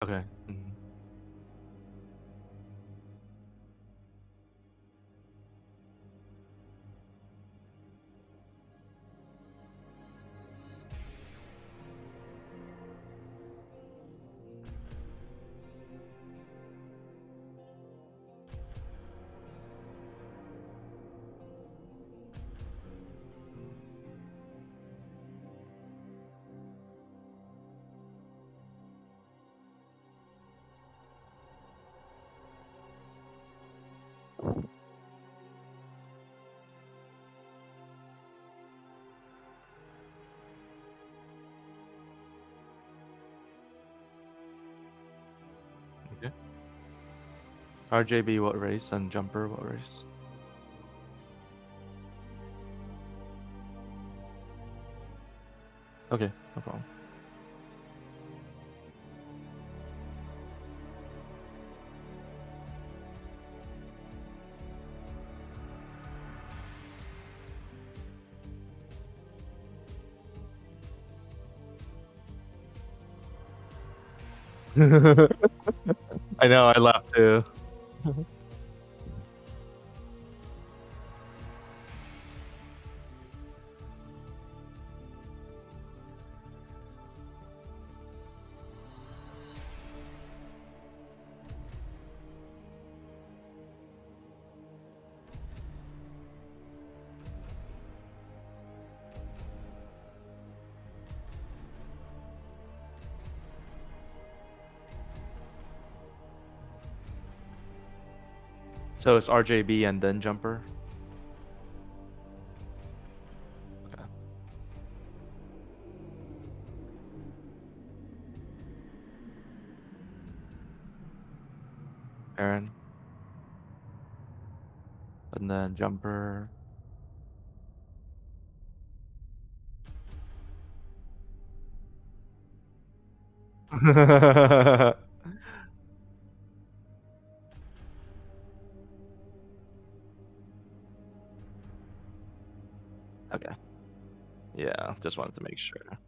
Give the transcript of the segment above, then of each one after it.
Okay. Mhm. Okay. RJB what race and Jumper what race? Okay, no problem. I know, I laughed too. So it's RJB and then Jumper? Okay. Aaron. And then Jumper. Okay. Yeah, just wanted to make sure.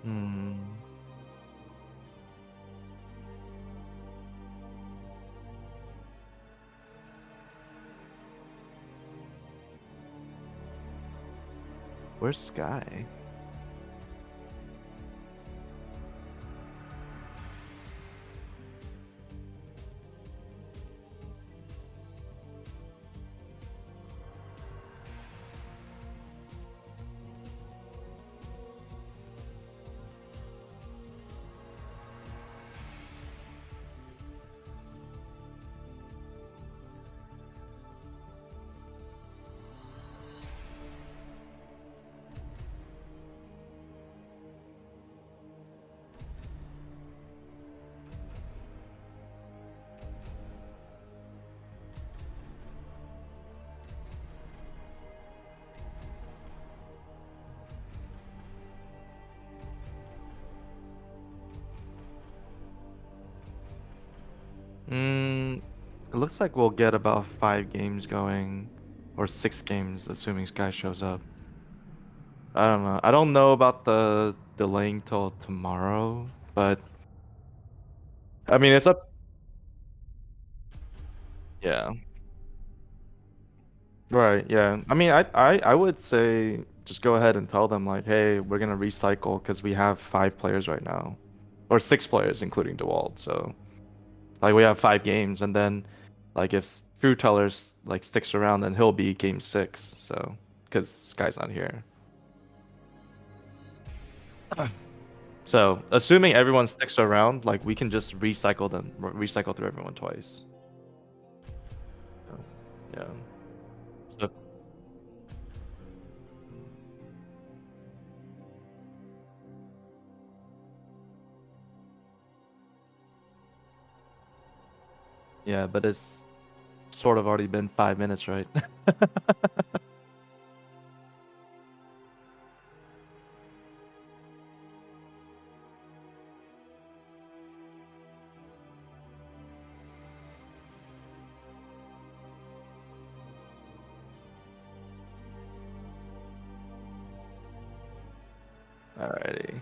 Hmm. Where's Sky? Mm, it looks like we'll get about 5 games going, or 6 games, assuming Sky shows up. I don't know. I don't know about the delaying till tomorrow, but I mean, it's up. Yeah. Right. Yeah. I mean, I would say just go ahead and tell them like, hey, we're gonna recycle because we have 5 players right now, or 6 players including DeWalt. So like we have 5 games, and then like if True Tellers like sticks around, then he'll be game 6. So because Sky's not here. So assuming everyone sticks around, like we can just recycle through everyone twice. So, yeah. So, yeah, but it's sort of already been 5 minutes, right? Alrighty.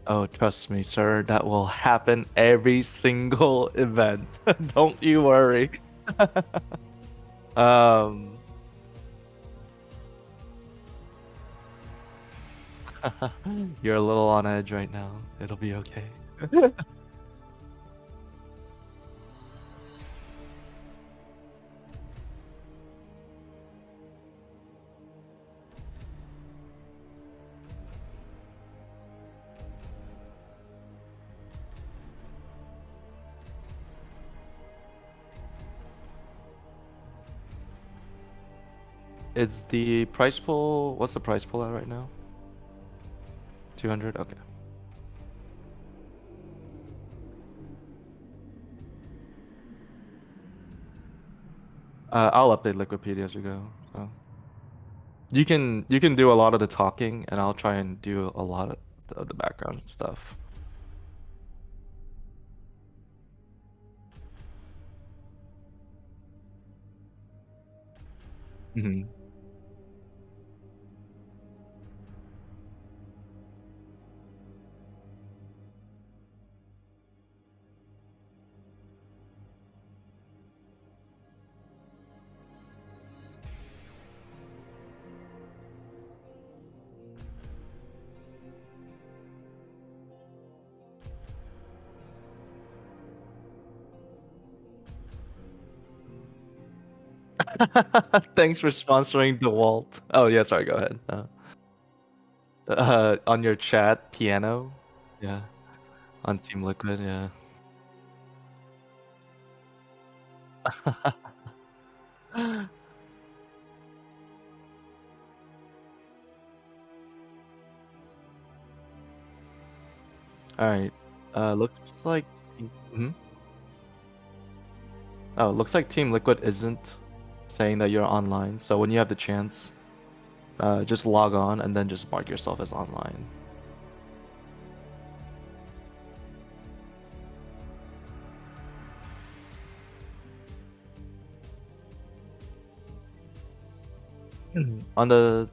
Oh, trust me, sir, that will happen every single event. Don't you worry. Um, you're a little on edge right now. It'll be okay. It's the price pool. What's the price pool at right now? 200? Okay. I'll update Liquipedia as we go. So you can do a lot of the talking, and I'll try and do a lot of the background stuff. Hmm. Thanks for sponsoring DeWalt. Oh yeah, sorry. Go ahead. On your chat, piano. Yeah, on Team Liquid. Yeah. All right. Looks like. Mhm. Oh, looks like Team Liquid isn't saying that you're online. So when you have the chance, just log on and then just mark yourself as online. On the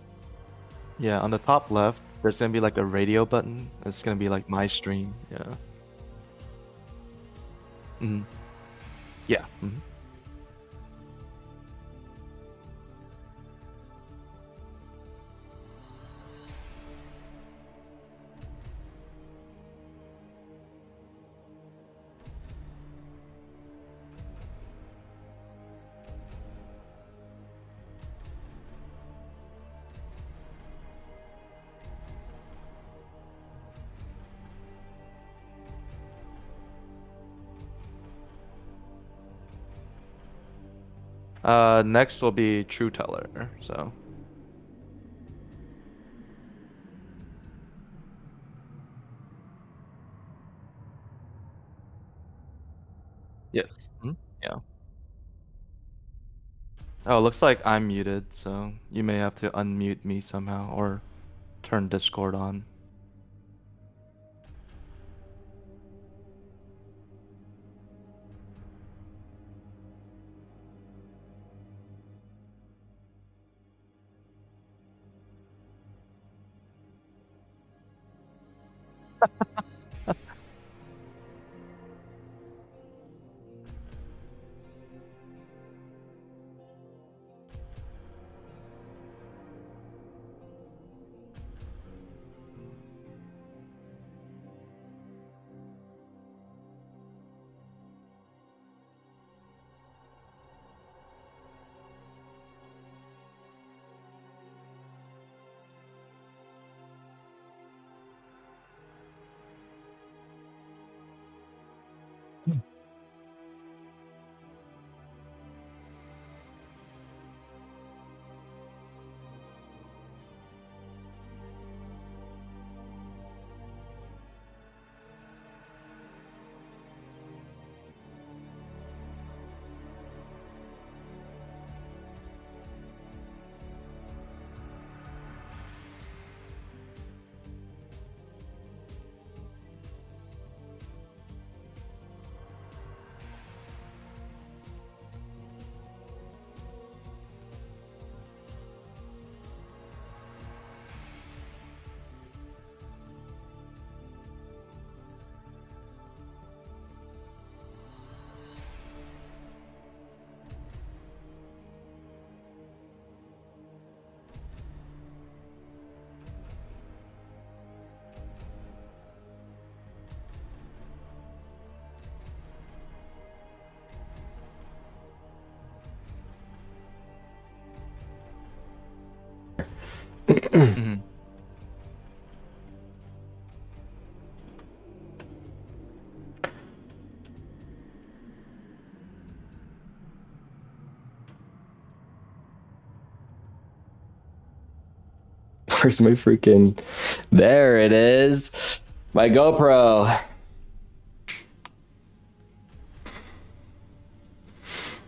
on the top left, there's gonna be like a radio button. It's gonna be like my stream. Yeah. Hmm. Yeah. Hmm. Next will be True Teller. So yes. Mhm. Yeah. Oh, it looks like I'm muted, so you may have to unmute me somehow or turn Discord on. Mhm. Where's my freaking... There it is. My GoPro.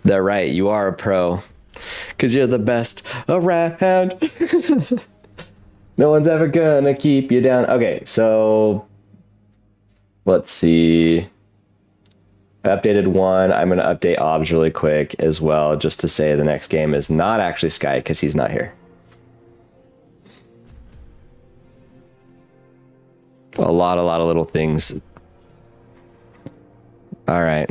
They're right. You are a pro. Because you're the best around. No one's ever gonna keep you down. Okay, so... Let's see. I updated one. I'm going to update OBS really quick as well, just to say the next game is not actually Sky because he's not here. A lot of little things. All right.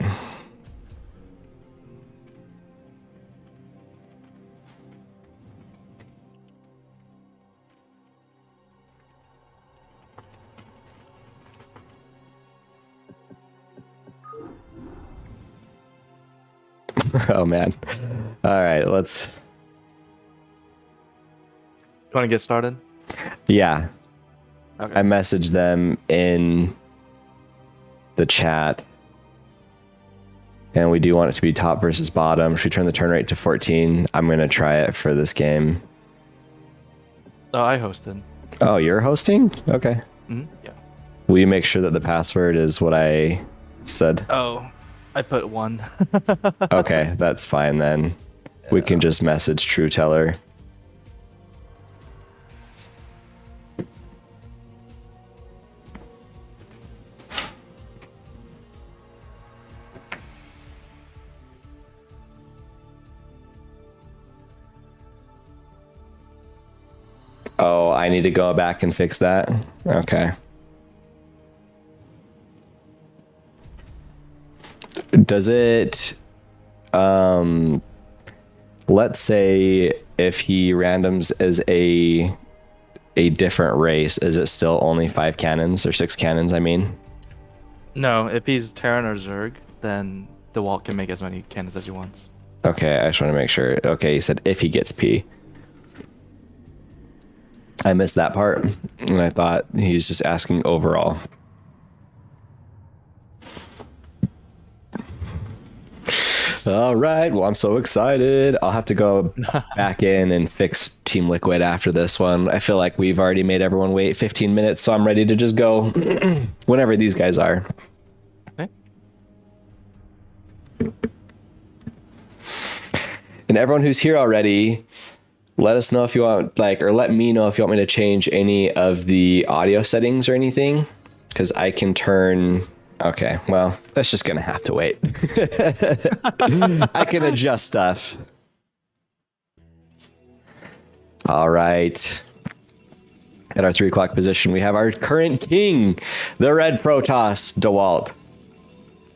Oh man. All right, let's... You want to get started? Yeah. Okay. I messaged them in the chat. And we do want it to be top versus bottom. Should we turn the turn rate to 14? I'm going to try it for this game. Oh, I hosted. Oh, you're hosting? Okay. Yeah. Will you make sure that the password is what I said? Oh, I put 1. Okay, that's fine then. We can just message TrueTeller. Oh, I need to go back and fix that? Okay. Does it... let's say if he randoms as a different race, is it still only 5 cannons or 6 cannons, I mean? No, if he's Terran or Zerg, then the Walt can make as many cannons as he wants. Okay, I just want to make sure. Okay, he said if he gets P. I missed that part, and I thought he's just asking overall. All right, well, I'm so excited. I'll have to go back in and fix Team Liquid after this one. I feel like we've already made everyone wait 15 minutes, so I'm ready to just go whenever these guys are. Okay. And everyone who's here already, let us know if you want, or let me know if you want me to change any of the audio settings or anything, because I can turn... Okay, well, that's just gonna have to wait. I can adjust stuff. All right. At our 3 o'clock position, we have our current king, the red Protoss, DeWalt.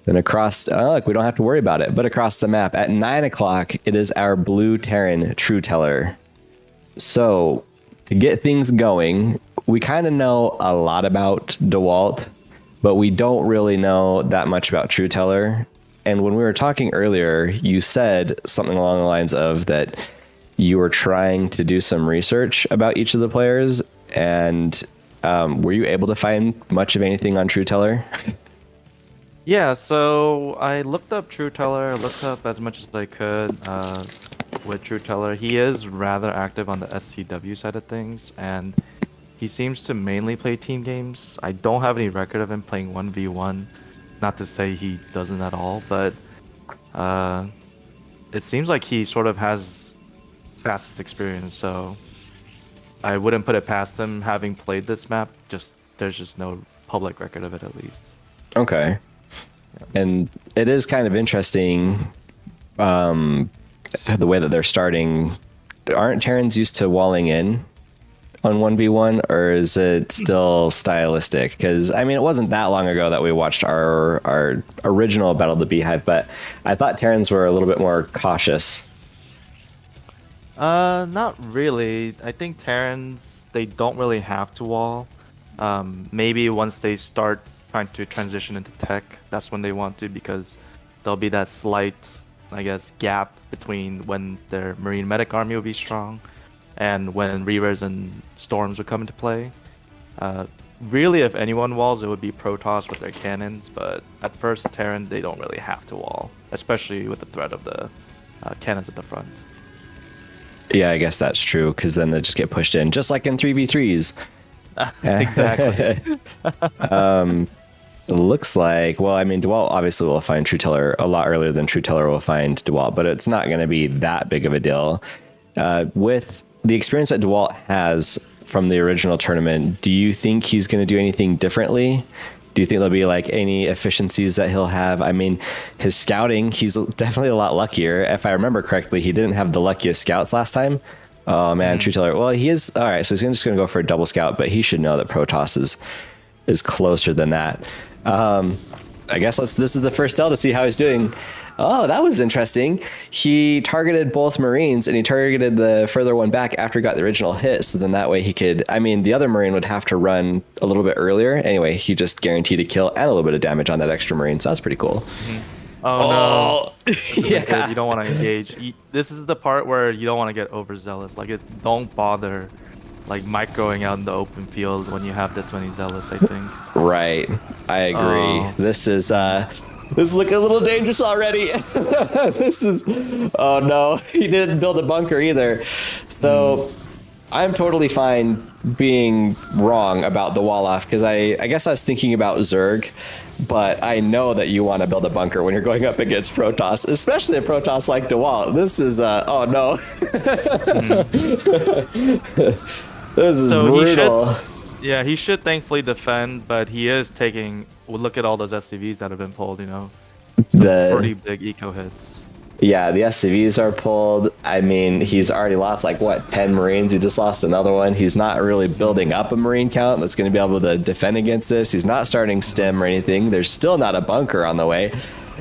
Then across, look, we don't have to worry about it, but across the map at 9 o'clock, it is our blue Terran TrueTeller. So, to get things going, we kind of know a lot about DeWalt, but we don't really know that much about TrueTeller. And when we were talking earlier, you said something along the lines of that you were trying to do some research about each of the players. And were you able to find much of anything on TrueTeller? Yeah, so I looked up TrueTeller, looked up as much as I could with TrueTeller. He is rather active on the SCW side of things, and he seems to mainly play team games. I don't have any record of him playing 1v1. Not to say he doesn't at all, but it seems like he sort of has fastest experience, so I wouldn't put it past him having played this map. There's just no public record of it, at least. Okay. Yeah. And it is kind of interesting the way that they're starting. Aren't Terrans used to walling in on 1v1, or is it still stylistic? Because I mean, it wasn't that long ago that we watched our original Battle of the Beehive, but I thought Terrans were a little bit more cautious. Not really. I think Terrans, they don't really have to wall. Maybe once they start trying to transition into tech, that's when they want to, because there'll be that slight, I guess, gap between when their Marine Medic army will be strong and when Reavers and Storms would come into play. Really, if anyone walls, it would be Protoss with their cannons, but at first Terran, they don't really have to wall, especially with the threat of the cannons at the front. Yeah, I guess that's true, because then they just get pushed in, just like in 3v3s. Exactly. It looks like, well, I mean, DeWalt obviously will find True Teller a lot earlier than True Teller will find DeWalt, but it's not going to be that big of a deal. With the experience that DeWalt has from the original tournament, do you think he's going to do anything differently? Do you think there'll be like any efficiencies that he'll have? I mean, his scouting, he's definitely a lot luckier. If I remember correctly, he didn't have the luckiest scouts last time. Oh man, True Teller. Well, he is all right. So he's just going to go for a double scout, but he should know that Protoss is closer than that. I guess this is the first tell to see how he's doing. Oh, that was interesting. He targeted both Marines and he targeted the further one back after he got the original hit. So then that way he could, I mean, the other Marine would have to run a little bit earlier. Anyway, he just guaranteed a kill and a little bit of damage on that extra Marine. So that's pretty cool. Oh no. Yeah. You don't want to engage. This is the part where you don't want to get overzealous. Like, don't bother like microing out in the open field when you have this many zealots, I think. Right. I agree. Oh. This is looking a little dangerous already. This is, oh no, he didn't build a bunker either. So I'm totally fine being wrong about the wall off, because I guess I was thinking about Zerg, but I know that you want to build a bunker when you're going up against Protoss, especially a Protoss like DeWalt. This is, oh no. This is So brutal. he should thankfully defend, but he is taking. Well, look at all those SCVs that have been pulled. You know, pretty big eco hits. Yeah, the SCVs are pulled. I mean, he's already lost like what, 10 Marines. He just lost another one. He's not really building up a Marine count that's going to be able to defend against this. He's not starting stem or anything. There's still not a bunker on the way.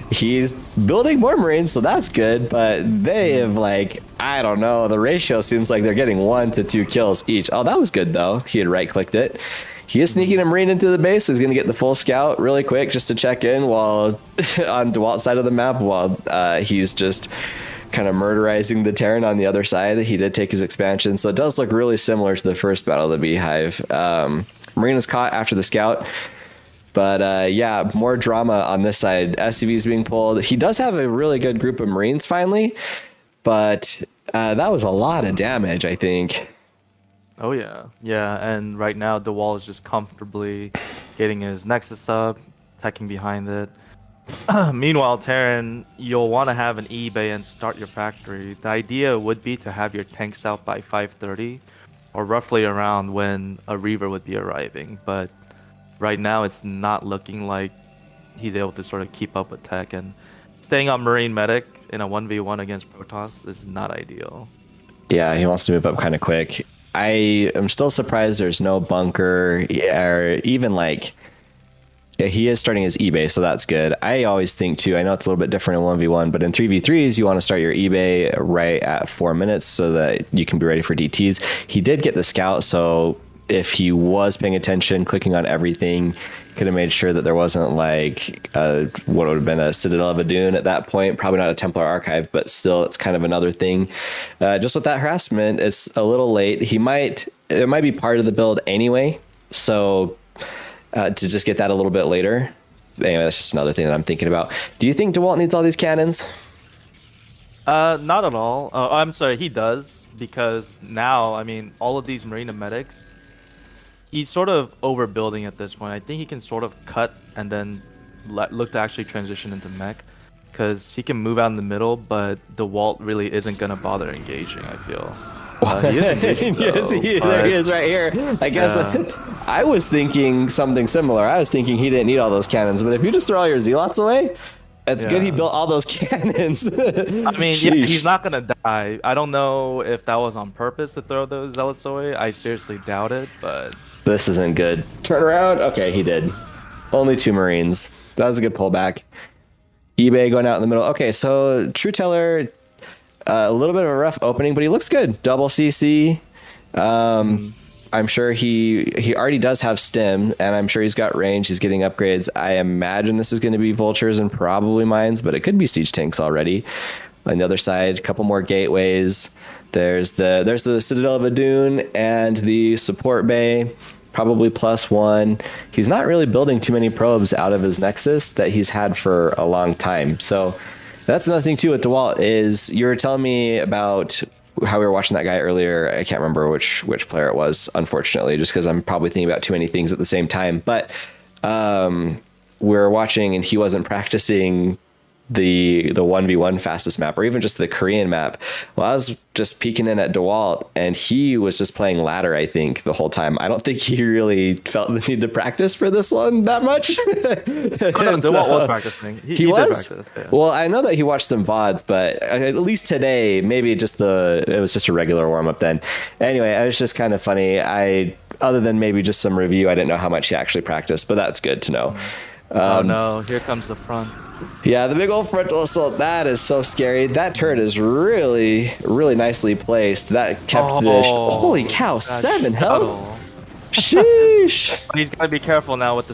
He's building more Marines, so that's good, but they have, like, I don't know, the ratio seems like they're getting 1 to 2 kills each. Oh, that was good though. He had right clicked it. He is sneaking a Marine into the base, so he's going to get the full scout really quick just to check in while on DeWalt's side of the map, while he's just kind of murderizing the Terran on the other side. He did take his expansion, so it does look really similar to the first Battle of the Beehive. Marine was caught after the scout. But yeah, more drama on this side. SCV's being pulled. He does have a really good group of Marines finally, but that was a lot of damage, I think. Oh yeah, and right now DeWalt is just comfortably getting his Nexus up, teching behind it. Meanwhile, Terran, you'll want to have an E-Bay and start your factory. The idea would be to have your tanks out by 5:30, or roughly around when a Reaver would be arriving, but right now it's not looking like he's able to sort of keep up with tech, and staying on Marine Medic in a 1v1 against Protoss is not ideal. Yeah, he wants to move up kind of quick. I am still surprised there's no bunker, or even like, yeah, he is starting his eBay, so that's good. I always think too, I know it's a little bit different in 1v1, but in 3v3s, you want to start your eBay right at 4 minutes so that you can be ready for DTs. He did get the scout, so if he was paying attention, clicking on everything, could have made sure that there wasn't like what would have been a Citadel of Adun at that point. Probably not a Templar Archive, but still, it's kind of another thing. Just with that harassment, it's a little late. It might be part of the build anyway, so to just get that a little bit later. Anyway, that's just another thing that I'm thinking about. Do you think DeWalt needs all these cannons? Not at all. I'm sorry, he does, because now, I mean, all of these Marina medics, he's sort of overbuilding at this point. I think he can sort of cut and then look to actually transition into mech, because he can move out in the middle, but DeWalt really isn't going to bother engaging, I feel. He is engaging, though, yes, there he is right here. I guess I was thinking something similar. I was thinking he didn't need all those cannons, but if you just throw all your Zealots away, it's good he built all those cannons. I mean, yeah, he's not going to die. I don't know if that was on purpose to throw those Zealots away. I seriously doubt it, but... This isn't good. Turn around. Okay, he did. Only 2 Marines. That was a good pullback. eBay going out in the middle. Okay, so True Teller, a little bit of a rough opening, but he looks good. Double CC. I'm sure he already does have stem, and I'm sure he's got range. He's getting upgrades. I imagine this is going to be vultures and probably mines, but it could be siege tanks already. On the other side, a couple more gateways. There's the Citadel of Adun and the support bay, probably +1. He's not really building too many probes out of his Nexus that he's had for a long time. So that's another thing too with DeWalt is you were telling me about how we were watching that guy earlier. I can't remember which player it was, unfortunately, just because I'm probably thinking about too many things at the same time. But we were watching and he wasn't practicing the 1v1 fastest map or even just the Korean map. Well, I was just peeking in at DeWalt and he was just playing ladder, I think, the whole time. I don't think he really felt the need to practice for this one that much. DeWalt was practicing. He was? did practice, yeah. Well, I know that he watched some VODs, but at least today, maybe it was just a regular warm up then. Anyway, it was just kind of funny. Other than maybe just some review, I didn't know how much he actually practiced, but that's good to know. Oh no, here comes the front. Yeah, the big old frontal assault, that is so scary. That turret is really, really nicely placed. That kept holy cow, 7 health. Sheesh. He's got to be careful now with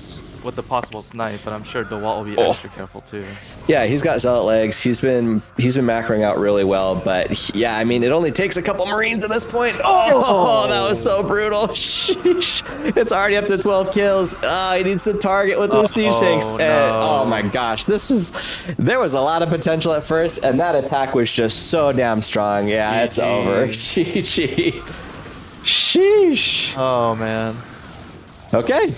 the possible snipe, but I'm sure DeWalt will be extra careful too. Yeah, he's got zealot legs. He's been macroing out really well, but yeah, I mean, it only takes a couple Marines at this point. Oh, that was so brutal. Sheesh. It's already up to 12 kills. He needs to target with the siege tanks. No. And, oh my gosh, there was a lot of potential at first, and that attack was just so damn strong. Yeah, GG. It's over. GG. Sheesh. Oh man. Okay.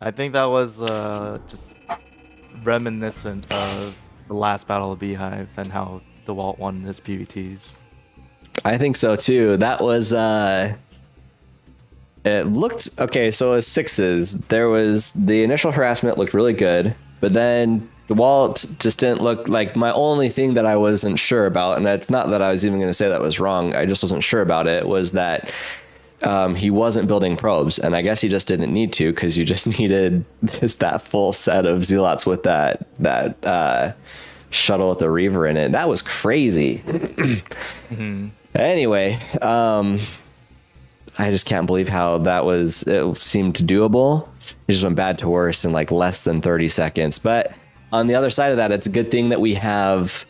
I think that was just reminiscent of the last battle of Beehive and how DeWalt won his PvTs. I think so too. That was it looked okay. So it was 6s. There was the initial harassment looked really good, but then DeWalt just didn't look like my only thing that I wasn't sure about, and that's not that I was even going to say that was wrong. I just wasn't sure about it. Was that he wasn't building probes, and I guess he just didn't need to because you just needed that full set of zealots with that shuttle with the Reaver in it. That was crazy. Mm-hmm. Anyway, I just can't believe how it seemed doable. It just went bad to worse in like less than 30 seconds. But on the other side of that, it's a good thing that we have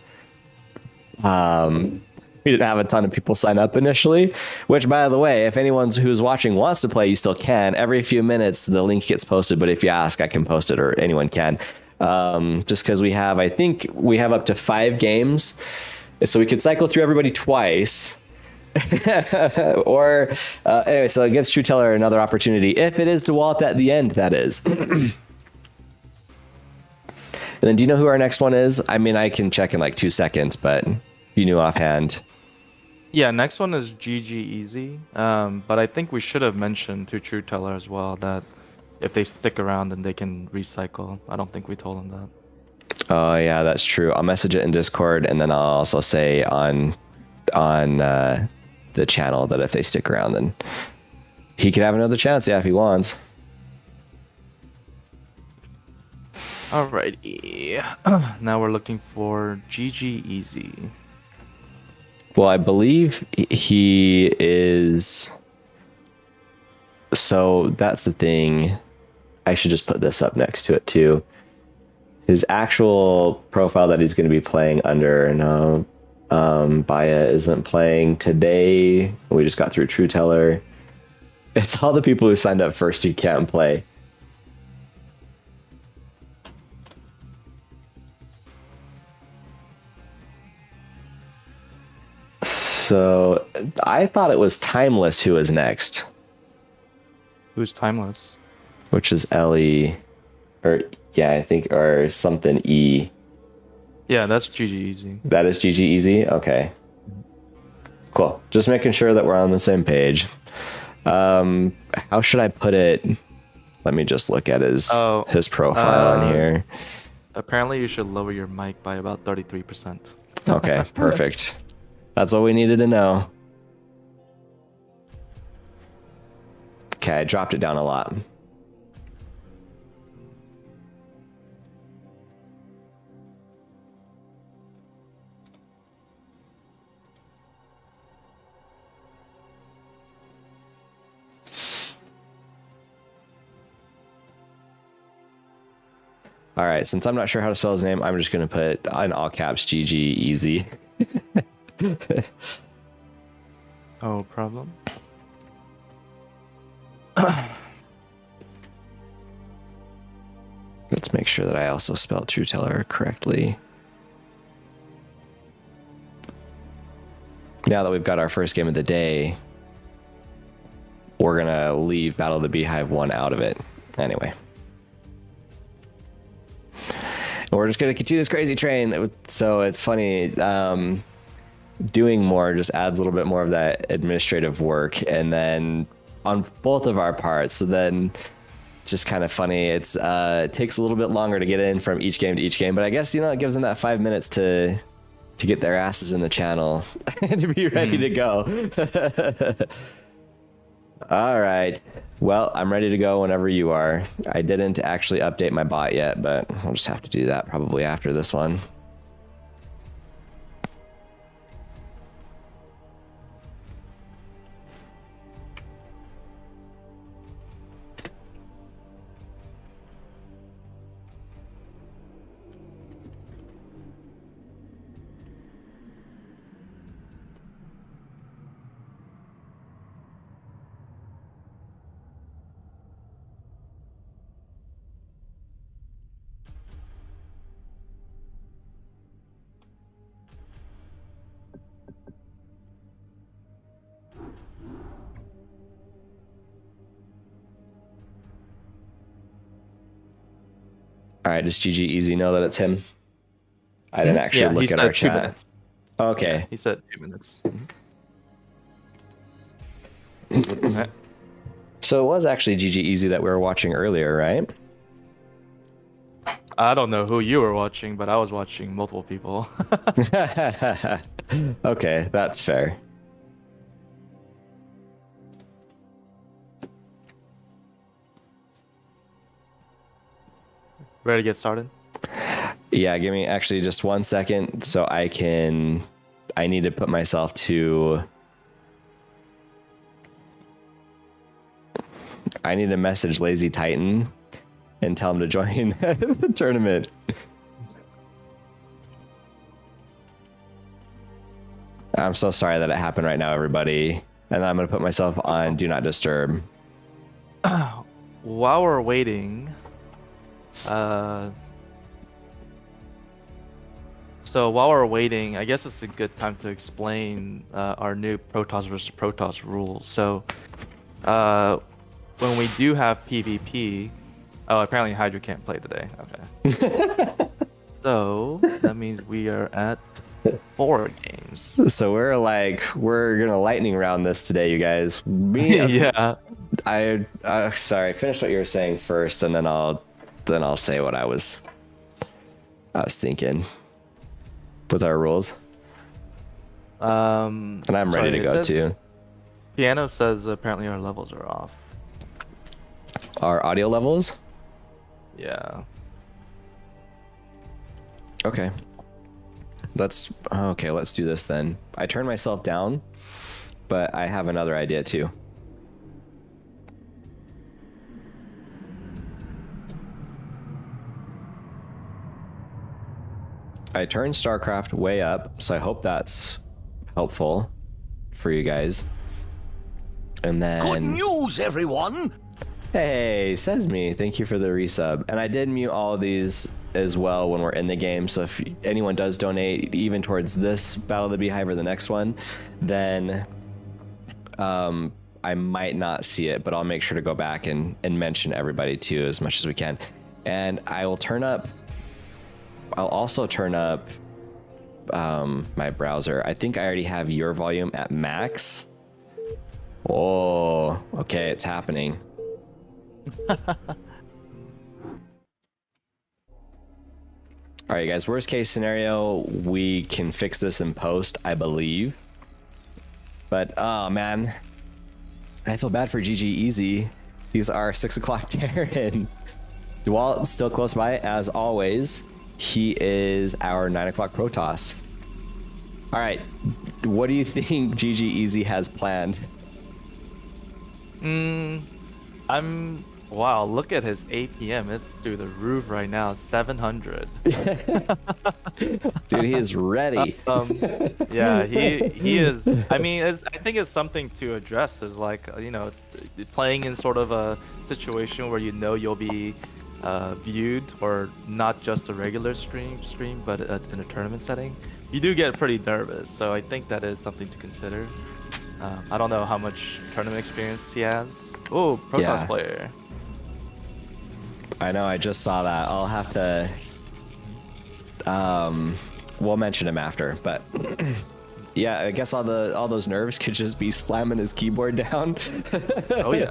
we didn't have a ton of people sign up initially, which, by the way, if anyone who's watching wants to play, you still can. Every few minutes, the link gets posted, but if you ask, I can post it, or anyone can. Just because I think we have up to 5 games, so we could cycle through everybody twice. Or anyway, so it gives True Teller another opportunity, if it is DeWalt at the end, that is. And then, do you know who our next one is? I mean, I can check in like 2 seconds, but you knew offhand. Yeah, next one is GG Easy. But I think we should have mentioned to True Teller as well that if they stick around, then they can recycle. I don't think we told them that. Oh yeah, that's true. I'll message it in Discord, and then I'll also say on the channel that if they stick around, then he could have another chance. Yeah, if he wants. Alrighty. Now we're looking for GG Easy. Well, I believe he is. So that's the thing. I should just put this up next to it too. His actual profile that he's going to be playing under. No, Baya isn't playing today. We just got through True Teller. It's all the people who signed up first who can't play. So I thought it was Timeless who was next. Who's Timeless? Which is Ellie, or yeah, I think, or something E. Yeah, that's GG Easy. That is GG Easy? Okay. Cool. Just making sure that we're on the same page. How should I put it? Let me just look at his profile in here. Apparently you should lower your mic by about 33%. Okay, perfect. That's what we needed to know. Okay, I dropped it down a lot. All right, since I'm not sure how to spell his name, I'm just going to put in all caps GG easy. No problem. Let's make sure that I also spelled Trueteller correctly. Now that we've got our first game of the day, we're going to leave Battle of the Beehive 1 out of it. Anyway. And we're just going to continue this crazy train. So it's funny. Doing more just adds a little bit more of that administrative work. And then on both of our parts. So then it's just kind of funny. It takes a little bit longer to get in from each game to each game. But I guess, it gives them that 5 minutes to get their asses in the channel and to be ready to go. All right. Well, I'm ready to go whenever you are. I didn't actually update my bot yet, but I'll just have to do that probably after this one. All right, does GG Easy know that it's him? I didn't actually look at our chat. 2 minutes. Okay. Yeah, he said 2 minutes. So it was actually GG Easy that we were watching earlier, right? I don't know who you were watching, but I was watching multiple people. Okay, that's fair. Ready to get started? Yeah, give me actually just 1 second so I need to put myself to... I need to message Lazy Titan and tell him to join the tournament. I'm so sorry that it happened right now, everybody. And I'm going to put myself on Do Not Disturb. While we're waiting... So while we're waiting, I guess it's a good time to explain our new Protoss versus Protoss rules. So when we do have PvP, apparently Hydra can't play today. Okay. So that means we are at 4 games. So we're gonna lightning round this today, you guys. Yeah. Sorry, finish what you were saying first, and then I'll say what I was thinking with our rules. And I'm ready to go too. Piano says apparently our levels are off. Our audio levels? Yeah. Okay. Let's do this then. I turned myself down, but I have another idea too. I turned StarCraft way up, so I hope that's helpful for you guys. And then... Good news, everyone! Hey, says me. Thank you for the resub. And I did mute all of these as well when we're in the game, so if anyone does donate even towards this Battle of the Beehive or the next one, then I might not see it, but I'll make sure to go back and mention everybody too as much as we can. And I'll also turn up my browser. I think I already have your volume at max. Oh, okay, it's happening. All right, guys, worst case scenario, we can fix this in post, I believe. But, oh, man. I feel bad for GG Easy. These are 6 o'clock Terran. DeWalt still close by, as always. He is our 9 o'clock Protoss. All right, what do you think GG Easy has planned? I'm Wow, look at his APM. It's through the roof right now, 700. Dude, he is ready. Yeah, he is. I mean, I think it's something to address. Is like playing in sort of a situation where you'll be viewed, or not just a regular stream, but in a tournament setting. You do get pretty nervous, so I think that is something to consider. I don't know how much tournament experience he has. Oh, Protoss Yeah. player. I know, I just saw that. I'll have to we'll mention him after, but yeah, I guess all those nerves could just be slamming his keyboard down. Oh yeah.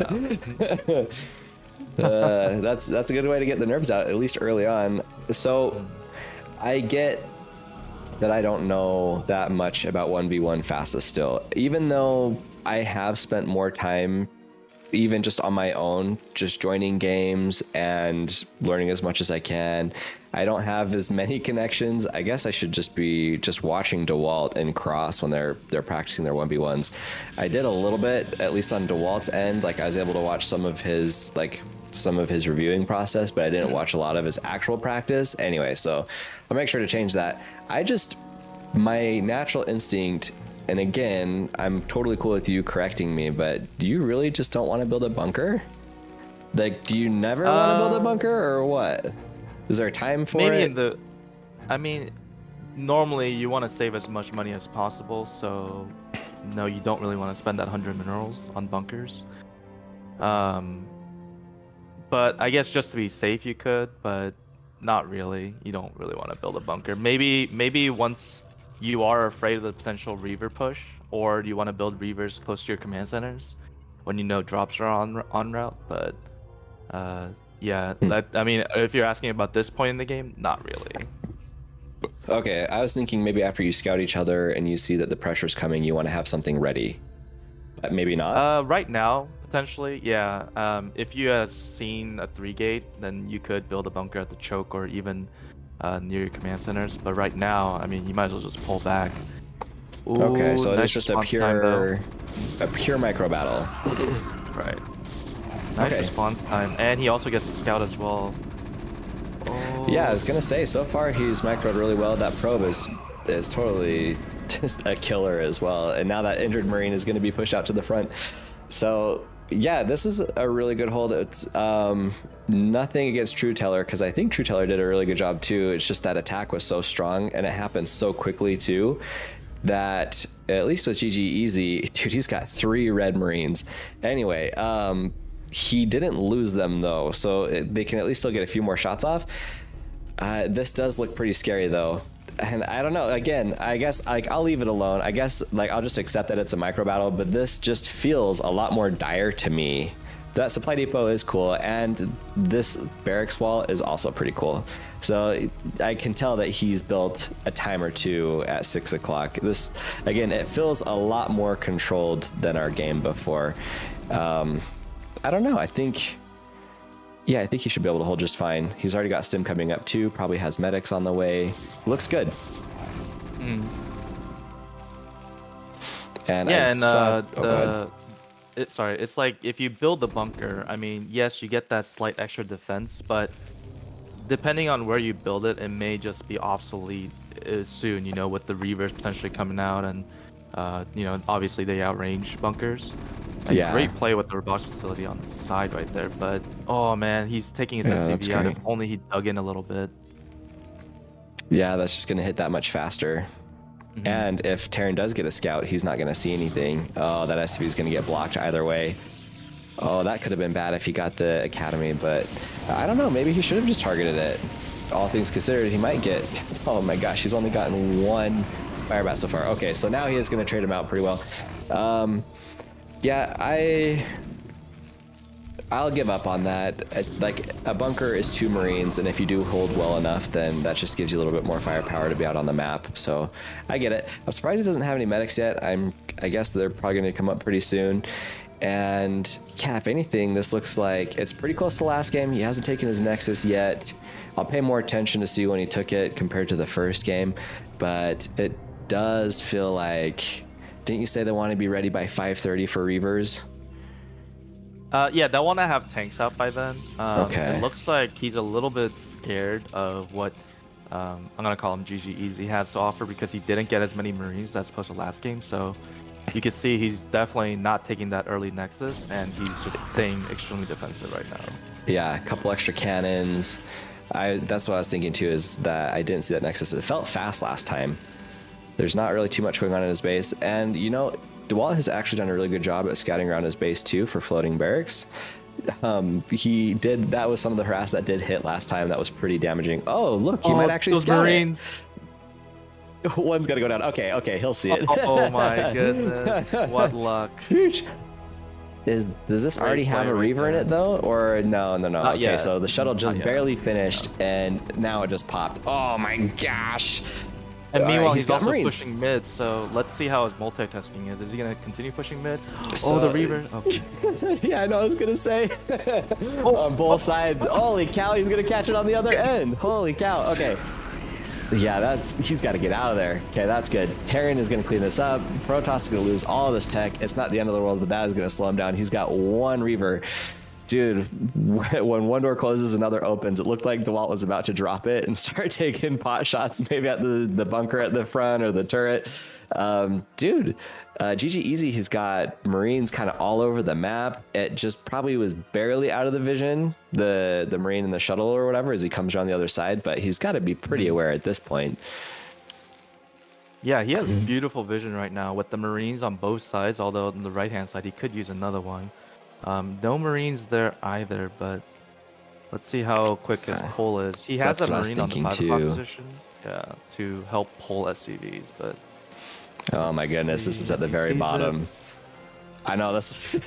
That's a good way to get the nerves out, at least early on. So I get that I don't know that much about 1v1 fastest still, even though I have spent more time even just on my own, just joining games and learning as much as I can. I don't have as many connections. I guess I should just be watching DeWalt and Cross when they're practicing their 1v1s. I did a little bit, at least on DeWalt's end. Like I was able to watch some of his reviewing process, but I didn't watch a lot of his actual practice. Anyway, so I'll make sure to change that. My natural instinct, and again, I'm totally cool with you correcting me, but do you really just don't want to build a bunker? Like, do you never want to build a bunker, or what? Is there a time for it? I mean, normally you want to save as much money as possible, so no, you don't really want to spend that 100 minerals on bunkers. But I guess just to be safe you could, but not really. You don't really want to build a bunker. Maybe once you are afraid of the potential Reaver push, or you want to build Reavers close to your command centers when you know drops are on route. But yeah, I mean, if you're asking about this point in the game, not really. Okay, I was thinking maybe after you scout each other and you see that the pressure's coming, you want to have something ready. But maybe not? Right now, potentially, yeah. If you have seen a 3-gate, then you could build a bunker at the choke or even near your command centers. But right now, I mean, you might as well just pull back. Ooh, Okay, so nice it's just a pure micro battle. Right. Nice response time, and he also gets a scout as well. Oh. Yeah, I was gonna say, so far he's microed really well. That probe is totally just a killer as well. And now that injured Marine is gonna be pushed out to the front. So yeah, this is a really good hold. It's nothing against True Teller, because I think True Teller did a really good job too. It's just that attack was so strong and it happened so quickly too, that at least with GG Easy, dude, he's got 3 red Marines. Anyway, he didn't lose them though, so they can at least still get a few more shots off. This does look pretty scary though. And I don't know, again, I guess I'll leave it alone. I guess I'll just accept that it's a micro battle, but this just feels a lot more dire to me. That supply depot is cool, and this barracks wall is also pretty cool. So I can tell that he's built a time or two at 6 o'clock. This, again, it feels a lot more controlled than our game before. I don't know, I think he should be able to hold just fine. He's already got stim coming up too, probably has medics on the way. Looks good. And yeah, it's like if you build the bunker, I mean, yes, you get that slight extra defense, but depending on where you build it, it may just be obsolete soon, with the Reavers potentially coming out, and obviously they outrange bunkers. Yeah. Great play with the robotics facility on the side right there, but oh man, he's taking his SCV out. If only he dug in a little bit. Yeah, that's just gonna hit that much faster. And if Terran does get a scout, he's not gonna see anything. Oh, that SCV is gonna get blocked either way. Oh, that could have been bad if he got the academy, but I don't know, maybe he should have just targeted it. All things considered, he might get, oh my gosh, he's only gotten 1 fire bat so far. Okay, so now he is gonna trade him out pretty well. Yeah, I'll give up on that. Like, a bunker is 2 Marines, and if you do hold well enough, then that just gives you a little bit more firepower to be out on the map. So I get it. I'm surprised he doesn't have any medics yet. I guess they're probably going to come up pretty soon. And yeah, if anything, this looks like it's pretty close to last game. He hasn't taken his Nexus yet. I'll pay more attention to see when he took it compared to the first game, but it does feel like, didn't you say they want to be ready by 5:30 for Reavers? Yeah, they'll want to have tanks out by then. Okay. It looks like he's a little bit scared of what I'm gonna call him GG Easy has to offer because he didn't get as many Marines as opposed to last game. So you can see he's definitely not taking that early Nexus, and he's just staying extremely defensive right now. Yeah, a couple extra cannons. That's what I was thinking too, is that I didn't see that Nexus. It felt fast last time. There's not really too much going on in his base, and you know, DeWalt has actually done a really good job at scouting around his base too for floating barracks. He did, that was some of the harass that did hit last time. That was pretty damaging. Oh, look, he might actually scout Marines. It. One's gonna go down. Okay, he'll see it. Oh my goodness, what luck. Does this already have a Reaver in it though, or no? Okay, yet. So the shuttle just barely finished, and now it just popped. Oh my gosh! And meanwhile, he's also pushing mid. So let's see how his multitasking is. Is he gonna continue pushing mid? So, the Reaver. Okay. Yeah, I know. I was gonna say on both sides. Holy cow! He's gonna catch it on the other end. Holy cow! Okay. Yeah, he's got to get out of there. Okay, that's good. Terran is going to clean this up. Protoss is going to lose all of this tech. It's not the end of the world, but that is going to slow him down. He's got one Reaver. Dude, when one door closes, another opens. It looked like DeWalt was about to drop it and start taking pot shots, maybe at the bunker at the front or the turret. Dude, GG Easy, he's got Marines kind of all over the map. It just probably was barely out of the vision, the Marine in the shuttle or whatever, as he comes around the other side, but he's got to be pretty aware at this point. Yeah, he has beautiful vision right now with the Marines on both sides, although on the right-hand side, he could use another one. No Marines there either, but let's see how quick his pull is. He has a Marine on the 5 o'clock position, to help pull SCVs, but... Oh my goodness, this is at the very bottom. I know this. He's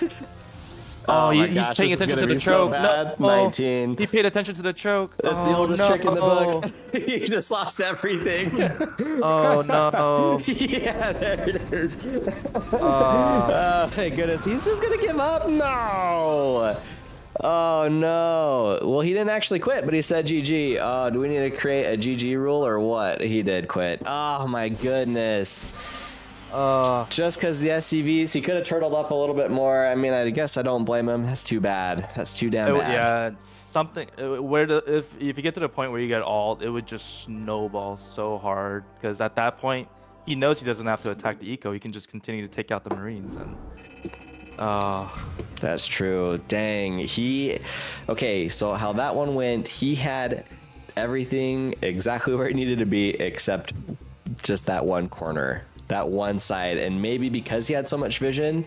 paying attention to the choke. So no, 19. He paid attention to the choke. That's the oldest trick in the book. He just lost everything. Oh no. Yeah, there it is. Oh my goodness, he's just gonna give up? No. Oh no. Well, he didn't actually quit, but he said GG. Do we need to create a GG rule or what? He did quit. Oh my goodness. Just because the SCVs, he could have turtled up a little bit more. I mean, I guess I don't blame him. That's too bad. That's too damn bad. Yeah, something if you get to the point where you get ult, it would just snowball so hard because at that point he knows he doesn't have to attack the eco. He can just continue to take out the Marines and. That's true. Dang. Okay, so how that one went, he had everything exactly where it needed to be except just that one corner, that one side, and maybe because he had so much vision,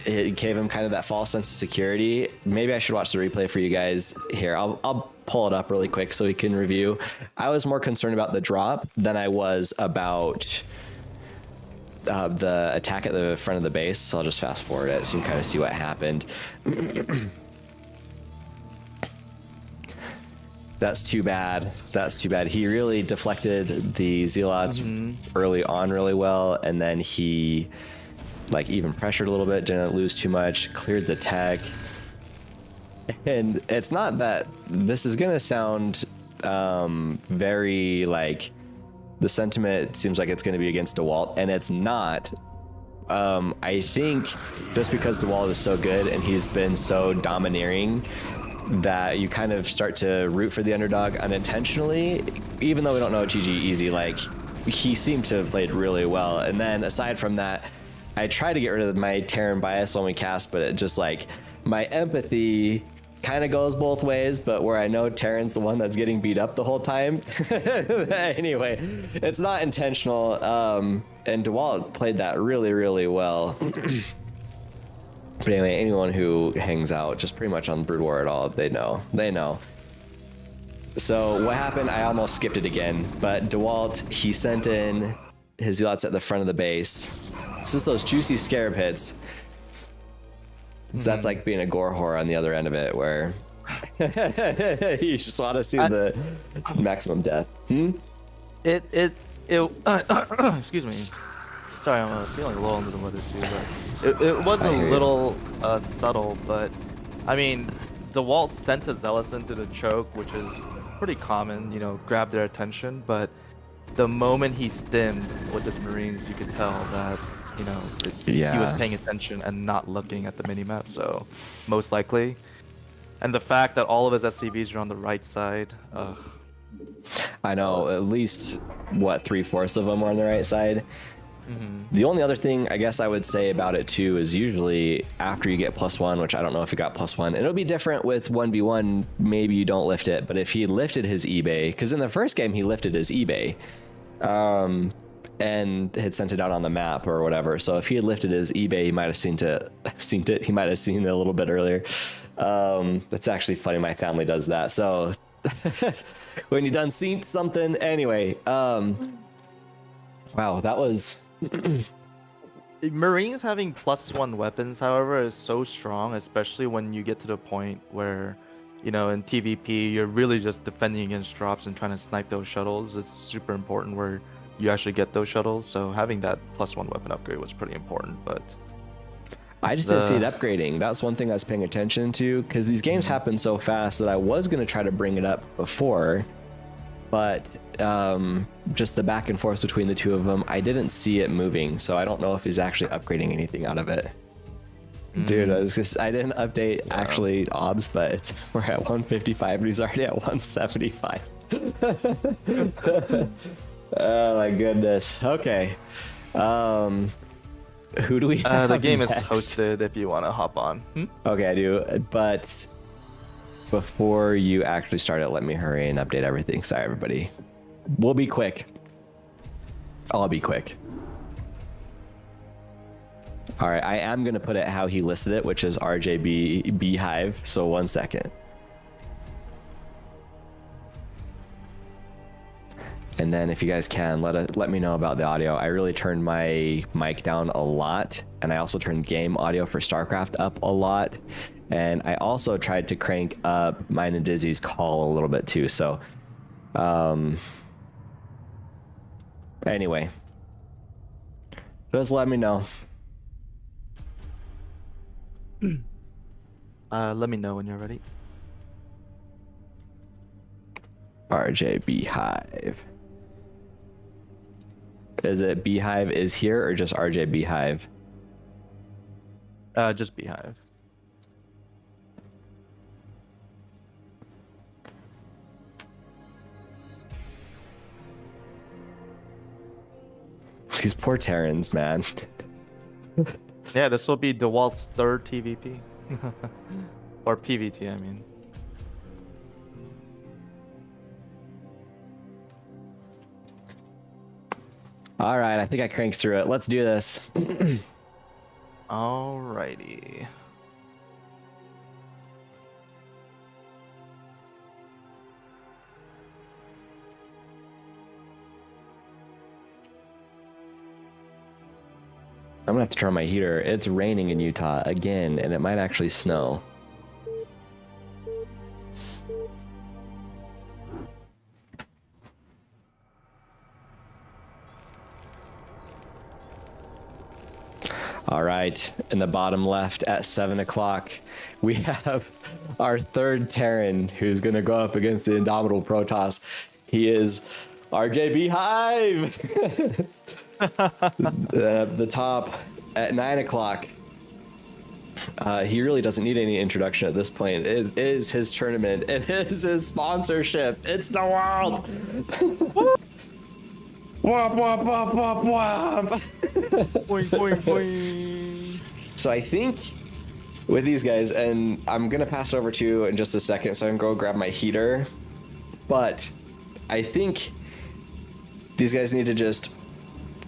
it gave him kind of that false sense of security. Maybe I should watch the replay for you guys here. I'll pull it up really quick so we can review. I was more concerned about the drop than I was about the attack at the front of the base, so I'll just fast forward it so you can kind of see what happened. That's too bad. That's too bad. He really deflected the Zealots early on really well, and then he like even pressured a little bit, didn't lose too much, cleared the tech. And it's not that this is gonna sound very like the sentiment seems like it's going to be against DeWalt, and it's not. I think just because DeWalt is so good and he's been so domineering that you kind of start to root for the underdog unintentionally, even though we don't know GG Easy. Like, he seemed to have played really well. And then aside from that, I try to get rid of my Terran bias when we cast, but it just like my empathy kind of goes both ways, but where I know Terran's the one that's getting beat up the whole time. Anyway, it's not intentional. And DeWalt played that really, really well. But anyway, anyone who hangs out just pretty much on Brood War at all, they know. So what happened, I almost skipped it again, but DeWalt, he sent in his Zealots at the front of the base. This is those juicy scarab hits. So that's like being a gore whore on the other end of it, where you just want to see the maximum death. Excuse me. Sorry, I'm feeling a little under the weather too, but it was a little subtle, but I mean, DeWalt sent a Zealous into the choke, which is pretty common, you know, grab their attention, but the moment he stimmed with his Marines, you could tell that, you know, Yeah. he was paying attention and not looking at the minimap, so most likely. And the fact that all of his SCVs are on the right side, I know, at least, what, 3/4 of them are on the right side? mhm. The only other thing I guess I would say about it too is usually after you get +1, which I don't know if it got +1, and it'll be different with 1v1, maybe you don't lift it, but if he lifted his eBay, because in the first game he lifted his eBay, and had sent it out on the map or whatever, so if he had lifted his eBay, he might have seen it, he might have seen it a little bit earlier. That's actually funny, my family does that, so when you done seen something, anyway, wow, that was... Marines having +1 weapons, however, is so strong, especially when you get to the point where, you know, in TVP, you're really just defending against drops and trying to snipe those shuttles. It's super important where you actually get those shuttles. So having that +1 weapon upgrade was pretty important, but... I just didn't see it upgrading. That's one thing I was paying attention to, because these games happen so fast that I was going to try to bring it up before, but just the back and forth between the two of them, I didn't see it moving, so I don't know if he's actually upgrading anything out of it. Dude, I didn't update actually OBS, but we're at 155 and he's already at 175. Oh my goodness. Okay. Who do we have the game next? is hosted if you want to hop on. Okay, I do, but before you actually start it, let me hurry and update everything. Sorry, everybody. We'll be quick. I'll be quick. All right, I am going to put it how he listed it, which is RJB Beehive. So 1 second. And then if you guys can, let me know about the audio. I really turned my mic down a lot, and I also turned game audio for StarCraft up a lot. And I also tried to crank up mine and Dizzy's call a little bit too. So, anyway, just let me know. Let me know when you're ready. RJ Beehive. Is it Beehive is here or just RJ Beehive? Just Beehive. These poor Terrans, man. Yeah, this will be DeWalt's 3rd TVP. Or PVT, I mean. All right, I think I cranked through it. Let's do this. Alrighty. I'm gonna have to turn on my heater. It's raining in Utah again, and it might actually snow. All right, in the bottom left at 7 o'clock, we have our 3rd Terran who's gonna go up against the Indomitable Protoss. He is RJ Beehive. At the top at 9 o'clock. He really doesn't need any introduction at this point. It is his tournament. It is his sponsorship. It's the world. Womp, womp, womp, womp, womp. Boing, boing, boing. So I think with these guys, and I'm going to pass it over to you in just a second so I can go grab my heater, but I think these guys need to just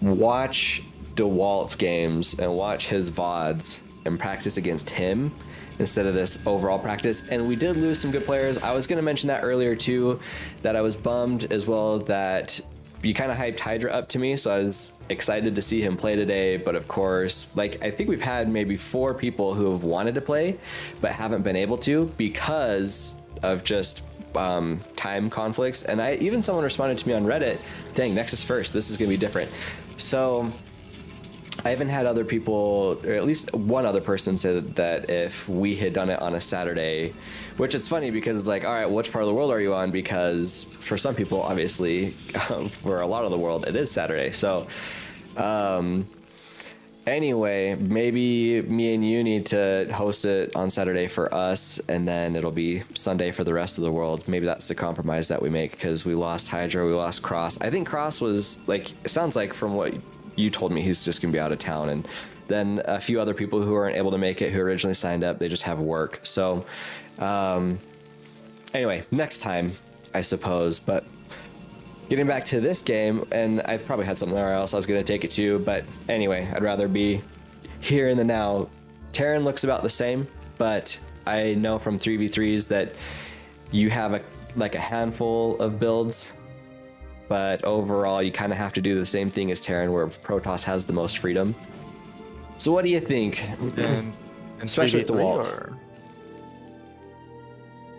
watch DeWalt's games and watch his VODs and practice against him instead of this overall practice. And we did lose some good players. I was going to mention that earlier too, that I was bummed as well that you kind of hyped Hydra up to me, so I was excited to see him play today. But of course, like, I think we've had maybe 4 people who have wanted to play but haven't been able to because of just time conflicts. And even someone responded to me on Reddit, dang, Nexus first, this is gonna be different. So I haven't had other people, or at least one other person, say that if we had done it on a Saturday, which it's funny because it's like, all right, which part of the world are you on? Because for some people, obviously, for a lot of the world, it is Saturday. So Anyway, maybe me and you need to host it on Saturday for us, and then it'll be Sunday for the rest of the world. Maybe that's the compromise that we make, because we lost Hydra, we lost Cross. I think Cross was, like, it sounds like from what you told me, he's just going to be out of town. And then a few other people who aren't able to make it, who originally signed up, they just have work. So, anyway, next time, I suppose. But getting back to this game, and I probably had something else I was going to take it to, but anyway, I'd rather be here in the now. Terran looks about the same, but I know from 3v3s that you have a handful of builds, but overall you kind of have to do the same thing as Terran, where Protoss has the most freedom. So what do you think? Especially with DeWalt.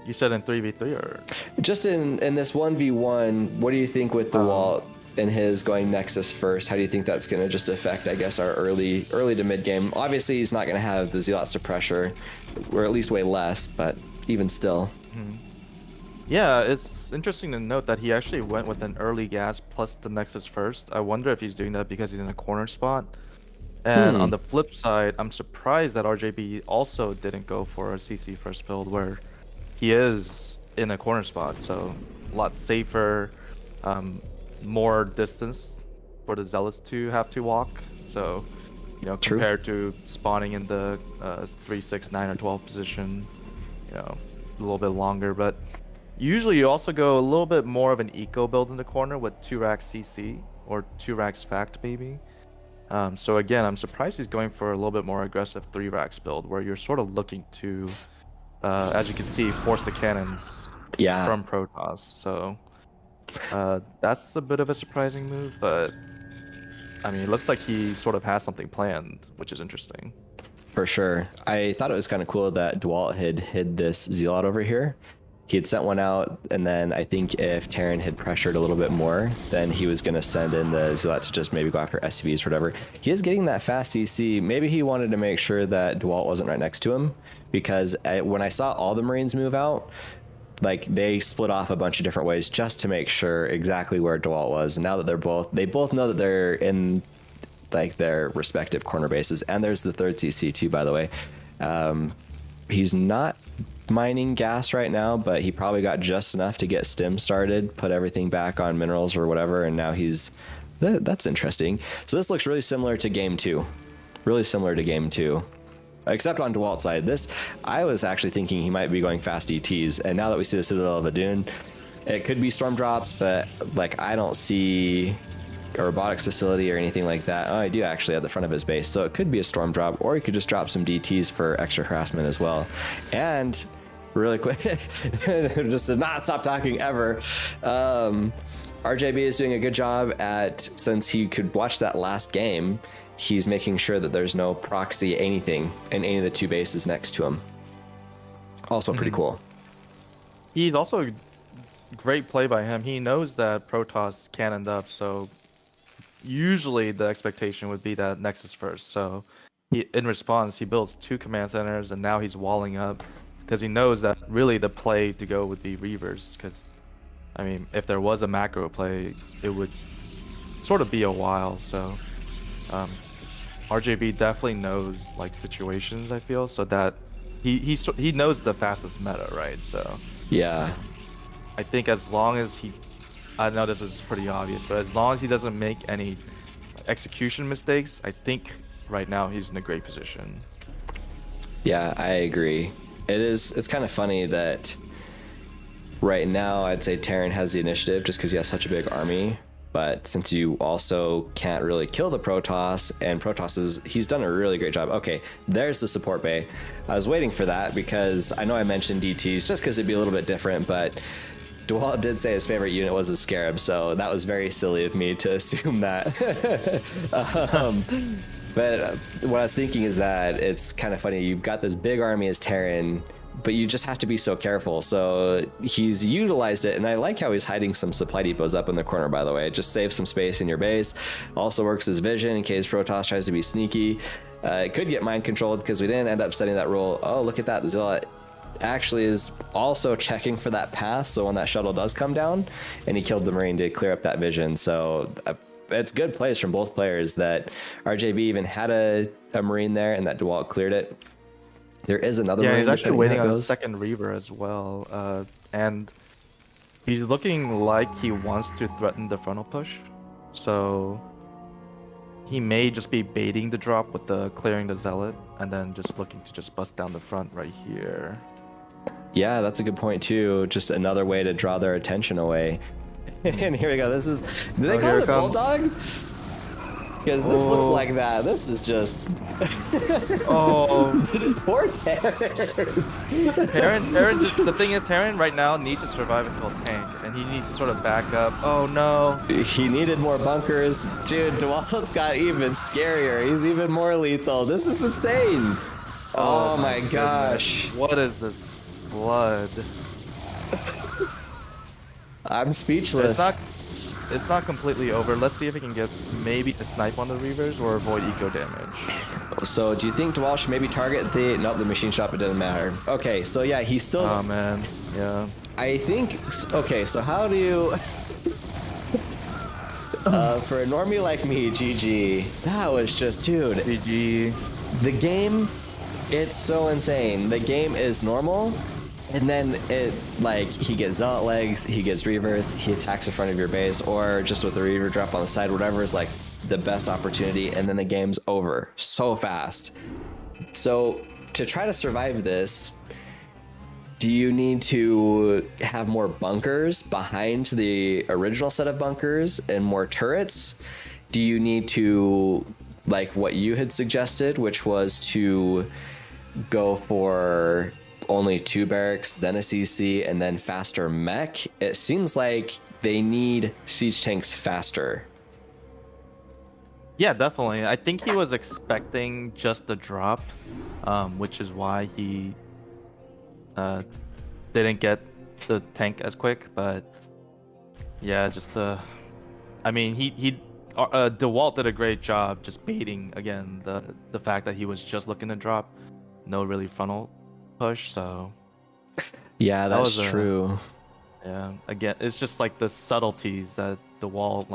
You said in 3v3 or? Just in this 1v1, what do you think with DeWalt and his going Nexus first? How do you think that's going to just affect, I guess, our early to mid game? Obviously, he's not going to have the Zealots to pressure, or at least way less, but even still. Yeah, it's interesting to note that he actually went with an early gas plus the Nexus first. I wonder if he's doing that because he's in a corner spot. And on the flip side, I'm surprised that RJB also didn't go for a CC first build, where he is in a corner spot, so a lot safer, more distance for the Zealots to have to walk. So, you know, True. compared to spawning in the 3, 6, 9, or 12 position, you know, a little bit longer. But usually you also go a little bit more of an eco build in the corner with 2 racks CC or 2 racks fact maybe. So again, I'm surprised he's going for a little bit more aggressive 3 racks build, where you're sort of looking to, as you can see, force the cannons from Protoss. So that's a bit of a surprising move, but I mean, it looks like he sort of has something planned, which is interesting. For sure. I thought it was kind of cool that DeWalt had hid this Zealot over here. He had sent one out, and then I think if Terran had pressured a little bit more, then he was going to send in the Zealot to just maybe go after SCVs or whatever. He is getting that fast CC. Maybe he wanted to make sure that DeWalt wasn't right next to him, because when I saw all the Marines move out, like, they split off a bunch of different ways just to make sure exactly where DeWalt was. And now that they both know that they're in, like, their respective corner bases, and there's the third CC too, by the way. He's not mining gas right now, but he probably got just enough to get stim started, put everything back on minerals or whatever, and now that's interesting. So this looks really similar to game 2. Really similar to game 2. Except on DeWalt's side. I was actually thinking he might be going fast ETs, and now that we see the Citadel of Adun, it could be storm drops, but like, I don't see a robotics facility or anything like that. Oh, I do actually at the front of his base, so it could be a storm drop, or he could just drop some DTs for extra harassment as well. And really quick, just to not stop talking ever, RJB is doing a good job since he could watch that last game, he's making sure that there's no proxy anything in any of the 2 bases next to him. Also pretty cool. He's also great play by him. He knows that Protoss cannoned up, so usually the expectation would be that Nexus first. So in response, he builds 2 command centers, and now he's walling up, because he knows that really the play to go would be Reavers. Because, I mean, if there was a macro play, it would sort of be a while. So RJB definitely knows, like, situations, I feel, so that he knows the fastest meta, right? So yeah, I think as long as I know this is pretty obvious, but as long as he doesn't make any execution mistakes, I think right now he's in a great position. Yeah, I agree. It's kind of funny that right now I'd say Terran has the initiative just because he has such a big army, but since you also can't really kill the Protoss, and he's done a really great job. Okay, there's the support bay. I was waiting for that because I know I mentioned DTs just because it'd be a little bit different, but DeWalt did say his favorite unit was the Scarab, so that was very silly of me to assume that. But what I was thinking is that it's kind of funny. You've got this big army as Terran, but you just have to be so careful. So he's utilized it, and I like how he's hiding some supply depots up in the corner, by the way. It just saves some space in your base. Also works as vision in case Protoss tries to be sneaky. It could get mind controlled because we didn't end up setting that rule. Oh, look at that. The Zealot actually is also checking for that path, so when that shuttle does come down, and he killed the Marine to clear up that vision. So it's good plays from both players that RJB even had a Marine there and that DeWalt cleared it. There is another Yeah, Marine. he's actually depending waiting how on it a goes. second Reaver as well. And he's looking like he wants to threaten the frontal push. So he may just be baiting the drop with the clearing the Zealot and then just looking to just bust down the front right here. Yeah, that's a good point too. Just another way to draw their attention away. And here we go. This is. Do they call here it it comes. Bulldog? Because this looks like that. This is just. Oh, Poor Terrence. Terran just, the thing is, Terran right now needs to survive until tank, and he needs to sort of back up. Oh no. He needed more bunkers. Dude, DeWalt's got even scarier. He's even more lethal. This is insane. Oh, my gosh. Goodness. What is this blood? I'm speechless. It's not completely over. Let's see if he can get maybe a snipe on the Reavers or avoid eco damage. So do you think DeWalt should maybe target the... Nope, the machine shop, it doesn't matter. Okay, so yeah, he's still... Oh man, yeah. I think... Okay, so how do you... for a normie like me, GG, that was just... Dude, GG. the game, it's so insane. The game is normal, and then it, like, he gets Zealot legs, he gets Reavers, he attacks in front of your base, or just with the Reaver drop on the side, whatever is, like, the best opportunity, and then the game's over so fast. So, to try to survive this, do you need to have more bunkers behind the original set of bunkers and more turrets? Do you need to, like what you had suggested, which was to go for only 2 barracks, then a CC, and then faster mech? It seems like they need siege tanks faster. Yeah, definitely. I think he was expecting just the drop, which is why he didn't get the tank as quick. But yeah, just I mean, DeWalt did a great job just baiting again the fact that he was just looking to drop, no really frontal push. So Yeah, That that's was a- true. yeah, again, it's just like the subtleties that DeWalt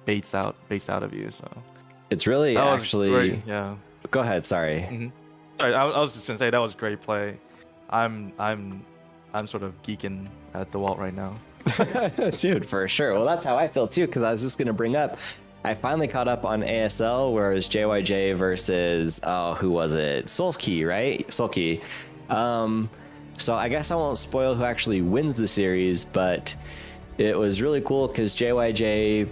baits out of you. So It's really that was actually... great, yeah. Go ahead, sorry. Sorry, I was just gonna say that was great play. I'm sort of geeking at DeWalt right now. Dude, for sure. Well, that's how I feel too, because I was just going to bring up, I finally caught up on ASL, where it was JYJ versus, who was it? Solkey, right? Solkey. So I guess I won't spoil who actually wins the series, but it was really cool because JYJ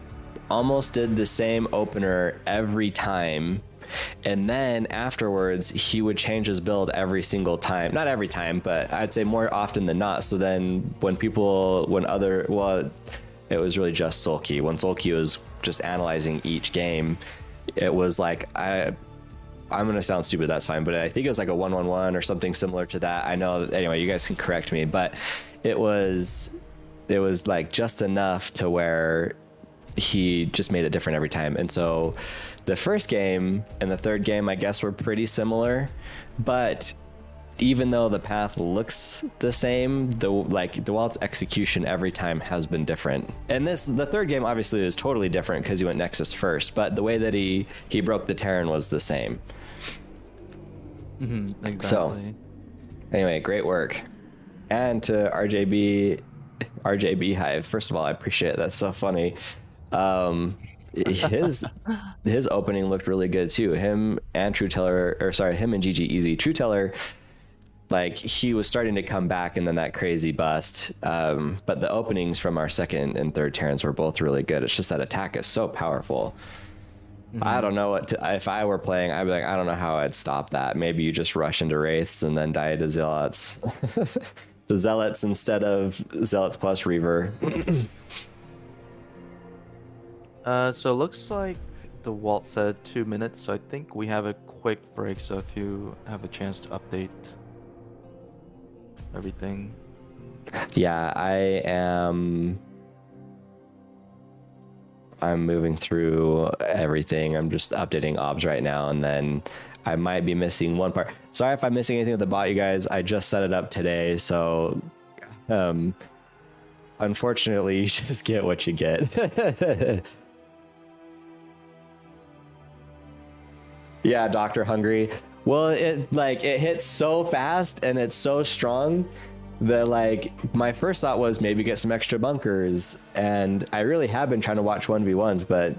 almost did the same opener every time. And then afterwards, he would change his build every single time. Not every time, but I'd say more often than not. So then when it was really just Solkey. When Solkey was just analyzing each game, it was like, I'm going to sound stupid, that's fine, but I think it was like a 1-1-1 or something similar to that. I know, anyway, you guys can correct me, but it was like just enough to where he just made it different every time. And so the first game and the third game, I guess, were pretty similar, but even though the path looks the same, DeWalt's execution every time has been different. And the third game obviously is totally different because he went Nexus first, but the way that he broke the Terran was the same. Exactly. So anyway, great work. And to RJ Beehive, first of all, I appreciate it. That's so funny. His opening looked really good too. Him and GG Easy. True Teller, like, he was starting to come back, and then that crazy bust. But the openings from our second and third Terrans were both really good. It's just that attack is so powerful. I don't know if I were playing, I'd be like, I don't know how I'd stop that. Maybe you just rush into Wraiths and then die to Zealots. The Zealots instead of Zealots plus Reaver. So it looks like DeWalt said 2 minutes, so I think we have a quick break, so if you have a chance to update everything. Yeah, I'm moving through everything. I'm just updating obs right now, and then I might be missing one part. Sorry if I'm missing anything with the bot, you guys. I just set it up today, so unfortunately, you just get what you get. Yeah, Dr. Hungry. Well, it hits so fast and it's so strong that like my first thought was maybe get some extra bunkers, and I really have been trying to watch 1v1s, but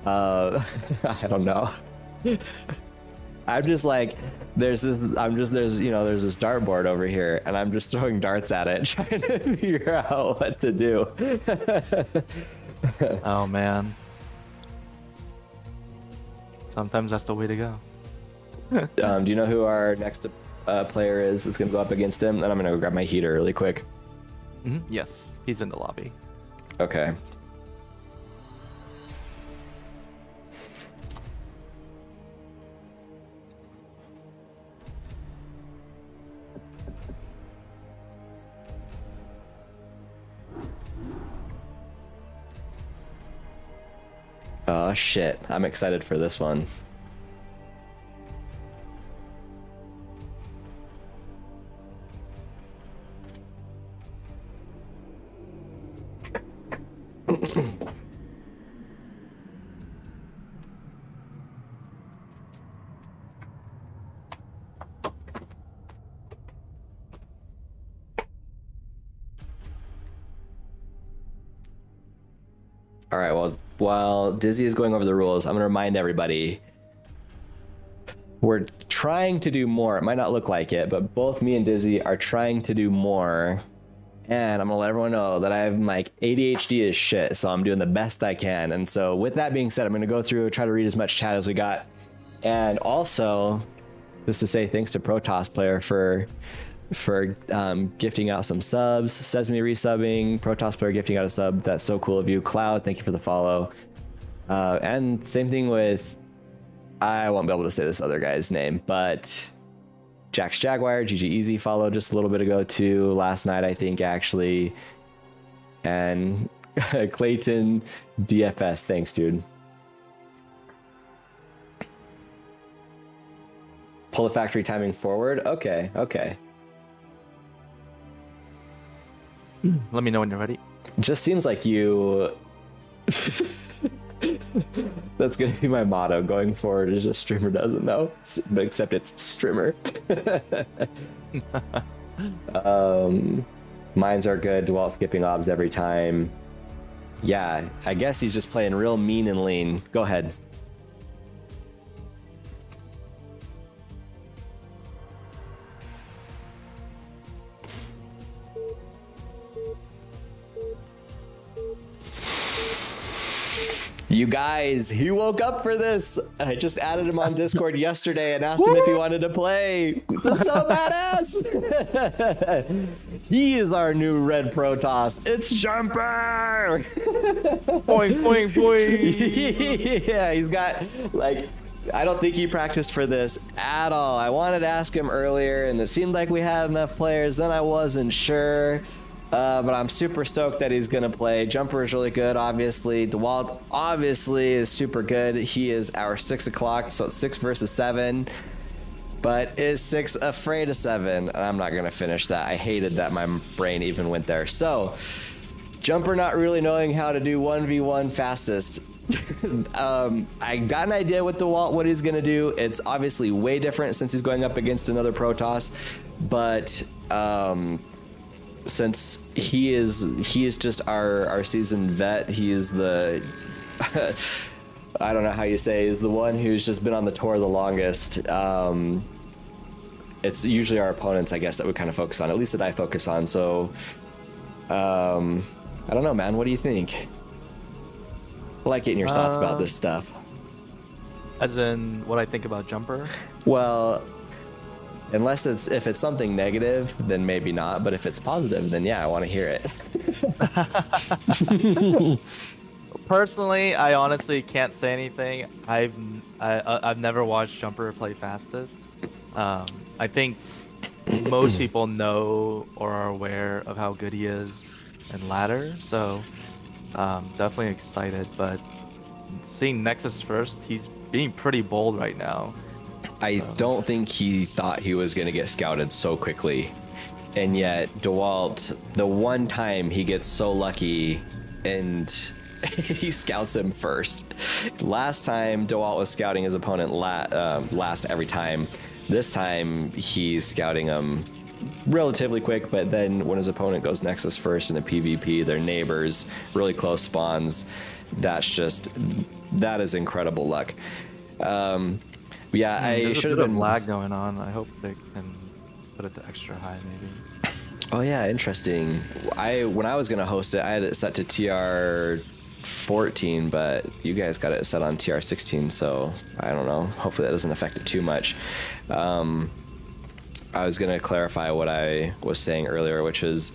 I don't know. I'm just like there's this dartboard over here and I'm just throwing darts at it trying to figure out what to do. Oh man. Sometimes that's the way to go. Do you know who our next player is that's going to go up against him? And I'm going to go grab my heater really quick. Yes, he's in the lobby. Okay. Oh shit, I'm excited for this one. All right, well, while Dizzy is going over the rules, I'm going to remind everybody we're trying to do more. It might not look like it, but both me and Dizzy are trying to do more. And I'm going to let everyone know that I'm like ADHD as shit, so I'm doing the best I can. And so with that being said, I'm going to go through, try to read as much chat as we got. And also, just to say thanks to Protoss player for gifting out some subs. Sesame resubbing, Protoss player gifting out a sub. That's so cool of you. Cloud, thank you for the follow. And same thing with, I won't be able to say this other guy's name, but Jax Jaguar, GG Easy follow just a little bit ago too. Last night, I think actually. And Clayton DFS, thanks dude. Pull the factory timing forward. Okay. Let me know when you're ready. Just seems like you. That's gonna be my motto going forward. Is a streamer doesn't know, but except it's streamer. Mines are good. Dwell skipping obs every time. Yeah, I guess he's just playing real mean and lean. Go ahead. You guys, he woke up for this. I just added him on Discord yesterday and asked him if he wanted to play. That's so badass. He is our new red Protoss. It's Jumper. Boing, boing, boing. Yeah, he's got like, I don't think he practiced for this at all. I wanted to ask him earlier and it seemed like we had enough players. Then I wasn't sure. But I'm super stoked that he's gonna play. Jumper is really good, obviously. DeWalt obviously is super good. He is our 6 o'clock, so it's 6 versus 7. But is 6 afraid of 7? I'm not gonna finish that. I hated that my brain even went there. So, Jumper not really knowing how to do 1v1 fastest. I got an idea with DeWalt what he's gonna do. It's obviously way different since he's going up against another Protoss, but since he is just our seasoned vet, he is the I don't know how you say, is the one who's just been on the tour the longest. It's usually our opponents, I guess, that we kind of focus on, at least that I focus on. So I don't know, man, what do you think? I like getting your thoughts about this stuff. As in what I think about Jumper? Well, unless if it's something negative, then maybe not. But if it's positive, then yeah, I want to hear it. Personally, I honestly can't say anything. I've never watched Jumper play fastest. I think most people know or are aware of how good he is in ladder, so definitely excited. But seeing Nexus first, he's being pretty bold right now. I don't think he thought he was going to get scouted so quickly. And yet, DeWalt, the one time he gets so lucky and he scouts him first. Last time, DeWalt was scouting his opponent last every time. This time, he's scouting him relatively quick, but then when his opponent goes Nexus first in a PvP, they're neighbors, really close spawns. That is incredible luck. Yeah, I should have been lag going on. I hope they can put it to extra high, maybe. Oh yeah, interesting. When I was gonna host it, I had it set to TR 14, but you guys got it set on TR 16, so I don't know. Hopefully that doesn't affect it too much. I was gonna clarify what I was saying earlier, which is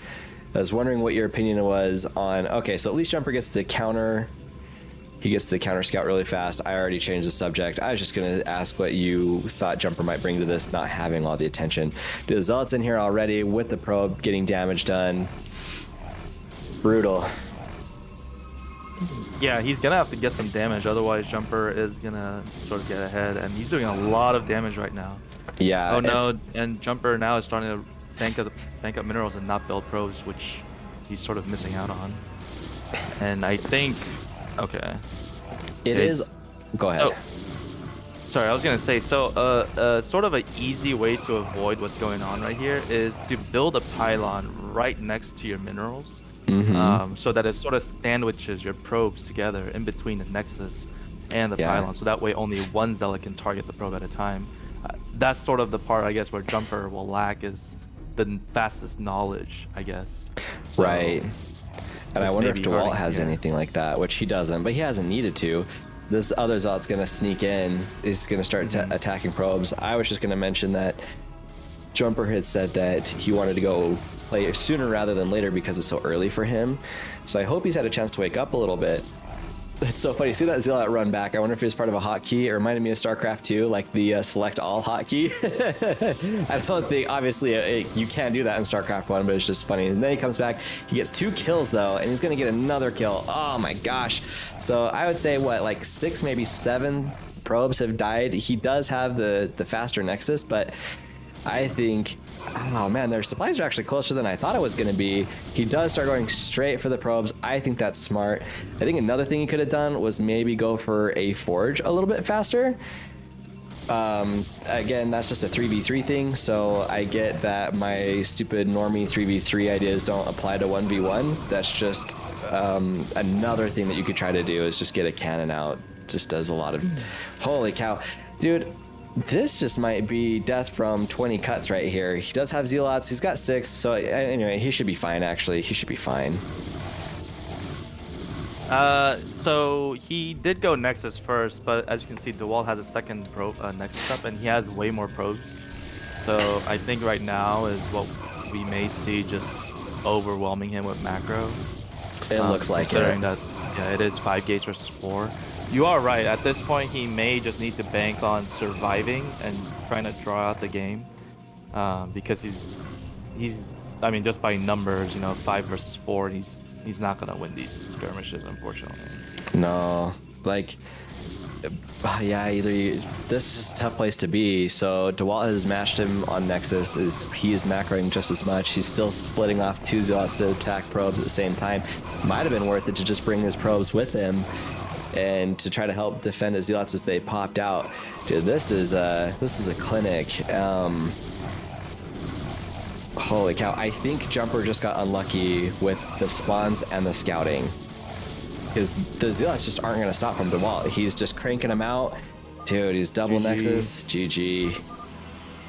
I was wondering what your opinion was on. Okay, so at least Jumper gets the counter. He gets the counter scout really fast. I already changed the subject. I was just gonna ask what you thought Jumper might bring to this, not having all the attention. The Zealot's in here already with the probe, getting damage done. Brutal. Yeah, he's gonna have to get some damage, otherwise Jumper is gonna sort of get ahead, and he's doing a lot of damage right now. Yeah. Oh no, and Jumper now is starting to bank up minerals and not build probes, which he's sort of missing out on. And I think, okay. It is. Go ahead. Oh, sorry, I was gonna say, so sort of an easy way to avoid what's going on right here is to build a pylon right next to your minerals, so that it sort of sandwiches your probes together in between the Nexus and the pylon, so that way only one Zealot can target the probe at a time. That's sort of the part, I guess, where Jumper will lack is the fastest knowledge, I guess. So, right. And I wonder if DeWalt has anything like that, which he doesn't, but he hasn't needed to. This other Zealot's going to sneak in. He's going to start attacking probes. I was just going to mention that Jumper had said that he wanted to go play sooner rather than later because it's so early for him. So I hope he's had a chance to wake up a little bit. It's so funny. See that Zealot run back? I wonder if it was part of a hotkey. It reminded me of StarCraft 2, like the select all hotkey. I don't think, obviously, you can't do that in StarCraft 1, but it's just funny. And then he comes back. He gets 2 kills, though, and he's going to get another kill. Oh, my gosh. So I would say, what, like 6, maybe 7 probes have died. He does have the faster Nexus, but I think, oh man, their supplies are actually closer than I thought it was going to be. He does start going straight for the probes. I think that's smart. I think another thing he could have done was maybe go for a forge a little bit faster. Again, that's just a 3v3 thing, so I get that my stupid normie 3v3 ideas don't apply to 1v1. That's just another thing that you could try to do is just get a cannon out. Just does a lot of... Holy cow. Dude, this just might be death from 20 cuts right here. He does have Zealots. He's got 6, so anyway, he should be fine, actually. He should be fine. So he did go Nexus first, but as you can see, DeWalt has a second Nexus up, and he has way more probes. So I think right now is what we may see, just overwhelming him with macro. It looks like considering that, yeah, it is 5 gates versus 4. You are right. At this point, he may just need to bank on surviving and trying to draw out the game, because he's. I mean, just by numbers, 5 versus 4, he's not gonna win these skirmishes, unfortunately. No, like, yeah, this is a tough place to be. So DeWalt has matched him on Nexus. He's macroing just as much. He's still splitting off 2 Zealots to attack probes at the same time. Might have been worth it to just bring his probes with him and to try to help defend his Zealots as they popped out. Dude, this is a clinic. Holy cow, I think Jumper just got unlucky with the spawns and the scouting, because the Zealots just aren't going to stop from DeWalt. He's just cranking them out. Dude, he's double Nexus. GG.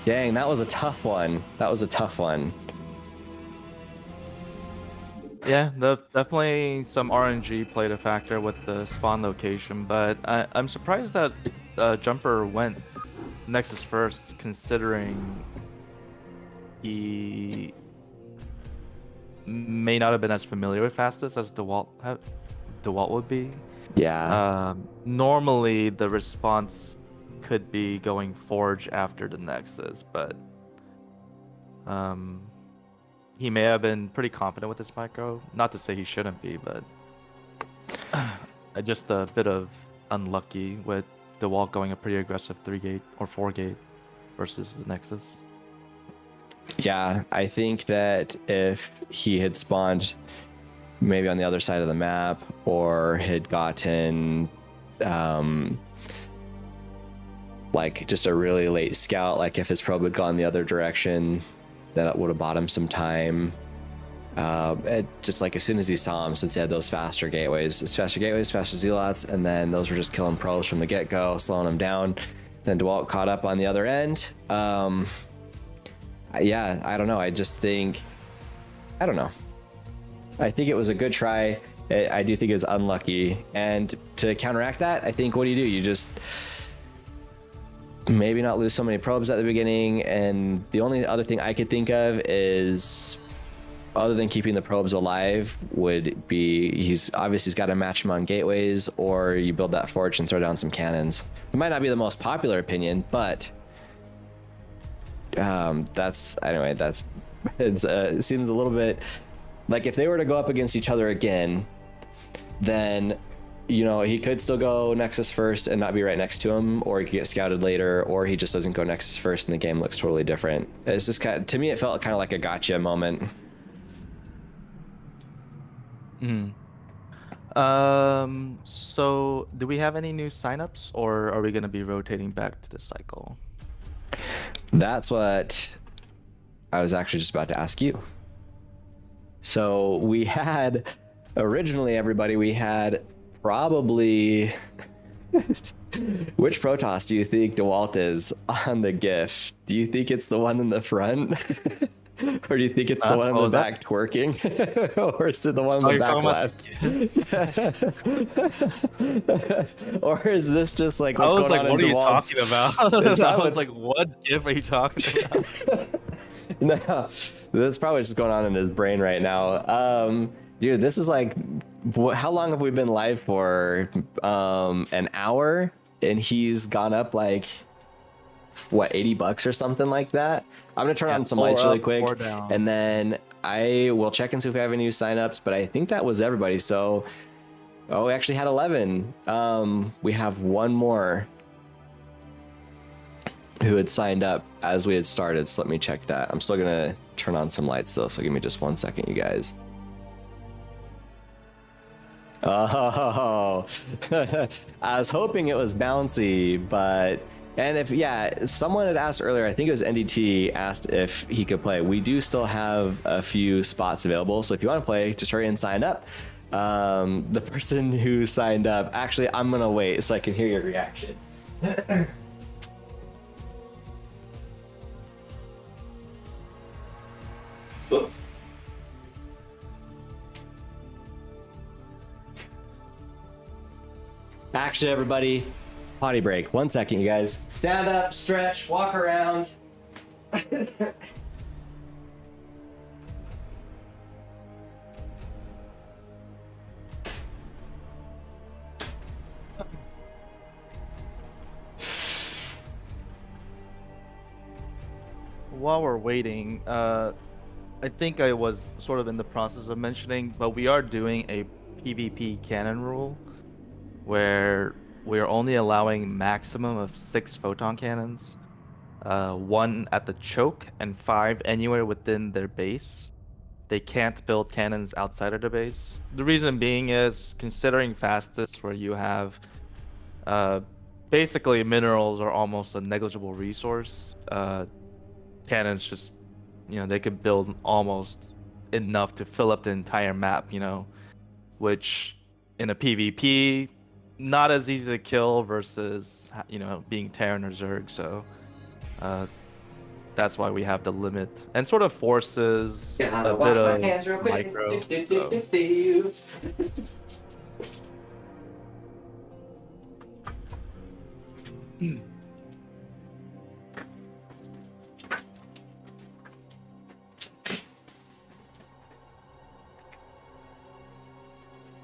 Dang, that was a tough one. That was a tough one. Yeah, definitely some RNG played a factor with the spawn location, but I'm surprised that Jumper went Nexus first, considering he may not have been as familiar with fastest as DeWalt would be. Yeah. Normally the response could be going Forge after the Nexus, but he may have been pretty confident with his micro. Not to say he shouldn't be, but just a bit of unlucky with DeWalt going a pretty aggressive 3-gate or 4-gate versus the Nexus. Yeah, I think that if he had spawned maybe on the other side of the map, or had gotten like just a really late scout. Like if his probe had gone the other direction, that would have bought him some time. Just like as soon as he saw him, since he had those faster gateways, faster zealots, and then those were just killing probes from the get-go, slowing him down. Then DeWalt caught up on the other end. Yeah, I don't know. I don't know. I think it was a good try. I do think it's unlucky. And to counteract that, I think, what do? You just maybe not lose so many probes at the beginning. And the only other thing I could think of is, other than keeping the probes alive, would be he's got to match them on gateways, or you build that forge and throw down some cannons. It might not be the most popular opinion, but it seems a little bit like if they were to go up against each other again, then he could still go Nexus first and not be right next to him, or he could get scouted later, or he just doesn't go Nexus first and the game looks totally different. It's just to me, it felt kind of like a gotcha moment. So do we have any new signups, or are we going to be rotating back to the cycle? That's what I was actually just about to ask you. So we had originally, everybody, we had probably which Protoss do you think DeWalt is on the GIF? Do you think it's the one in the front? Or do you think it's the one in the back twerking? Or is it the one in the back left? Or is this just like what's going on in DeWalt's? What are you talking about? I was like, what GIF are you talking about? No, this is probably just going on in his brain right now. Dude, this is like, how long have we been live for? An hour? And he's gone up like, what, $80 or something like that? I'm gonna turn on some lights really quick, and then I will check and see if we have any new signups, but I think that was everybody. So, we actually had 11. We have one more who had signed up as we had started, so let me check that. I'm still gonna turn on some lights though, so give me just 1 second, you guys. Oh, I was hoping it was bouncy, but... And someone had asked earlier, I think it was NDT, asked if he could play. We do still have a few spots available, so if you want to play, just hurry and sign up. The person who signed up, actually, I'm going to wait so I can hear your reaction. Actually, everybody, potty break. 1 second, you guys. Stand up, stretch, walk around. While we're waiting, I think I was sort of in the process of mentioning, but we are doing a PvP cannon rule where we're only allowing maximum of 6 photon cannons, 1 at the choke and 5 anywhere within their base. They can't build cannons outside of the base. The reason being is, considering fastest, where you have basically minerals are almost a negligible resource, cannons just, they could build almost enough to fill up the entire map, which in a PvP, not as easy to kill versus, being Terran or Zerg. So that's why we have the limit, and sort of forces a bit of micro.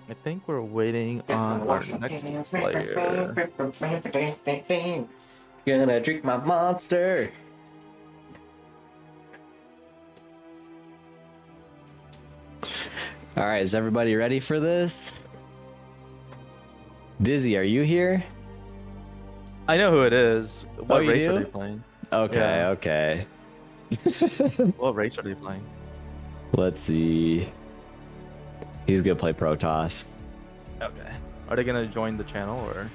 I think we're waiting on our next player. Gonna drink my monster. All right, is everybody ready for this? Dizzy, are you here? I know who it is. What you race do? are they playing? Okay, Yeah. okay. What race are they playing? Let's see. He's gonna play Protoss. Okay. Are they gonna join the channel or?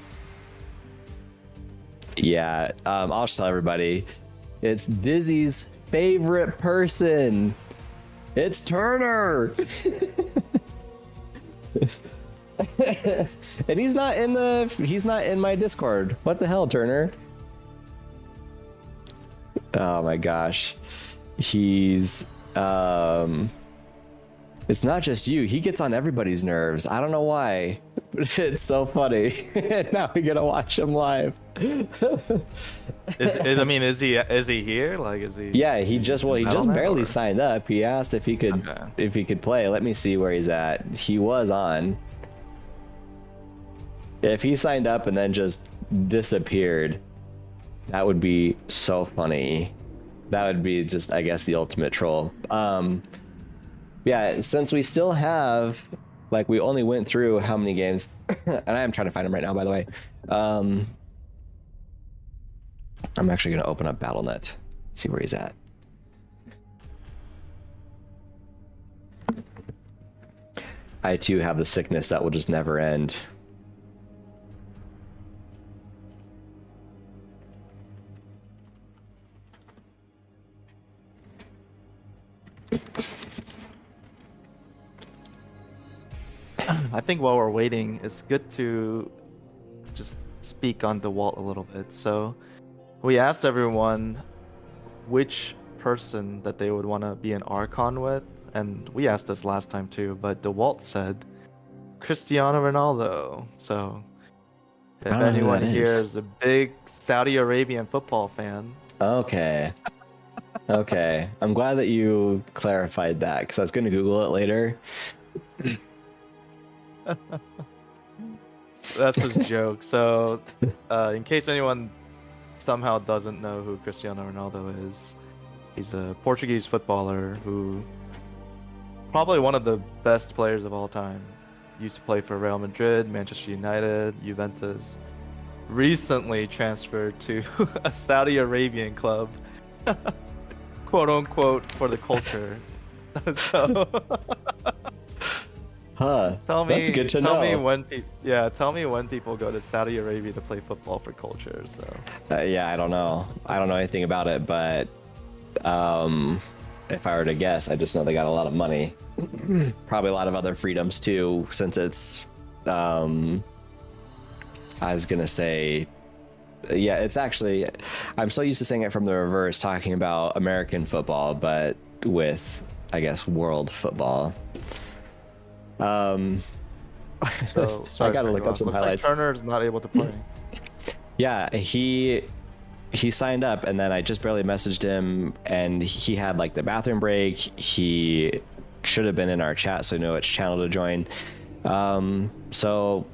Yeah, I'll just tell everybody, it's Dizzy's favorite person. It's Turner. And he's not in my Discord. What the hell, Turner? Oh my gosh. He's it's not just you. He gets on everybody's nerves. I don't know why. But it's so funny. Now we gotta watch him live. Is he here? Like, is he? Yeah, he just barely signed up. He asked if he could play. Let me see where he's at. He was on. If he signed up and then just disappeared, that would be so funny. That would be just, I guess, the ultimate troll. Yeah, since we still have, like, we only went through how many games, and I am trying to find him right now, by the way. I'm actually going to open up BattleNet, see where he's at. I too have the sickness that will just never end. I think while we're waiting, it's good to just speak on DeWalt a little bit. So we asked everyone which person that they would want to be an Archon with, and we asked this last time too, but DeWalt said Cristiano Ronaldo. So if anyone here is a big Saudi Arabian football fan. Okay. Okay. I'm glad that you clarified that, because I was going to Google it later. That's his joke. So, in case anyone somehow doesn't know who Cristiano Ronaldo is, he's a Portuguese footballer who probably one of the best players of all time. Used to play for Real Madrid, Manchester United, Juventus. Recently transferred to a Saudi Arabian club, quote unquote, for the culture. So. Huh. That's good to know. Tell me when people go to Saudi Arabia to play football for culture. So. Yeah, I don't know. I don't know anything about it, but if I were to guess, I just know they got a lot of money. Probably a lot of other freedoms too, since it's. I was gonna say, yeah, it's actually. I'm so used to saying it from the reverse, talking about American football, but with, I guess, world football. So, I gotta look up some highlights. Like Turner's not able to play. Yeah, he signed up, and then I just barely messaged him, and he had like the bathroom break. He should have been in our chat, so I know which channel to join. So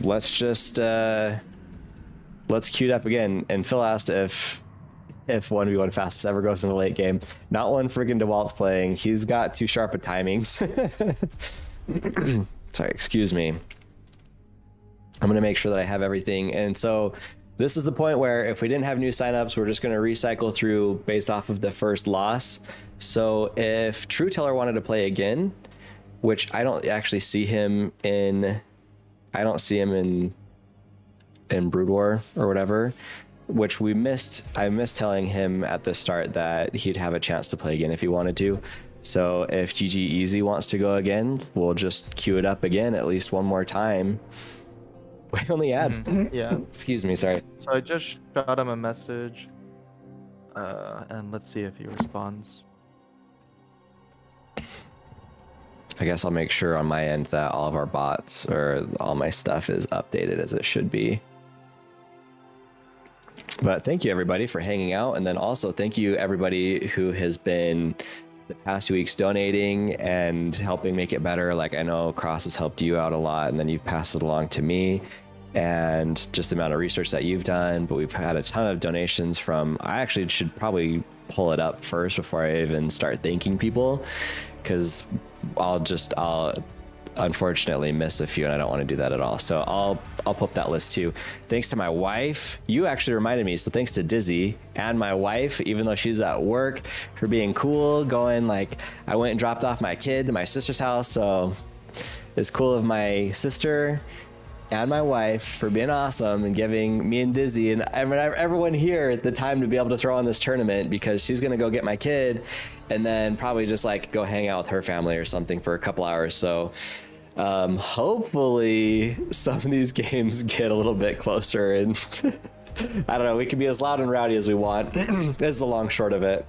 let's just let's queue it up again. And Phil asked if 1v1 fastest ever goes in the late game. Not when friggin' DeWalt's playing. He's got too sharp of timings. Sorry, excuse me. I'm going to make sure that I have everything. And so this is the point where if we didn't have new signups, we're just going to recycle through based off of the first loss. So if True Teller wanted to play again, which I don't actually see him in, in Brood War or whatever, which I missed telling him at the start that he'd have a chance to play again if he wanted to. So if GG Easy wants to go again, we'll just queue it up again at least one more time. We only had... Yeah. Excuse me, sorry. So I just shot him a message, and let's see if he responds. I guess I'll make sure on my end that all of our bots or all my stuff is updated as it should be. But thank you everybody for hanging out, and then also thank you everybody who has been the past 2 weeks donating and helping make it better. Like, I know Cross has helped you out a lot, and then you've passed it along to me, and just the amount of research that you've done. But we've had a ton of donations from, I actually should probably pull it up first before I even start thanking people, because I'll unfortunately miss a few, and I don't want to do that at all. So I'll pull up that list too. Thanks to my wife. You actually reminded me. So thanks to Dizzy and my wife, even though she's at work, for being cool, going like, I went and dropped off my kid to my sister's house. So is cool of my sister and my wife for being awesome and giving me and Dizzy and everyone here the time to be able to throw on this tournament, because she's gonna go get my kid and then probably just like go hang out with her family or something for a couple hours. So hopefully some of these games get a little bit closer and I don't know, we can be as loud and rowdy as we want is the long short of it.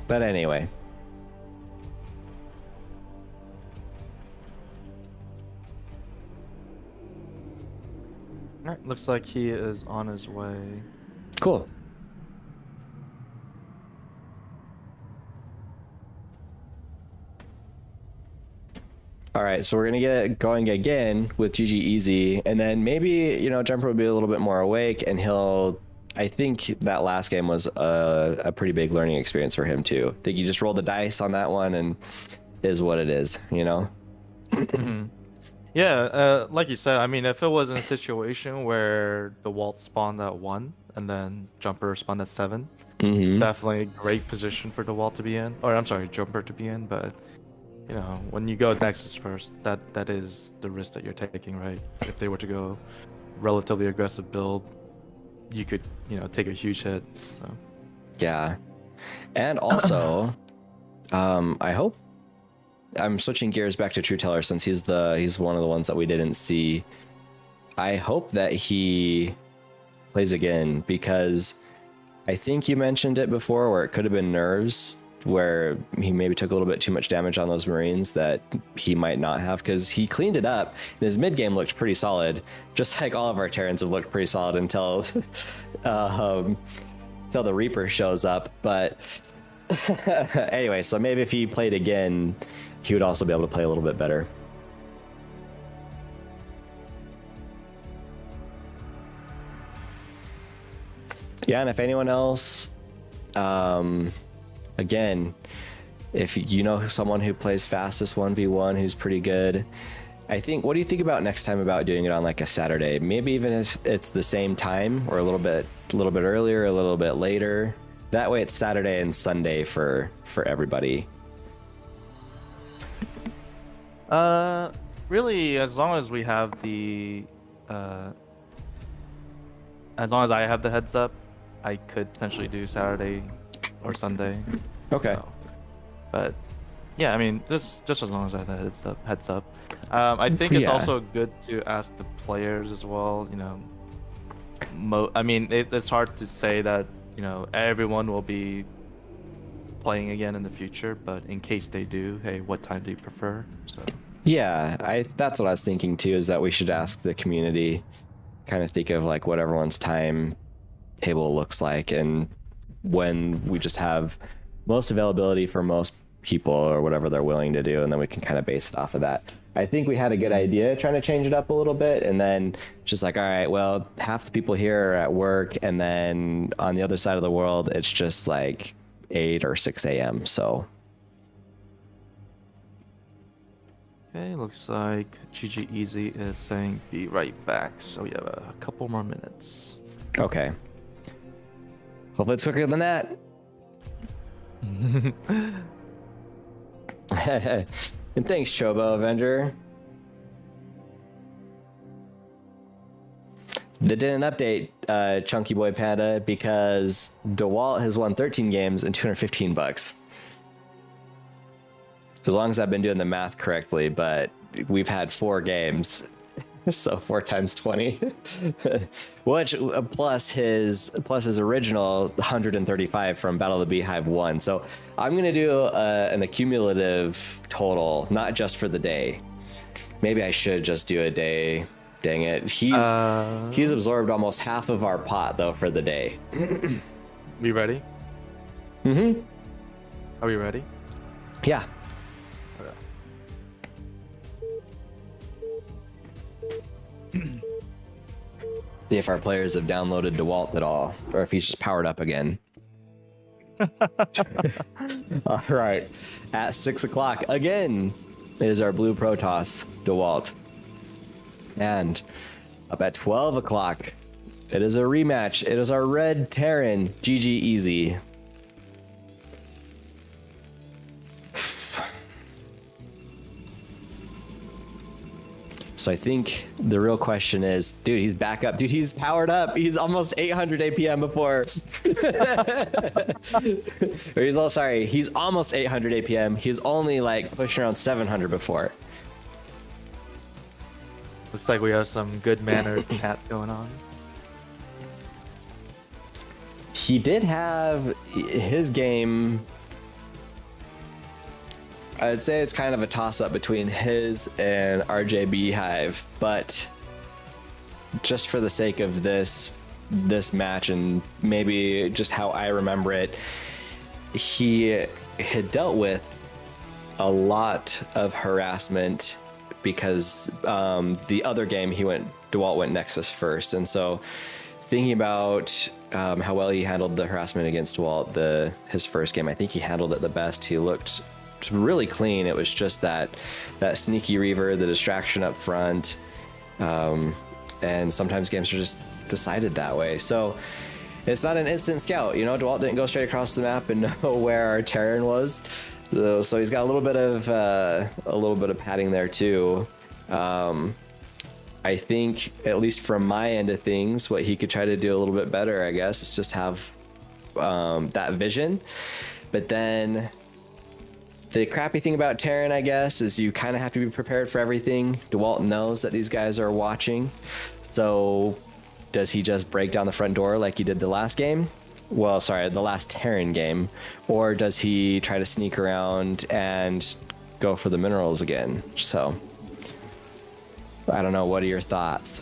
But anyway. Alright, looks like he is on his way. Cool. All right, so we're gonna get going again with GG Easy, and then maybe, you know, Jumper will be a little bit more awake, and I think that last game was a pretty big learning experience for him too. I think you just roll the dice on that one, and is what it is, you know. Yeah, like you said, I mean, if it was in a situation where the Walt spawned at 1 and then Jumper spawned at 7, definitely a great position for the Walt to be in, or I'm sorry, Jumper to be in. But you know, when you go Nexus first, that is the risk that you're taking, right? If they were to go relatively aggressive build, you could, you know, take a huge hit. So yeah, and also, I hope I'm switching gears back to True Teller since he's one of the ones that we didn't see. I hope that he plays again, because I think you mentioned it before where it could have been nerves, where he maybe took a little bit too much damage on those Marines that he might not have, because he cleaned it up and his mid game looked pretty solid, just like all of our Terrans have looked pretty solid until until the Reaper shows up. But anyway, so maybe if he played again, he would also be able to play a little bit better. Yeah, and if anyone else, again, if you know someone who plays fastest 1v1 who's pretty good, I think, what do you think about next time about doing it on like a Saturday? Maybe even if it's the same time or a little bit earlier, a little bit later. That way it's Saturday and Sunday for everybody. Really, as long as we have as long as I have the heads up, I could potentially do Saturday or Sunday. Okay. So, but yeah, I mean, just as long as I have the heads up. I think it's also good to ask the players as well. You know, I mean, it's hard to say that, you know, everyone will be playing again in the future, but in case they do, hey, what time do you prefer? So yeah, that's what I was thinking too, is that we should ask the community, kind of think of like what everyone's time table looks like and when we just have most availability for most people or whatever they're willing to do, and then we can kind of base it off of that. I think we had a good idea trying to change it up a little bit, and then just like, all right, well, half the people here are at work, and then on the other side of the world, it's just like 8 or 6 a.m. So. Okay, looks like GG Easy is saying be right back, so we have a couple more minutes. Okay. Hopefully it's quicker than that. And thanks, Chobo Avenger. That didn't update Chunky Boy Panda because DeWalt has won 13 games and $215. As long as I've been doing the math correctly, but we've had 4 games. So 4 times 20, which plus his original 135 from Battle of the Beehive 1. So I'm gonna do an accumulative total, not just for the day. Maybe I should just do a day. Dang it, he's absorbed almost half of our pot though for the day. We ready? Mm-hmm. Are we ready? Yeah. See if our players have downloaded DeWalt at all, or if he's just powered up again. All right, at 6 o'clock again is our blue Protoss DeWalt, and up at 12 o'clock it is a rematch. It is our red Terran GG Easy. So I think the real question is, dude, he's back up. Dude, he's powered up. He's almost 800 APM before. He's almost 800 APM. He's only like pushing around 700 before. Looks like we have some good mannered chat going on. He did have his game. I'd say it's kind of a toss-up between his and RJ Beehive, but just for the sake of this match and maybe just how I remember it, he had dealt with a lot of harassment because the other game DeWalt went Nexus first, and so thinking about how well he handled the harassment against DeWalt, his first game, I think he handled it the best. He looked really clean. It was just that sneaky reaver, the distraction up front, and sometimes games are just decided that way. So it's not an instant scout. You know, DeWalt didn't go straight across the map and know where our Terran was. So he's got a little bit of padding there too. I think, at least from my end of things, what he could try to do a little bit better, I guess, is just have that vision. But then the crappy thing about Terran, I guess, is you kind of have to be prepared for everything. DeWalt knows that these guys are watching. So does he just break down the front door like he did the last game? Well, sorry, the last Terran game. Or does he try to sneak around and go for the minerals again? So I don't know. What are your thoughts?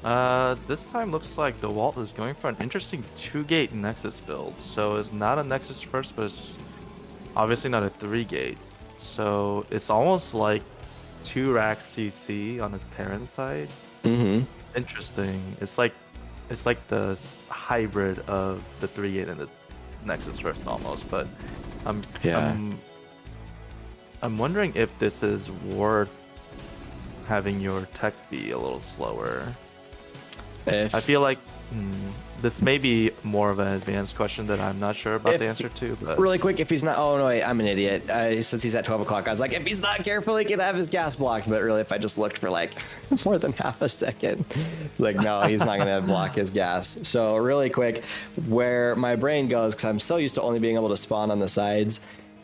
This time looks like DeWalt is going for an interesting 2-gate Nexus build. So it's not a Nexus first, but it's obviously not a 3-gate. So it's almost like 2 racks CC on the Terran side. Interesting. It's like the hybrid of the 3-gate and the Nexus first almost. But I'm wondering if this is worth having your tech be a little slower. I feel like this may be more of an advanced question that I'm not sure about the answer to. But really quick, if he's not, oh no, wait, I'm an idiot. Since he's at 12 o'clock, I was like, if he's not careful, he can have his gas blocked. But really, if I just looked for like more than half a second, like no, he's not gonna block his gas. So really quick, where my brain goes, because I'm so used to only being able to spawn on the sides.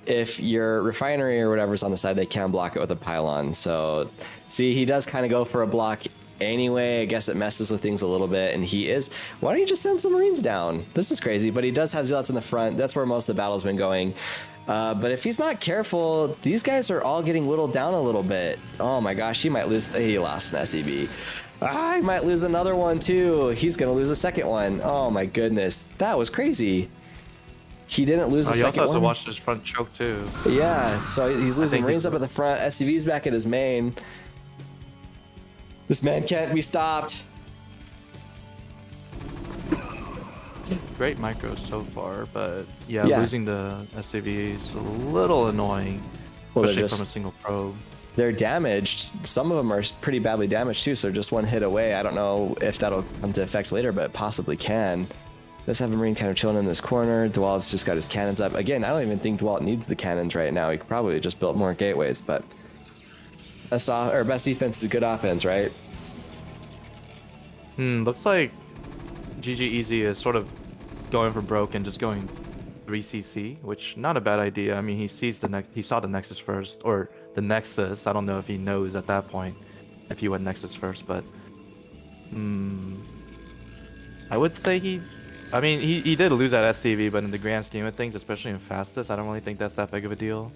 If your refinery or whatever's on the side, they can block it with a pylon. So see, he does kind of go for a block anyway. I guess it messes with things a little bit, and he is, why don't you just send some Marines down? This is crazy, but he does have zealots in the front. That's where most of the battle's been going. But if he's not careful, these guys are all getting whittled down a little bit. Oh my gosh, he might lose. He lost an SEB. He might lose another one too. He's gonna lose a second one. Oh my goodness, that was crazy. He didn't lose the second one. He also has to watch his front choke too. Yeah, so he's losing Marines up at the front. SCV's back at his main. This man can't be stopped. Great micros so far, but yeah, losing the SCV is a little annoying, especially from a single probe. They're damaged. Some of them are pretty badly damaged too, so just one hit away. I don't know if that'll come to effect later, but it possibly can. Let's have a Marine kind of chilling in this corner. DeWalt's just got his cannons up. Again, I don't even think DeWalt needs the cannons right now. He could probably just built more gateways, but best defense is good offense, right? Looks like GG Easy is sort of going for broke and just going 3CC, which not a bad idea. I mean, he saw the Nexus first, or the Nexus. I don't know if he knows at that point if he went Nexus first, but I would say he did lose that SCV, but in the grand scheme of things, especially in fastest, I don't really think that's that big of a deal.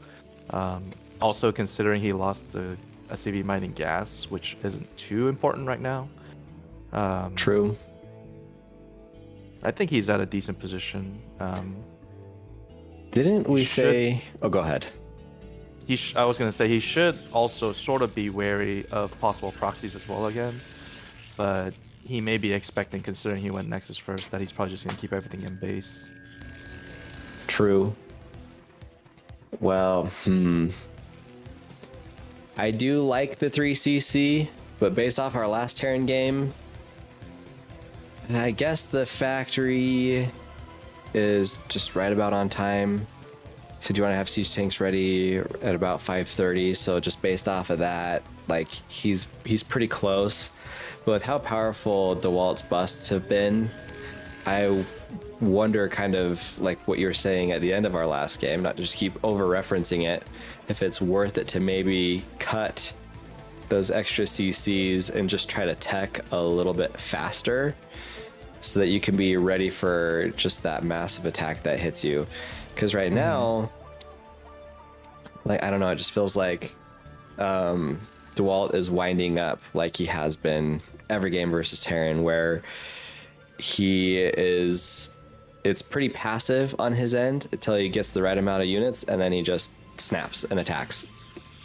Also, considering he lost the SCV mining gas, which isn't too important right now. True. I think he's at a decent position. Didn't we say... Oh, go ahead. I was going to say he should also sort of be wary of possible proxies as well again. But he may be expecting, considering he went Nexus first, that he's probably just going to keep everything in base. True. Well, I do like the 3CC, but based off our last Terran game, I guess the factory is just right about on time. So do you want to have siege tanks ready at about 5:30? So just based off of that, like he's pretty close. But with how powerful DeWalt's busts have been, I wonder kind of like what you were saying at the end of our last game, not to just keep over referencing it, if it's worth it to maybe cut those extra CCs and just try to tech a little bit faster so that you can be ready for just that massive attack that hits you. Because right now, like, I don't know, it just feels like DeWalt is winding up like he has been every game versus Terran, where it's pretty passive on his end until he gets the right amount of units, and then he just snaps and attacks.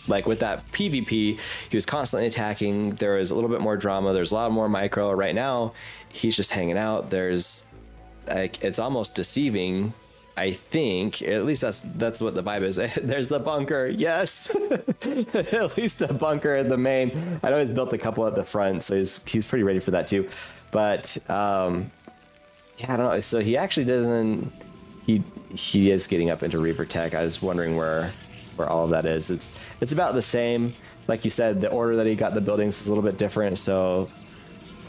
Like with that PvP, he was constantly attacking. There was a little bit more drama. There's a lot more micro. Right now, he's just hanging out. There's like, it's almost deceiving. I think at least that's what the vibe is. There's the bunker. Yes, at least a bunker in the main. I know he's built a couple at the front, so he's pretty ready for that too. But yeah, I don't know. So he actually doesn't. He is getting up into Reaver Tech. I was wondering where all of that is. It's about the same. Like you said, the order that he got the buildings is a little bit different. So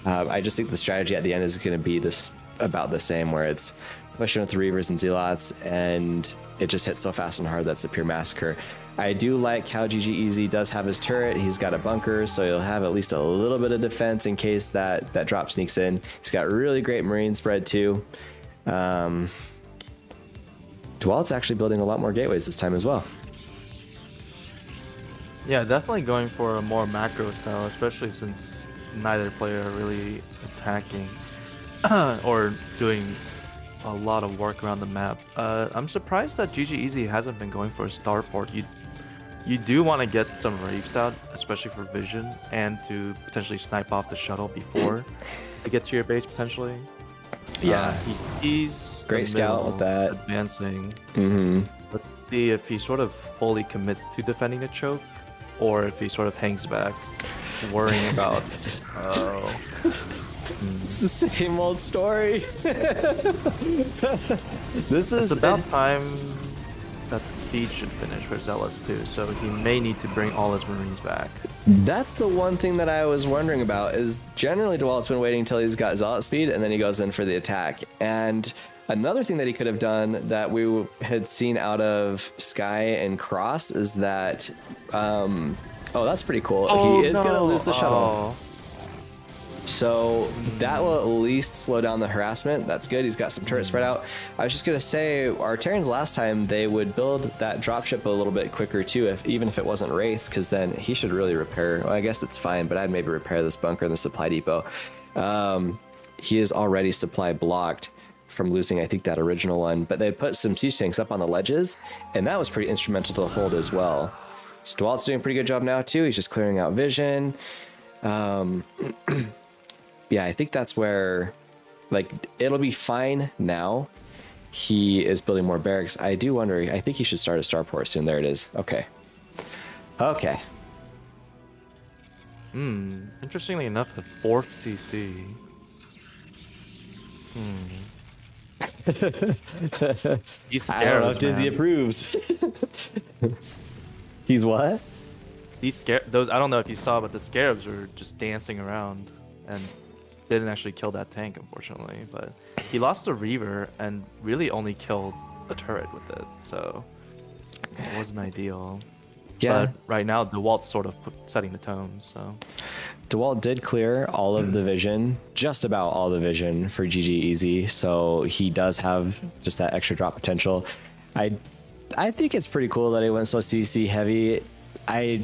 I just think the strategy at the end is going to be this about the same, where it's pushing with the Reavers and Zealots, and it just hits so fast and hard that's a pure massacre. I do like how GG Easy does have his turret. He's got a bunker, so he'll have at least a little bit of defense in case that drop sneaks in. He's got really great marine spread too. DeWalt's actually building a lot more gateways this time as well. Yeah, definitely going for a more macro style, especially since neither player are really attacking or doing a lot of work around the map. I'm surprised that GG Easy hasn't been going for a starport. You do want to get some rapes out, especially for vision, and to potentially snipe off the shuttle before they get to your base potentially. Yeah, he sees great scout with that advancing. Mm-hmm. Let's see if he sort of fully commits to defending the choke, or if he sort of hangs back, worrying about. It's the same old story. It's about time that the speed should finish for Zealots too, so he may need to bring all his Marines back. That's the one thing that I was wondering about, is generally DeWalt's been waiting until he's got Zealot speed and then he goes in for the attack. And another thing that he could have done that we had seen out of Sky and Cross is that, oh, that's pretty cool. He is going to lose the shuttle. So that will at least slow down the harassment. That's good. He's got some turrets spread out. I was just going to say, our Terrans last time, they would build that dropship a little bit quicker too, even if it wasn't race, because then he should really repair. Well, I guess it's fine, but I'd maybe repair this bunker and the supply depot. He is already supply blocked from losing, I think, that original one, but they put some siege tanks up on the ledges, and that was pretty instrumental to the hold as well. DeWalt's doing a pretty good job now too. He's just clearing out vision. Yeah, I think that's where, like, it'll be fine now. He is building more barracks. I do wonder, I think he should start a starport soon. There it is. Okay. Okay. Interestingly enough, the 4th CC. He's scared. I don't know if Disney approves. He's what? These those, I don't know if you saw, but the scarabs were just dancing around and didn't actually kill that tank, unfortunately. But he lost a Reaver and really only killed a turret with it, so it wasn't ideal. Yeah. But right now, DeWalt's sort of setting the tone, so. DeWalt did clear all of the vision, just about all the vision for GG Easy, so he does have just that extra drop potential. I think it's pretty cool that he went so CC heavy. I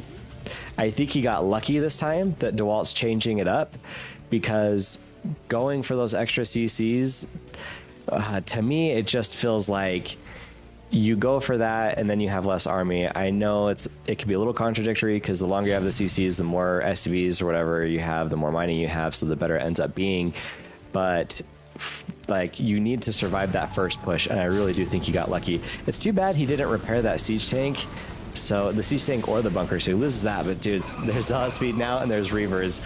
think he got lucky this time that DeWalt's changing it up, because going for those extra CCs, to me, it just feels like you go for that and then you have less army. I know it can be a little contradictory, because the longer you have the CCs, the more SCVs or whatever you have, the more mining you have, so the better it ends up being. But like, you need to survive that first push, and I really do think he got lucky. It's too bad he didn't repair that siege tank, So the siege tank or the bunker, so he loses that, but dude, there's speed now and there's reavers.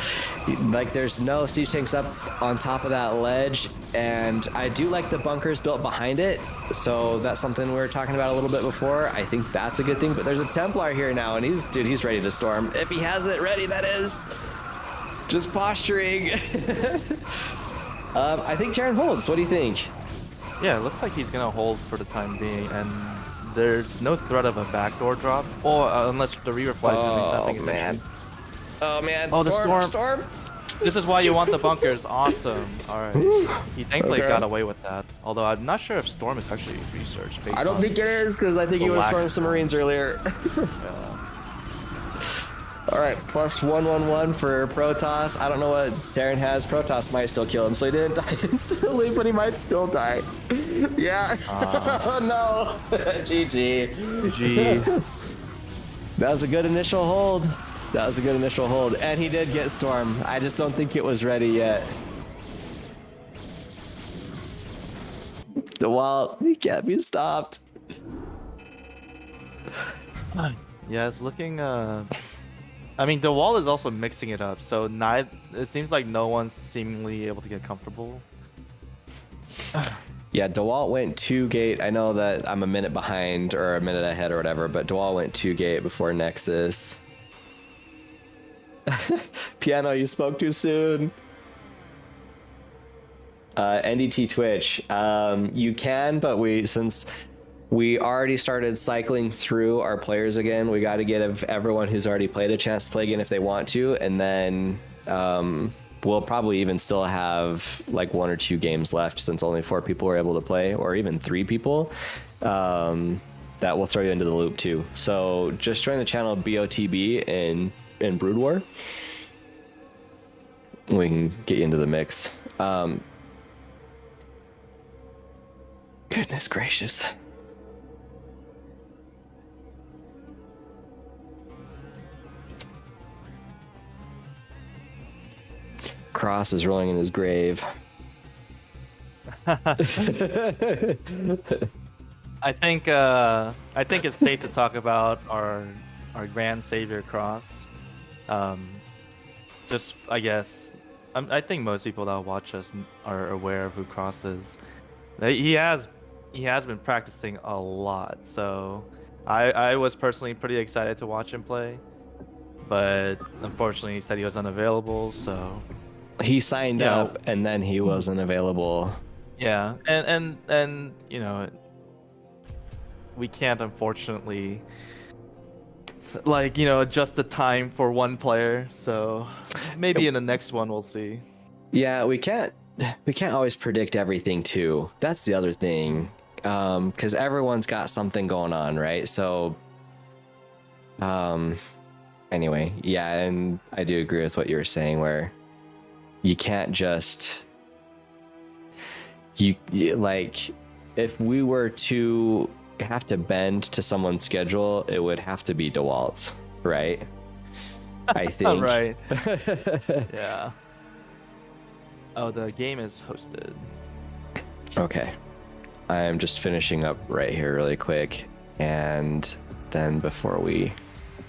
Like there's no siege tanks up on top of that ledge, and I do like the bunkers built behind it. So that's something we were talking about a little bit before. I think that's a good thing, but there's a Templar here now, and he's ready to storm. If he has it ready, that is. Just posturing. I think Terran holds. What do you think? Yeah, it looks like he's gonna hold for the time being, and there's no threat of a backdoor drop, or unless the Reaver flies doing something. Man. Oh man! Oh, storm, the storm! This is why you want the bunkers. Awesome. All right. He thankfully got away with that. Although I'm not sure if storm is actually researched. I don't think it is, because I think he would have stormed some Marines earlier. Yeah. All right, plus 111 for Protoss. I don't know what Terran has. Protoss might still kill him, so he didn't die instantly, but he might still die. Yeah. Oh no. GG. GG. That was a good initial hold. That was a good initial hold, and he did get storm. I just don't think it was ready yet. DeWalt, he can't be stopped. Yeah, it's looking. I mean, the wall is also mixing it up, so it seems like no one's seemingly able to get comfortable. Yeah, DeWalt went 2 gate. I know that I'm a minute behind or a minute ahead or whatever, but DeWalt went 2 gate before Nexus. Piano, you spoke too soon. NDT Twitch. You can, but since we already started cycling through our players again, we got to give everyone who's already played a chance to play again if they want to, and then we'll probably even still have like 1 or 2 games left, since only 4 people were able to play, or even 3 people. That will throw you into the loop too. So just join the channel BOTB in Brood War. We can get you into the mix. Goodness gracious. Cross is rolling in his grave. I think it's safe to talk about our grand savior Cross. Just I guess I think most people that watch us are aware of who Cross is. He has been practicing a lot, so I was personally pretty excited to watch him play, but unfortunately he said he was unavailable, so. He signed up and then he wasn't available. Yeah, and you know, we can't unfortunately adjust the time for one player, so maybe in the next one we'll see. Yeah, we can't always predict everything too. That's the other thing, because everyone's got something going on, right? So anyway, yeah, and I do agree with what you were saying, where you can't just you like, if we were to have to bend to someone's schedule, it would have to be DeWalt's, right? I think. Right. Yeah. Oh, the game is hosted. Okay. I am just finishing up right here really quick, and then before we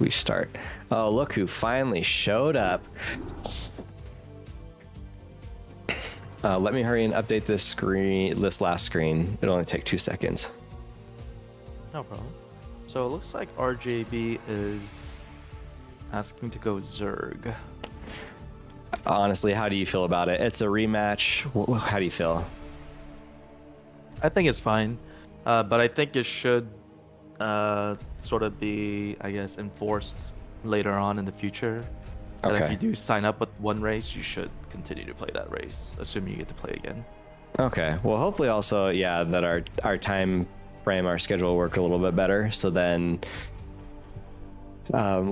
start. Oh, look who finally showed up. Let me hurry and update this last screen. It'll only take 2 seconds. No problem. So it looks like RJB is asking to go Zerg. Honestly, how do you feel about it? It's a rematch. How do you feel? I think it's fine, but I think it should sort of be, I guess, enforced later on in the future. That Okay. if you do sign up with one race, you should continue to play that race, assuming you get to play again. Okay. Well, hopefully also, yeah, that our time frame, our schedule will work a little bit better. So then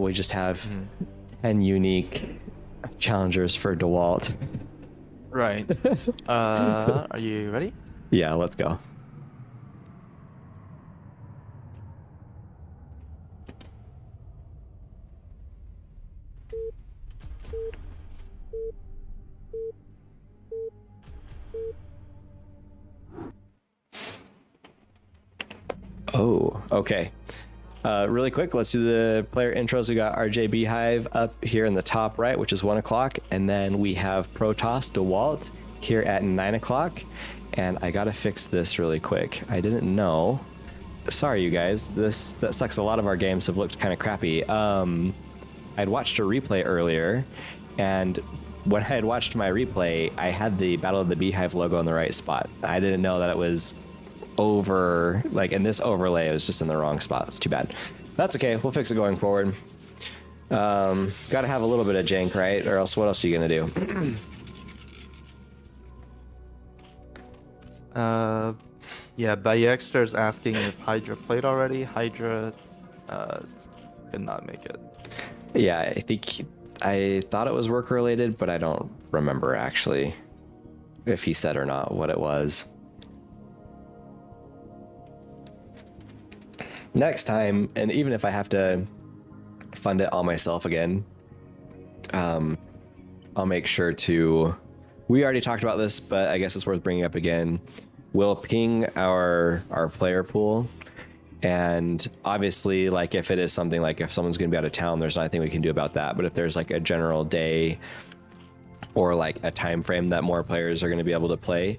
we just have 10 unique challengers for DeWalt. Right. Are you ready? Yeah, let's go. Oh, okay. Really quick, let's do the player intros. We got RJ Beehive up here in the top right, which is 1 o'clock. And then we have Protoss DeWalt here at 9 o'clock. And I gotta fix this really quick. I didn't know. Sorry, you guys. That sucks. A lot of our games have looked kind of crappy. I'd watched a replay earlier, and when I had watched my replay, I had the Battle of the Beehive logo in the right spot. I didn't know that it was over, like in this overlay, it was just in the wrong spot. It's too bad. That's okay. We'll fix it going forward. Gotta have a little bit of jank, right? Or else what else are you gonna do? Yeah, Bayexter's asking if Hydra played already. Hydra did not make it. Yeah, I thought it was work related, but I don't remember actually if he said or not what it was. Next time, and even if I have to fund it all myself again, I'll make sure to. We already talked about this, but I guess it's worth bringing up again. We'll ping our player pool, and obviously, like if it is something like if someone's going to be out of town, there's nothing we can do about that. But if there's like a general day or like a time frame that more players are going to be able to play,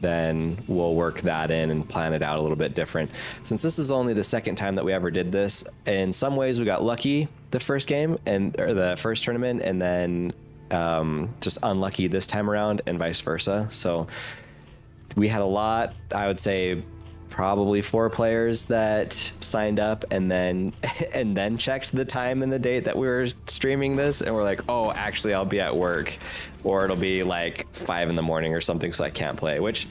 then we'll work that in and plan it out a little bit different. Since this is only the second time that we ever did this, in some ways we got lucky the first game or the first tournament, and then just unlucky this time around, and vice versa. So we had a lot, I would say probably 4 players that signed up and then checked the time and the date that we were streaming this, and we're like, oh, actually I'll be at work, or it'll be like 5 in the morning or something, so I can't play, which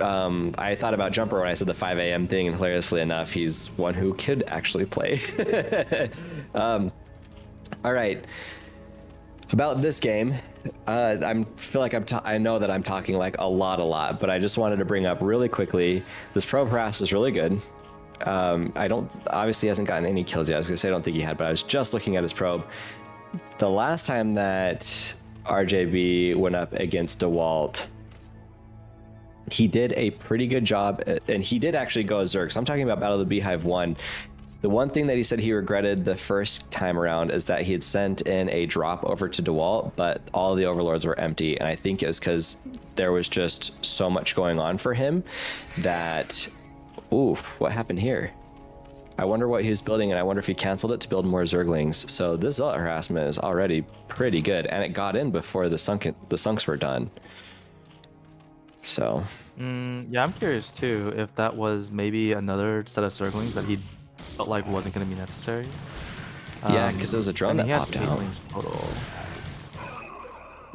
I thought about Jumper when I said the 5 a.m. thing, and hilariously enough, he's one who could actually play. All right. About this game, I know that I'm talking like a lot, but I just wanted to bring up really quickly, this probe harass is really good. Obviously hasn't gotten any kills yet. I was gonna say I don't think he had, but I was just looking at his probe. The last time that RJB went up against DeWalt, he did a pretty good job, and he did actually go Zerg. So I'm talking about Battle of the Beehive 1. The one thing that he said he regretted the first time around is that he had sent in a drop over to DeWalt, but all the overlords were empty. And I think it was because there was just so much going on for him that, oof, what happened here? I wonder what he was building, and I wonder if he canceled it to build more Zerglings. So this Zealot harassment is already pretty good, and it got in before the sunks were done. So. Yeah, I'm curious too if that was maybe another set of Zerglings that he felt like wasn't going to be necessary. Yeah, because it was a drone that popped out. Total.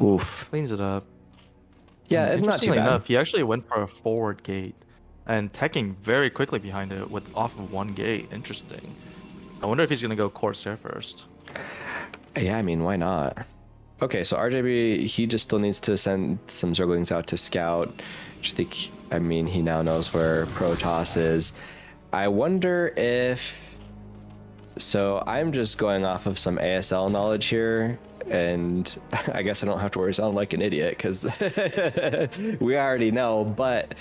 Oof. Cleans it up. Yeah, it's not too bad. Enough, he actually went for a forward gate and teching very quickly behind it with off of 1 gate. Interesting. I wonder if he's going to go Corsair first. Yeah, I mean, why not? Okay, so RJB, he just still needs to send some Zerglings out to scout. Which I mean, he now knows where Protoss is. I wonder if... So I'm just going off of some ASL knowledge here, and I guess I don't have to worry sound like an idiot, because we already know, but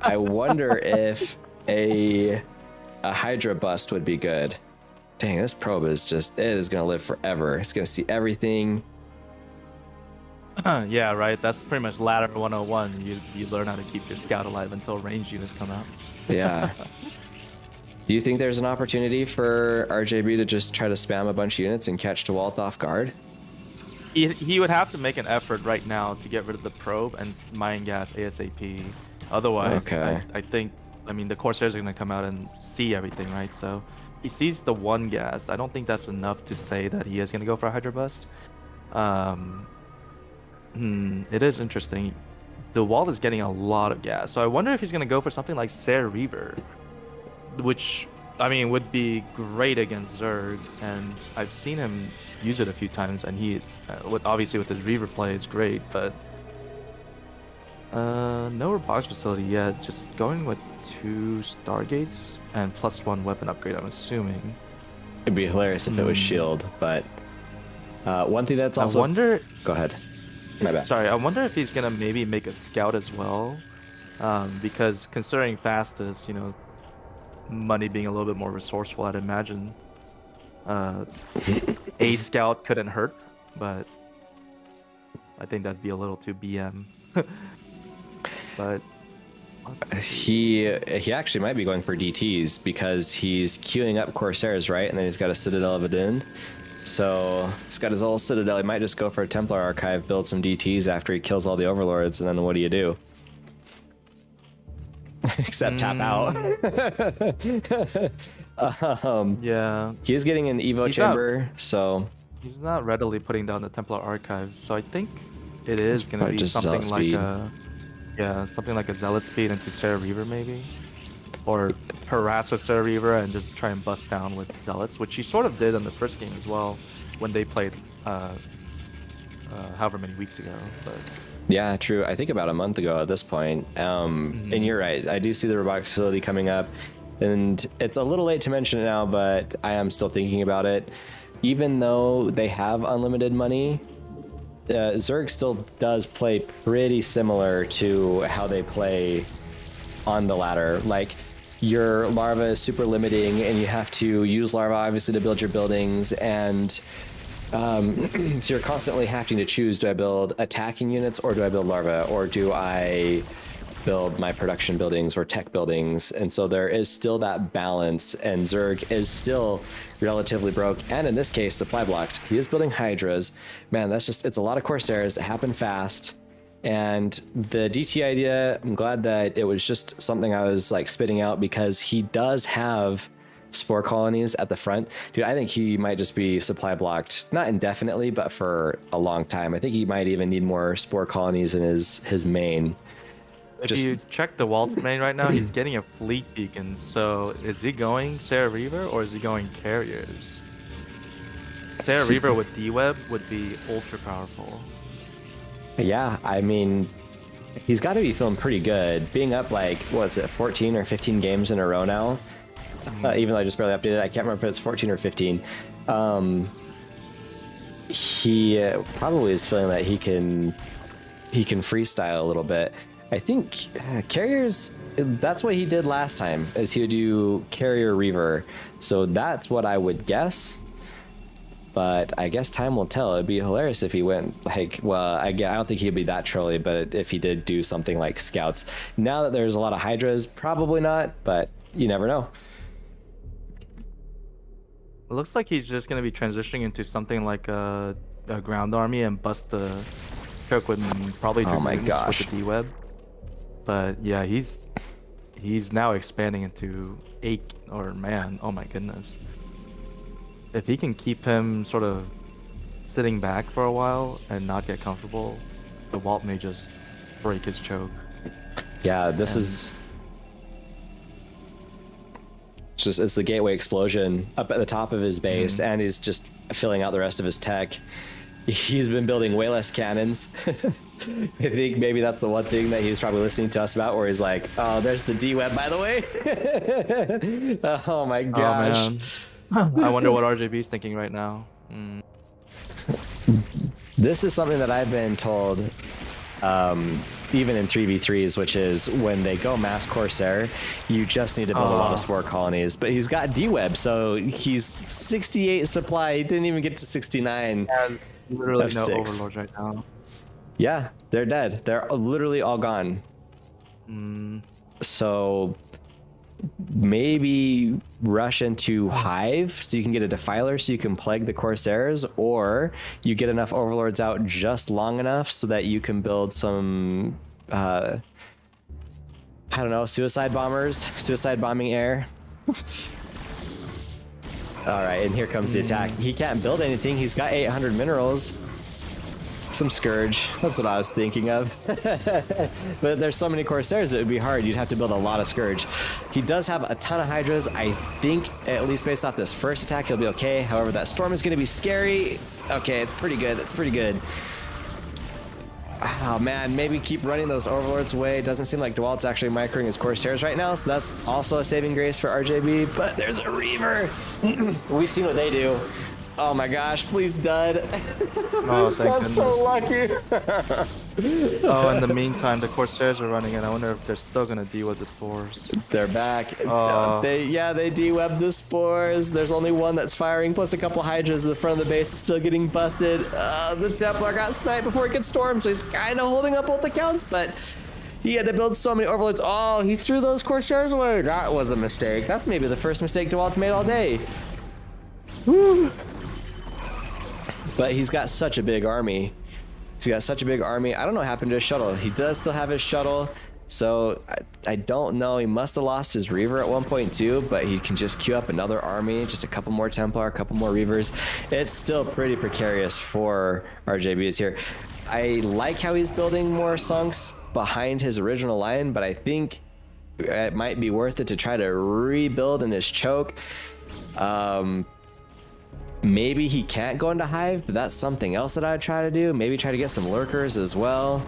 I wonder if a Hydra bust would be good. Dang, this probe is it is going to live forever. It's going to see everything. Yeah, right. That's pretty much ladder 101. You learn how to keep your scout alive until ranged units come out. Yeah. Do you think there's an opportunity for RJB to just try to spam a bunch of units and catch DeWalt off guard? He would have to make an effort right now to get rid of the probe and mine gas ASAP. Otherwise, okay. I mean, the Corsairs are going to come out and see everything, right? So he sees the 1 gas. I don't think that's enough to say that he is going to go for a Hydra bust. It is interesting. DeWalt is getting a lot of gas. So I wonder if he's going to go for something like Serre Reaver, which, I mean, would be great against Zerg, and I've seen him use it a few times, and he, obviously with his Reaver play, it's great, but no box facility yet, just going with 2 Stargates and +1 weapon upgrade, I'm assuming. It'd be hilarious if it was shield, but one thing that's also... I wonder... Go ahead. My bad. Sorry, I wonder if he's gonna maybe make a scout as well, because considering fastest, you know, money being a little bit more resourceful, I'd imagine. A scout couldn't hurt, but I think that'd be a little too BM. But he actually might be going for DTs because he's queuing up Corsairs, right? And then he's got a Citadel of Adun. So he's got his old Citadel. He might just go for a Templar Archive, build some DTs after he kills all the Overlords, and then what do? Except tap out. yeah, he's getting an Evo chamber, so he's not readily putting down the Templar Archives. So I think it is going to be just something Zealot like speed. something like a Zealot speed into Sarah Reaver maybe, or harass with Sarah Reaver and just try and bust down with Zealots, which he sort of did in the first game as well when they played however many weeks ago. But yeah, true. I think about a month ago at this point. And you're right. I do see the robotics facility coming up, and it's a little late to mention it now, but I am still thinking about it. Even though they have unlimited money, Zerg still does play pretty similar to how they play on the ladder. Like, your larva is super limiting, and you have to use larva obviously to build your buildings, and so you're constantly having to choose: do I build attacking units, or do I build larva, or do I build my production buildings or tech buildings? And so there is still that balance, and Zerg is still relatively broke, and in this case supply blocked. He is building Hydras. Man, it's a lot of Corsairs that happen fast. And the DT idea, I'm glad that it was just something I was like spitting out, because he does have spore colonies at the front. Dude, I think he might just be supply blocked, not indefinitely, but for a long time. I think he might even need more spore colonies in his main. if you check the Walt's main right now, he's getting a fleet beacon. So is he going Sarah Reaver or is he going carriers? Sarah Reaver with D-Web would be ultra powerful. Yeah, I mean, he's got to be feeling pretty good. Being up like, what's it, 14 or 15 games in a row now? Even though I just barely updated, I can't remember if it's 14 or 15. He probably is feeling that he can freestyle a little bit. I think carriers, that's what he did last time, is he would do carrier Reaver. So that's what I would guess. But I guess time will tell. It'd be hilarious if he went like, well, I don't think he'd be that trolly, but if he did do something like scouts. Now that there's a lot of Hydras, probably not, but you never know. It looks like he's just going to be transitioning into something like a ground army and bust the Cook with probably Oh my gosh. with the D-Web. But yeah, he's now expanding into 8, or man, oh my goodness. If he can keep him sort of sitting back for a while and not get comfortable, the Walt may just break his choke. Yeah, this is it's the gateway explosion up at the top of his base, and he's just filling out the rest of his tech. He's been building way less cannons. I think maybe that's the one thing that he's probably listening to us about, where he's like, oh, there's the D-Web, by the way. Oh my gosh. Oh, man. I wonder what RJB's thinking right now. This is something that I've been told, even in 3v3s, which is when they go mass Corsair, you just need to build a lot of spore colonies. But he's got D-Web, so he's 68 supply. He didn't even get to 69. Yeah, literally F6. no overlords right now. Yeah, they're dead. They're literally all gone. So maybe rush into Hive so you can get a Defiler so you can plague the Corsairs, or you get enough Overlords out just long enough so that you can build some, I don't know, suicide bombers, suicide bombing air. All right, and here comes the attack. He can't build anything. He's got 800 minerals. Some Scourge. That's what I was thinking of. But there's so many Corsairs, it would be hard. You'd have to build a lot of Scourge. He does have a ton of Hydras. I think, at least based off this first attack, he'll be okay. However, that Storm is going to be scary. Okay, it's pretty good. It's pretty good. Oh, man. Maybe keep running those Overlords away. It doesn't seem like DeWalt's actually microing his Corsairs right now, so that's also a saving grace for RJB. But there's a Reaver. We've seen what they do. Oh my gosh, please dud. Oh, thank goodness. So lucky. Oh, in the meantime, the Corsairs are running in. I wonder if they're still gonna deal with the spores. They're back. Oh. They de-webbed the spores. There's only one that's firing, plus a couple Hydras. The front of the base is still getting busted. The Templar got sniped before he could storm, so he's kind of holding up both accounts, but he had to build so many overloads. Oh, he threw those Corsairs away. That was a mistake. That's maybe the first mistake DeWalt's made all day. Woo. But he's got such a big army. I don't know what happened to his shuttle. He does still have his shuttle. So I don't know. He must have lost his Reaver at 1.2, but he can just queue up another army, just a couple more Templar, a couple more Reavers. It's still pretty precarious for RJBs here. I like how he's building more sunks behind his original line, but I think it might be worth it to try to rebuild in his choke. Maybe he can't go into Hive, but that's something else that I'd try to do. Maybe try to get some lurkers as well.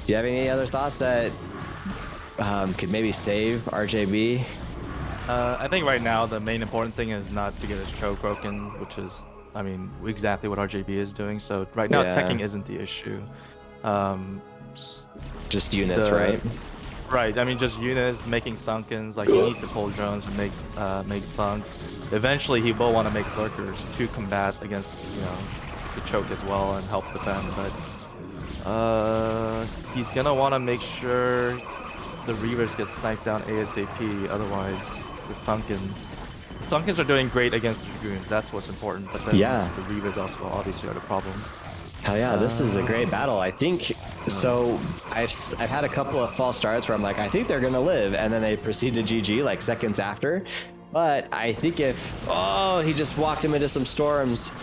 Do you have any other thoughts that could maybe save RJB? I think right now the main important thing is not to get his choke broken, which is, I mean, exactly what RJB is doing. So right now, teching isn't the issue. Just units, right? Right. I mean, just units making sunkens. Like he needs to pull drones and make sunks. Eventually, he will want to make lurkers to combat against, you know, the choke as well and help defend. But he's gonna want to make sure the Reavers get sniped down ASAP. Otherwise, the Sunkens are doing great against the Dragoons. That's what's important. But then the Reavers also obviously are the problem. Hell yeah, this is a great battle. I think so. I've had a couple of false starts where I'm like, I think they're gonna live, and then they proceed to GG like seconds after. But I think if he just walked him into some storms.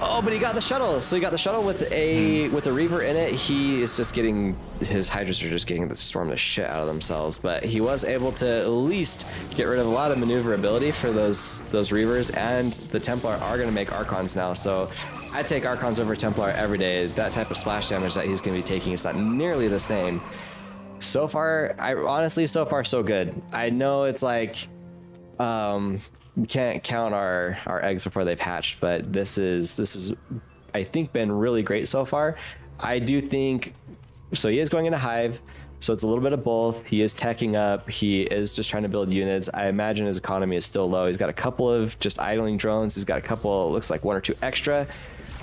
Oh, but he got the shuttle. So he got the shuttle with a Reaver in it. He is just getting, his Hydras are just getting to storm the shit out of themselves. But he was able to at least get rid of a lot of maneuverability for those Reavers, and the Templar are going to make Archons now. So I take Archons over Templar every day. That type of splash damage that he's going to be taking is not nearly the same. So far, honestly, so far so good. I know it's like, we can't count our eggs before they've hatched, but this is I think been really great so far. I do think so. He is going into Hive, so it's a little bit of both. He is teching up. He is just trying to build units. I imagine his economy is still low. He's got a couple of just idling drones. He's got a couple, looks like 1 or 2 extra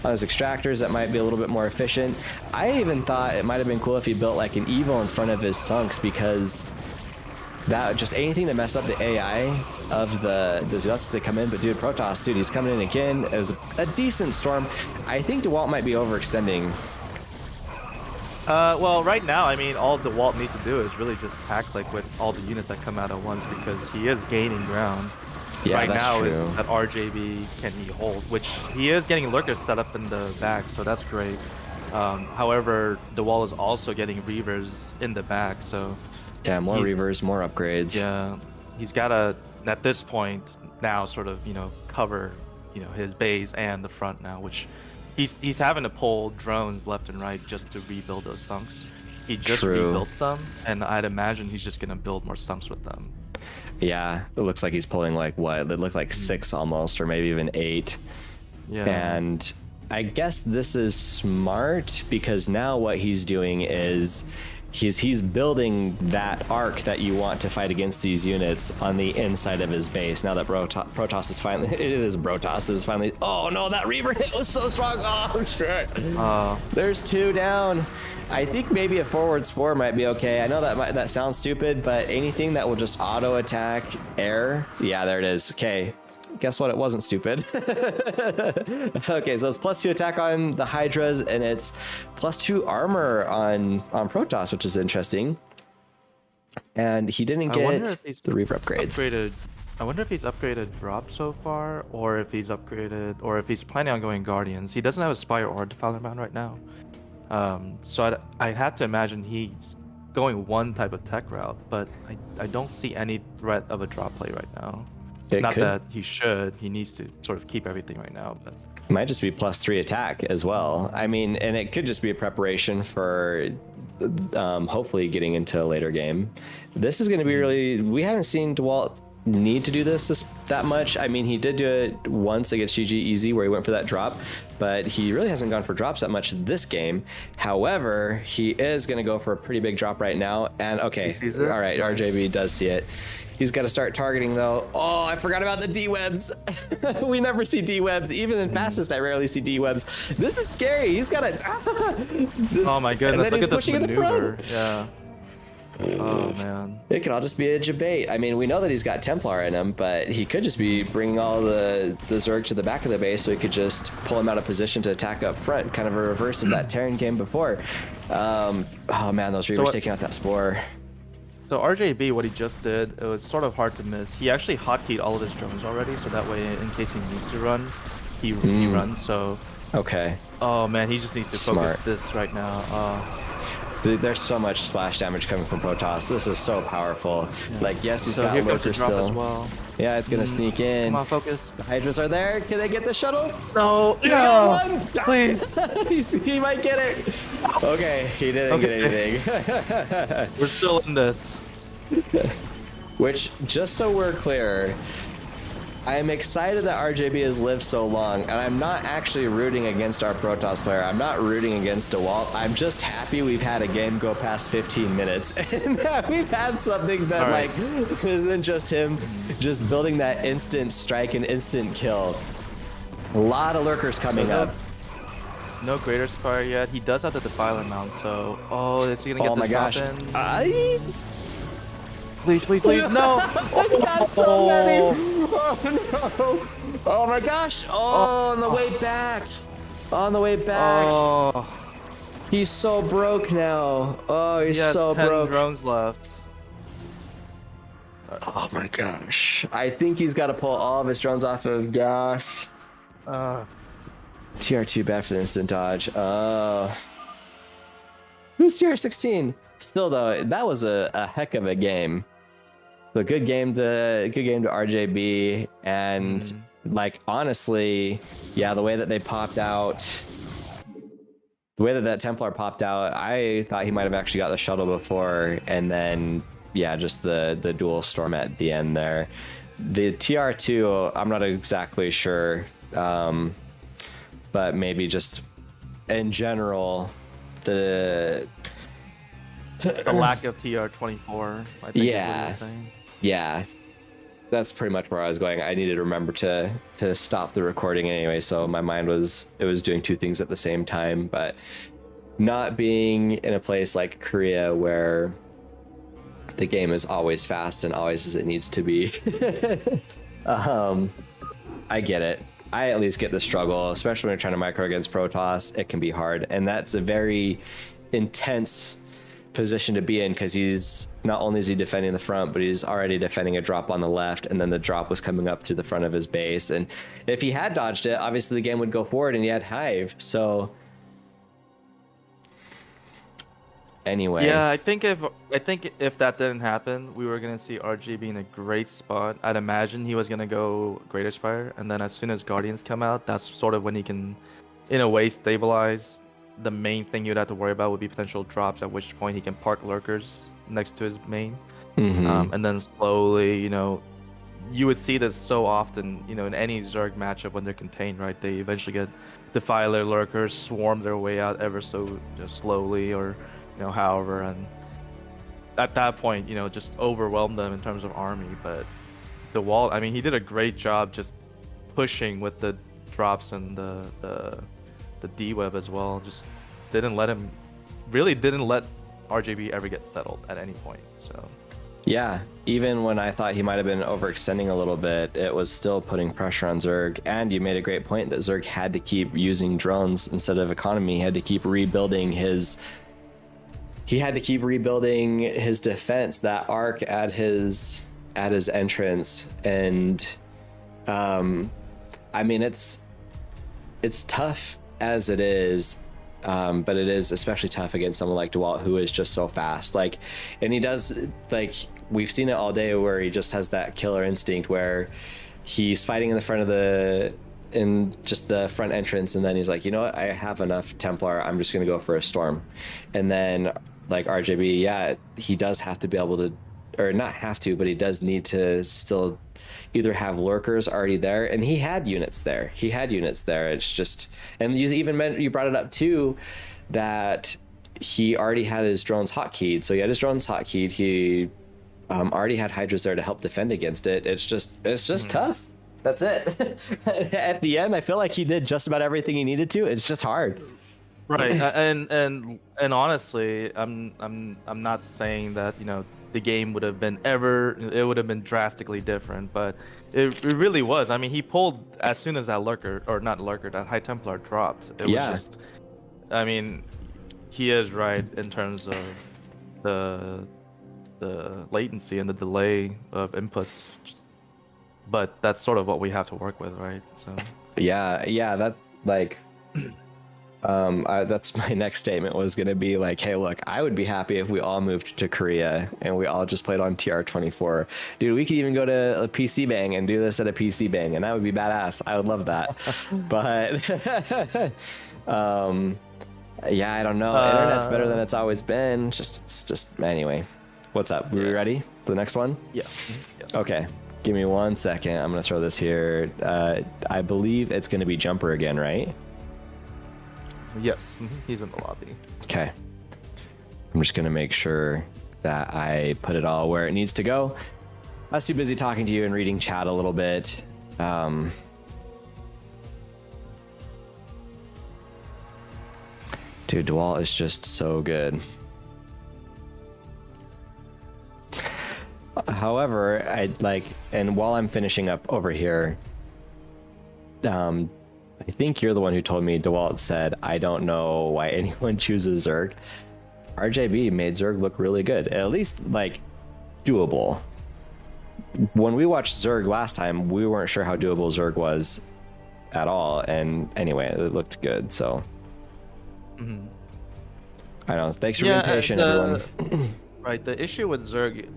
on his extractors that might be a little bit more efficient. I even thought it might have been cool if he built like an Evo in front of his sunks, because that just anything to mess up the AI of the Zealots as they come in. But dude, Protoss, dude, he's coming in again. It was a decent storm. I think DeWalt might be overextending. Well, right now, I mean, all DeWalt needs to do is really just attack like with all the units that come out at once, because he is gaining ground. Yeah, right that's now true. Is that RJB can he hold, which he is getting lurkers set up in the back, so that's great. However, DeWalt is also getting Reavers in the back, so yeah, more Reavers, more upgrades. Yeah, he's got to, at this point now, sort of, you know, cover, you know, his base and the front now, which he's having to pull drones left and right just to rebuild those sunks. He just rebuilt some, and I'd imagine he's just gonna build more sunks with them. Yeah, it looks like he's pulling like what? It looked like 6 almost, or maybe even 8. Yeah. And I guess this is smart, because now what he's doing is he's building that arc that you want to fight against these units on the inside of his base. Now that Protoss is finally, Protoss is finally, oh no, that Reaver hit was so strong. Oh shit. There's 2 down. I think maybe a forward spore might be okay. I know that sounds stupid, but anything that will just auto attack air. Yeah, there it is. Okay. Guess what? It wasn't stupid. Okay, so it's +2 attack on the Hydras, and it's +2 armor on Protoss, which is interesting. And he didn't get the Reaver upgrades. I wonder if he's upgraded drop so far, or if he's upgraded, or if he's planning on going Guardians. He doesn't have a Spire or a Defiler Mound right now. So I had to imagine he's going one type of tech route, but I don't see any threat of a drop play right now. Not that he should. He needs to sort of keep everything right now, but it might just be +3 attack as well. I mean, and it could just be a preparation for hopefully getting into a later game. This is going to be really. We haven't seen DeWalt need to do this that much. I mean, he did do it once against GG Easy where he went for that drop, but he really hasn't gone for drops that much this game. However, he is going to go for a pretty big drop right now. And okay, all right, nice. RJB does see it. He's got to start targeting though. Oh, I forgot about the D-webs. We never see D-webs. Even in fastest, I rarely see D-webs. This is scary. He's got to... Oh my goodness, look at this maneuver. Yeah. Oh man. It could all just be a debate. I mean, we know that he's got Templar in him, but he could just be bringing all the Zerg to the back of the base so he could just pull him out of position to attack up front. Kind of a reverse of that Terran game before. Oh man, those Reavers taking out that Spore. So RJB, what he just did, it was sort of hard to miss. He actually hotkeyed all of his drones already, so that way, in case he needs to run, he runs. So. Okay. Oh man, he just needs to focus this right now. There's so much splash damage coming from Protoss. This is so powerful. Yeah. Like, yes, he's got Lurker still. As well. Yeah, it's gonna sneak in. Come on, focus. The Hydras are there. Can they get the shuttle? No. No. Please. He might get it. Okay, he didn't get anything. We're still in this. Which, just so we're clear, I am excited that RJB has lived so long, and I'm not actually rooting against our Protoss player. I'm not rooting against DeWalt. I'm just happy we've had a game go past 15 minutes, and that we've had something that like isn't just him just building that instant strike and instant kill. A lot of lurkers coming up. No Greater Spire yet. He does have the Defiler mount, so is he gonna get this drop in? Please, please, please, no! I got so many! Oh no! Oh my gosh! Oh, on the way back! On the way back! Oh. He's so broke now. Oh, he's so 10 broke. Drones left. Oh my gosh! I think he's got to pull all of his drones off of gas. TR2 bad for the instant dodge. Who's TR16? Still though, that was a heck of a game. So good game to RJB, and like honestly, yeah, the way that they popped out, the way that Templar popped out, I thought he might have actually got the shuttle before, and then yeah, just the dual storm at the end there. The TR2, I'm not exactly sure, but maybe just in general, the lack of TR24, I think is what you're saying. Yeah, that's pretty much where I was going. I needed to remember to stop the recording anyway, so my mind was doing two things at the same time. But not being in a place like Korea where the game is always fast and always as it needs to be, I get it. I at least get the struggle, especially when you're trying to micro against Protoss. It can be hard, and that's a very intense position to be in, because he's not only is he defending the front, but he's already defending a drop on the left, and then the drop was coming up through the front of his base, and if he had dodged it, obviously the game would go forward, and he had Hive. So anyway, yeah, I think if that didn't happen, we were gonna see RGB in a great spot. I'd imagine he was gonna go Greater Spire, and then as soon as Guardians come out, that's sort of when he can in a way stabilize. The main thing you'd have to worry about would be potential drops, at which point he can park lurkers next to his main. And then slowly, you would see this so often, in any Zerg matchup when they're contained, right? They eventually get Defiler lurkers, swarm their way out ever so slowly, or, however, and at that point, just overwhelm them in terms of army. But DeWalt, I mean, he did a great job just pushing with the drops and the D-web as well. Just didn't let RJB ever get settled at any point. So yeah, even when I thought he might have been overextending a little bit, it was still putting pressure on Zerg. And you made a great point that Zerg had to keep using drones instead of economy. He had to keep rebuilding his defense, that arc at his entrance. And I mean, it's tough as it is, but it is especially tough against someone like DeWalt, who is just so fast. Like, and he does, like, we've seen it all day, where he just has that killer instinct where he's fighting in the front of in just the front entrance, and then he's like, you know what, I have enough Templar, I'm just gonna go for a storm. And then like RJB, yeah, he does have to be able to or not have to, but he does need to still either have lurkers already there, and he had units there. It's just, and you brought it up too, that he already had his drones hotkeyed. So he had his drones hotkeyed. He already had hydras there to help defend against it. It's just tough. That's it. At the end, I feel like he did just about everything he needed to. It's just hard. Right, and honestly, I'm not saying that the game would have been drastically different, but it really was. I mean, he pulled as soon as that that High Templar dropped. It was just, I mean, he is right in terms of the latency and the delay of inputs, but that's sort of what we have to work with, right? So that like. That's my next statement was going to be like, hey, look, I would be happy if we all moved to Korea and we all just played on TR24. Dude, we could even go to a PC Bang and do this at a PC Bang, and that would be badass. I would love that. But yeah, I don't know. Internet's better than it's always been. It's just anyway. What's up? We ready for the next one? Yeah. Yes. Okay. Give me 1 second. I'm going to throw this here. I believe it's going to be Jumper again, right? Yes, he's in the lobby. Okay. I'm just going to make sure that I put it all where it needs to go. I was too busy talking to you and reading chat a little bit. Dude, DeWalt is just so good. However, and while I'm finishing up over here, I think you're the one who told me, DeWalt said, I don't know why anyone chooses Zerg. RJB made Zerg look really good, at least like doable. When we watched Zerg last time, we weren't sure how doable Zerg was at all, and anyway, it looked good, so. I know, thanks for being patient, everyone. Right, the issue with Zerg,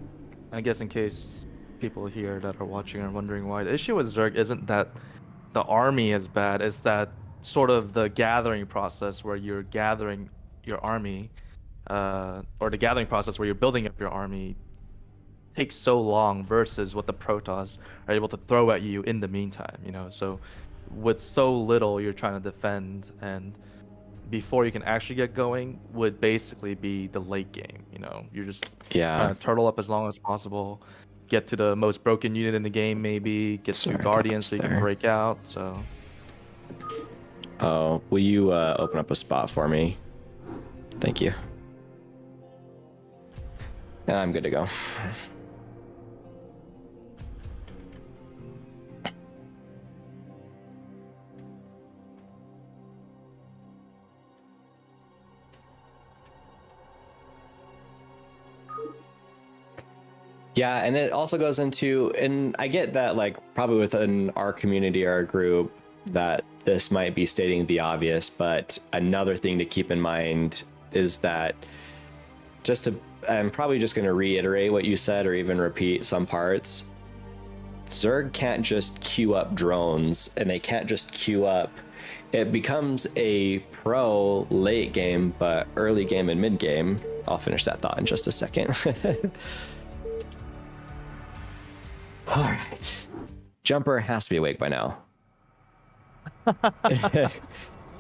I guess in case people here that are watching are wondering why, the issue with Zerg isn't that the army is bad, is that sort of the gathering process where you're gathering your army, or the gathering process where you're building up your army takes so long versus what the Protoss are able to throw at you in the meantime, so with so little you're trying to defend, and before you can actually get going would basically be the late game, you're just trying to turtle up as long as possible, get to the most broken unit in the game, maybe get some guardians so you can break out. So will you open up a spot for me? Thank you. And I'm good to go. Yeah, and it also goes into, and I get that, like, probably within our community, our group, that this might be stating the obvious, but another thing to keep in mind is that I'm probably just going to reiterate what you said or even repeat some parts. Zerg can't just queue up drones, and they can't just queue up. It becomes a pro late game, but early game and mid game. I'll finish that thought in just a second. All right. Jumper has to be awake by now.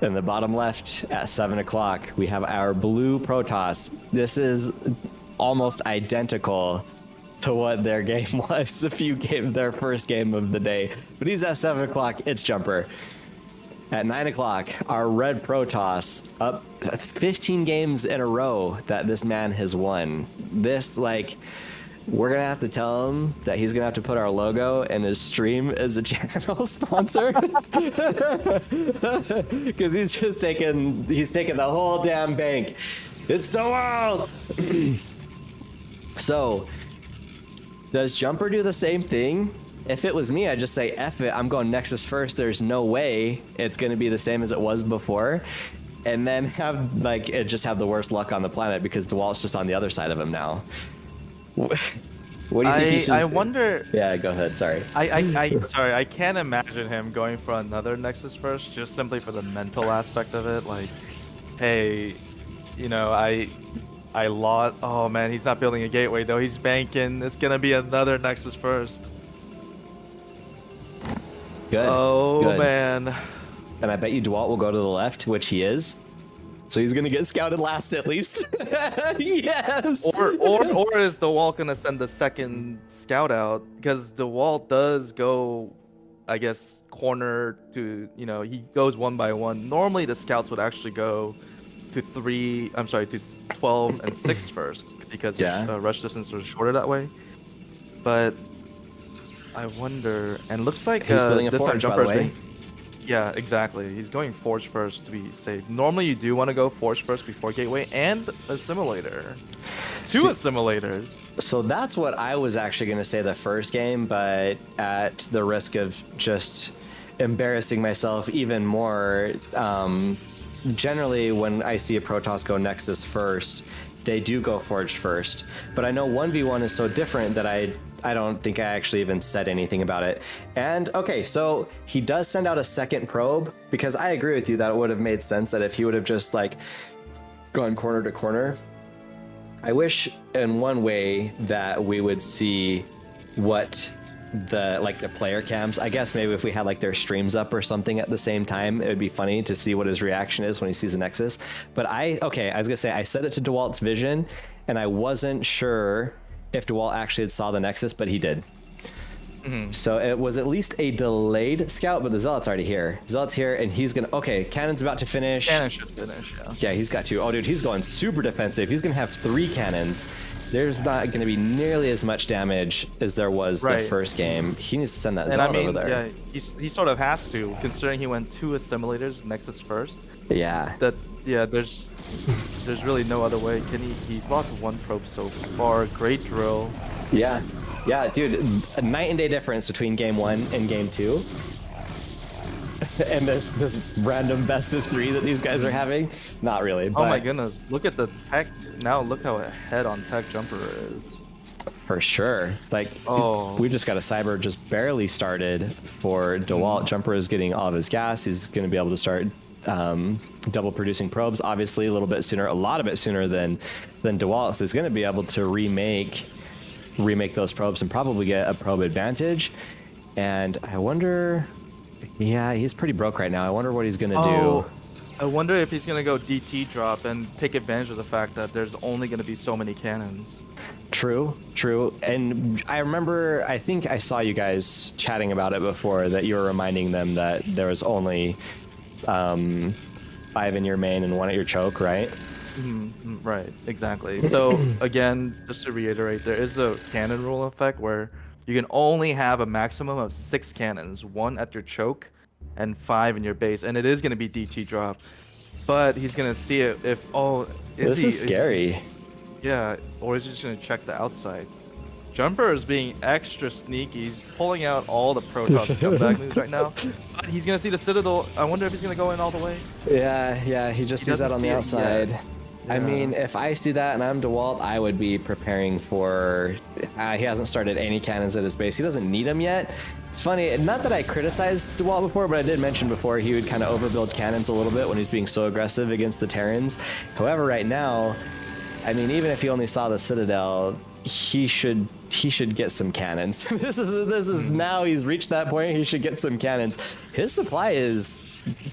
In the bottom left at 7 o'clock, we have our blue Protoss. This is almost identical to what their game was their first game of the day. But he's at 7 o'clock. It's Jumper. At 9 o'clock, our red Protoss, up 15 games in a row that this man has won. We're going to have to tell him that he's going to have to put our logo in his stream as a channel sponsor. Because he's taken the whole damn bank. It's the world! So, does Jumper do the same thing? If it was me, I'd just say, F it, I'm going Nexus first. There's no way it's going to be the same as it was before. And then have the worst luck on the planet because DeWalt's just on the other side of him now. What do you think he should... I wonder... Yeah, go ahead, sorry. Sorry, I can't imagine him going for another Nexus first, just simply for the mental aspect of it. Like, hey, I lost. Oh man, he's not building a gateway though. He's banking. It's gonna be another Nexus first. Good. Oh Good. man. And I bet you DeWalt will go to the left, which he is. So he's gonna get scouted last at least. Yes. Or is DeWalt gonna send the second scout out? Because DeWalt does go, I guess, corner to, he goes one by one. Normally the scouts would actually go to 12 and 6 first, because rush distance is shorter that way. But I wonder, and looks like he's building a this forge, by jumper the way. is yeah, exactly. He's going forge first to be safe. Normally you do want to go forge first before gateway and assimilator. Two assimilators. So that's what I was actually going to say the first game, but at the risk of just embarrassing myself even more, generally when I see a Protoss go Nexus first, they do go Forged first. But I know 1v1 is so different that I don't think I actually even said anything about it. And okay, so he does send out a second probe, because I agree with you that it would have made sense that if he would have just like gone corner to corner. I wish in one way that we would see what the player cams, I guess maybe if we had like their streams up or something at the same time, it would be funny to see what his reaction is when he sees a Nexus. But I was gonna say, I set it to DeWalt's vision and I wasn't sure if DeWalt actually saw the Nexus, but he did. Mm-hmm. So it was at least a delayed scout, but the Zealot's already here. Zealot's here and he's gonna, okay, Cannon's about to finish. Cannon should finish, yeah. Yeah, he's got 2. Oh dude, he's going super defensive. He's gonna have 3 cannons. There's not going to be nearly as much damage as there was the first game. He needs to send that Zealot over there. Yeah, he sort of has to, considering he went 2 assimilators, Nexus first. Yeah. There's really no other way. He's lost 1 probe so far. Great drill. Yeah, dude, a night and day difference between game 1 and game 2. And this random best of 3 that these guys are having. Not really. But oh my goodness, look at the tech. Now look how ahead on tech Jumper is. For sure. Like, we just got a Cyber just barely started for DeWalt. Jumper is getting all of his gas. He's going to be able to start double producing probes, obviously a little bit sooner, a lot of it sooner than DeWalt. So he's going to be able to remake those probes and probably get a probe advantage. And I wonder, yeah, he's pretty broke right now. I wonder what he's going to do. I wonder if he's going to go DT drop and take advantage of the fact that there's only going to be so many cannons. True. And I remember, I think I saw you guys chatting about it before, that you were reminding them that there was only 5 in your main and 1 at your choke, right? Mm-hmm. Right, exactly. So again, just to reiterate, there is a cannon rule effect where you can only have a maximum of 6 cannons, 1 at your choke and 5 in your base, and it is going to be DT drop, but he's going to see it if this is scary. Yeah, or is he just going to check the outside? Jumper is being extra sneaky. He's pulling out all the Protoss scumbag moves right now, but he's going to see the Citadel. I wonder if he's going to go in all the way. Yeah, he just sees that on the outside. Yeah. I mean, if I see that and I'm DeWalt, I would be preparing for... he hasn't started any cannons at his base. He doesn't need them yet. It's funny, not that I criticized DeWalt before, but I did mention before he would kind of overbuild cannons a little bit when he's being so aggressive against the Terrans. However, right now, I mean, even if he only saw the Citadel, he should get some cannons. This is now he's reached that point. He should get some cannons. His supply is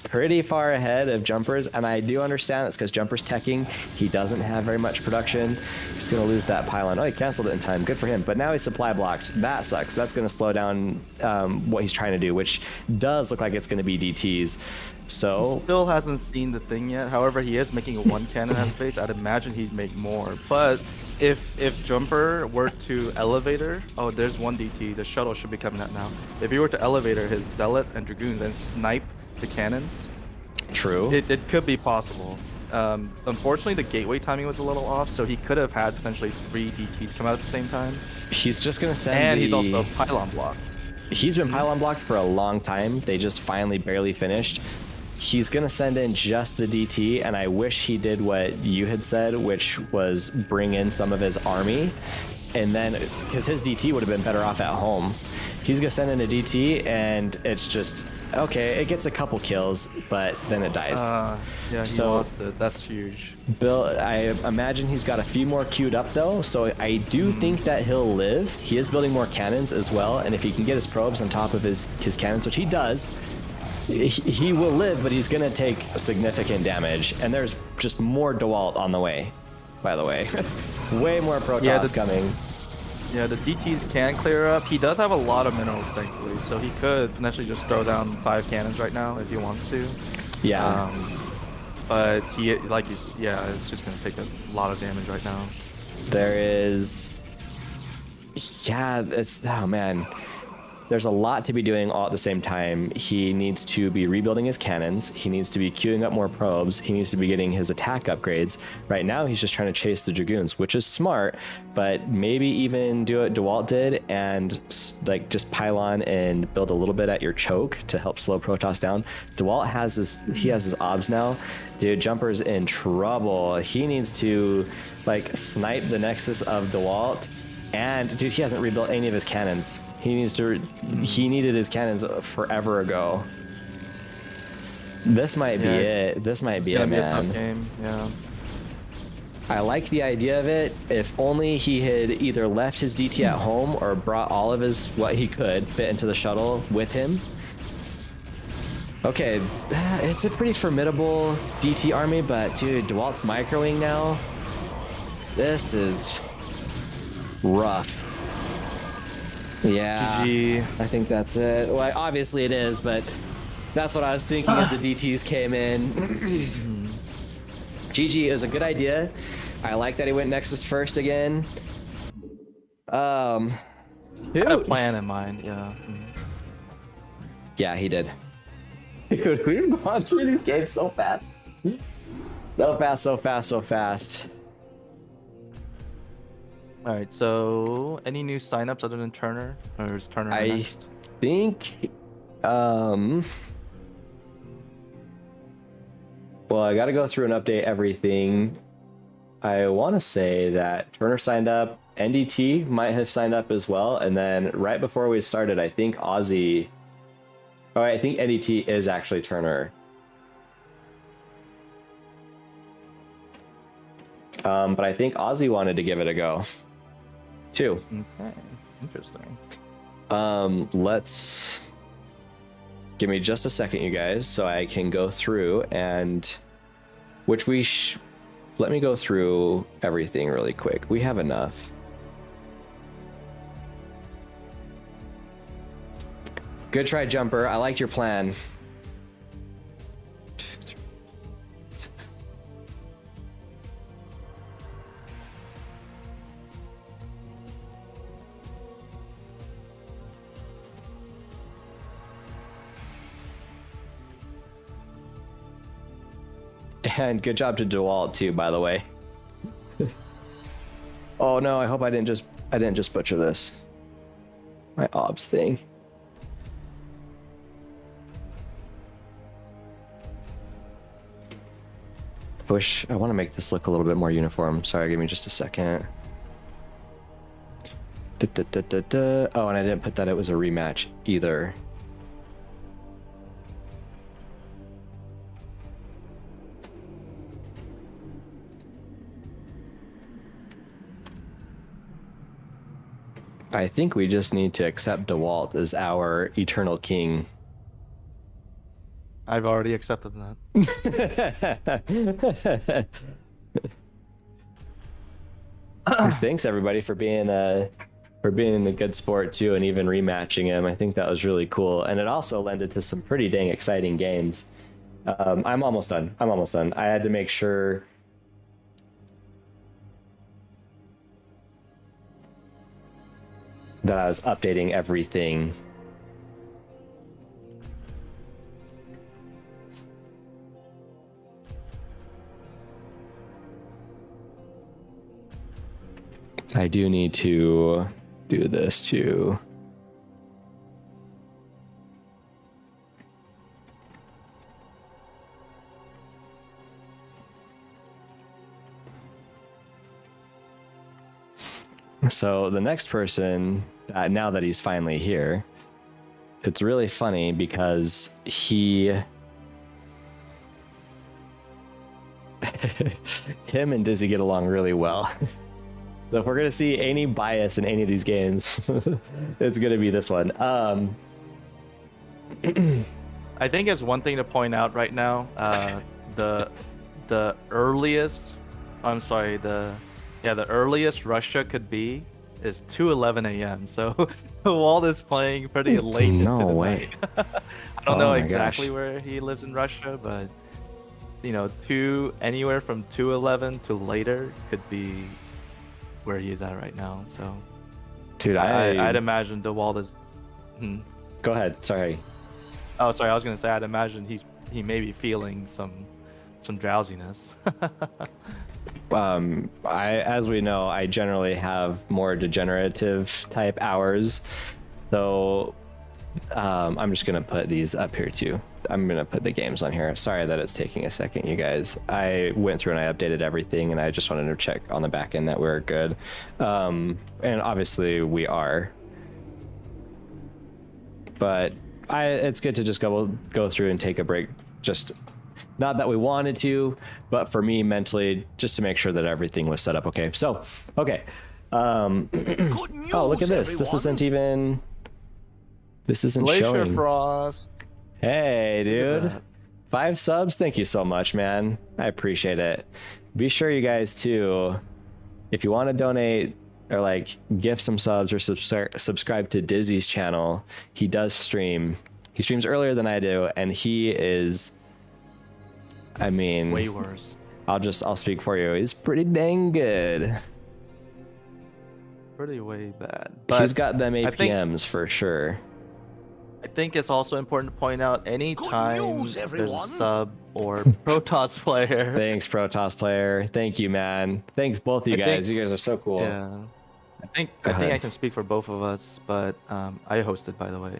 pretty far ahead of Jumper's, and I do understand it's because Jumper's teching. He doesn't have very much production. He's going to lose that pylon. Oh, he canceled it in time. Good for him. But now he's supply blocked. That sucks. That's going to slow down what he's trying to do, which does look like it's going to be DTs. So he still hasn't seen the thing yet. However, he is making a 1 cannon at base. I'd imagine he'd make more. But if Jumper were to elevator, there's 1 DT. The shuttle should be coming out now. If he were to elevator his Zealot and Dragoons and snipe the cannons, true, it could be possible. Unfortunately, the gateway timing was a little off, so he could have had potentially 3 DTs come out at the same time. He's just gonna send, and he's also pylon blocked. He's been pylon blocked for a long time. They just finally barely finished. He's gonna send in just the DT, and I wish he did what you had said, which was bring in some of his army, and then because his DT would have been better off at home. He's gonna send in a DT, and it's just okay. It gets a couple kills, but then it dies. Yeah, he So- lost it. That's huge. Bill, I imagine he's got a few more queued up though, so I do think that he'll live. He is building more cannons as well, and if he can get his probes on top of his cannons, which he does, he will live, but he's gonna take significant damage. And there's just more DeWalt on the way, by the way. Way more Protoss coming. Yeah, the DTs can clear up. He does have a lot of minerals, thankfully, so he could potentially just throw down 5 cannons right now if he wants to. Yeah. But he, like he's, yeah, it's just gonna take a lot of damage right now. There is, yeah, it's, oh man. There's a lot to be doing all at the same time. He needs to be rebuilding his cannons. He needs to be queuing up more probes. He needs to be getting his attack upgrades. Right now, he's just trying to chase the Dragoons, which is smart, but maybe even do what DeWalt did and like just pile on and build a little bit at your choke to help slow Protoss down. DeWalt has his obs now. Dude, Jumper's in trouble. He needs to like snipe the Nexus of DeWalt. And dude, he hasn't rebuilt any of his cannons. He needed his cannons forever ago. This might be it. This might be it, man. Tough game. Yeah. I like the idea of it. If only he had either left his DT at home or brought all of his what he could fit into the shuttle with him. Okay, it's a pretty formidable DT army, but dude, DeWalt's microing now. This is rough. Yeah, GG. I think that's it. Well, obviously it is, but that's what I was thinking as the DTs came in. GG is a good idea. I like that he went Nexus first again. I had a plan in mind, yeah. Yeah, he did. Dude, we've gone through these games so fast. So fast, so fast, so fast. Alright, so any new signups other than Turner? Or is Turner I next? think, well, I gotta go through and update everything. I want to say that Turner signed up, NDT might have signed up as well, and then right before we started, I think Aussie, oh, I think NDT is actually Turner. But I think Aussie wanted to give it a go, too. Okay, interesting. Let's give me just a second, you guys, so I can go through and let me go through everything really quick. We have enough. Good try, Jumper. I liked your plan. And good job to DeWalt too, by the way. Oh no, I hope I didn't just butcher this. My obs thing. I want to make this look a little bit more uniform. Sorry, give me just a second. Oh, and I didn't put that it was a rematch either. I think we just need to accept DeWalt as our eternal king. I've already accepted that. Thanks everybody for being a good sport too, and even rematching him. I think that was really cool, and it also lended to some pretty dang exciting games. I'm almost done. I had to make sure. That I was updating everything. I do need to do this too. So the next person, now that he's finally here, it's really funny because him and Dizzy get along really well. So if we're gonna see any bias in any of these games, it's gonna be this one. I think it's one thing to point out right now. The earliest, the earliest Russia could be is 2:11 a.m. So Walt is playing pretty late. No into the way. night. I don't know my exactly gosh. where he lives in Russia, but anywhere from 2:11 to later could be where he is at right now. So, Dude, I'd imagine DeWalt is. Go ahead. Sorry. Oh, sorry. I was gonna say I'd imagine he may be feeling some drowsiness. As we know, I generally have more degenerative type hours, so I'm just gonna put these up here too. I'm gonna put the games on here. Sorry that it's taking a second, you guys. I went through and I updated everything, and I just wanted to check on the back end that we're good. And obviously we are, but it's good to just go through and take a break. Just not that we wanted to, but for me mentally, just to make sure that everything was set up okay. So, okay. Good news, Oh, look at this. everyone. This isn't Glacier showing. Frost. Hey, dude. that. 5 subs. Thank you so much, man. I appreciate it. Be sure you guys too, if you want to donate or like gift some subs or subscribe to Dizzy's channel. He does stream. He streams earlier than I do, and he is, I mean, Way worse. I'll speak for you. He's pretty dang good. Pretty way bad. He's got them I think- APMs for sure. I think it's also important to point out any time news, there's a everyone. sub or Protoss player. Thanks, Protoss player. Thank you, man. Thanks both of you I guys. think- You guys are so cool. Yeah. I think ahead. I can speak for both of us, but I hosted, by the way.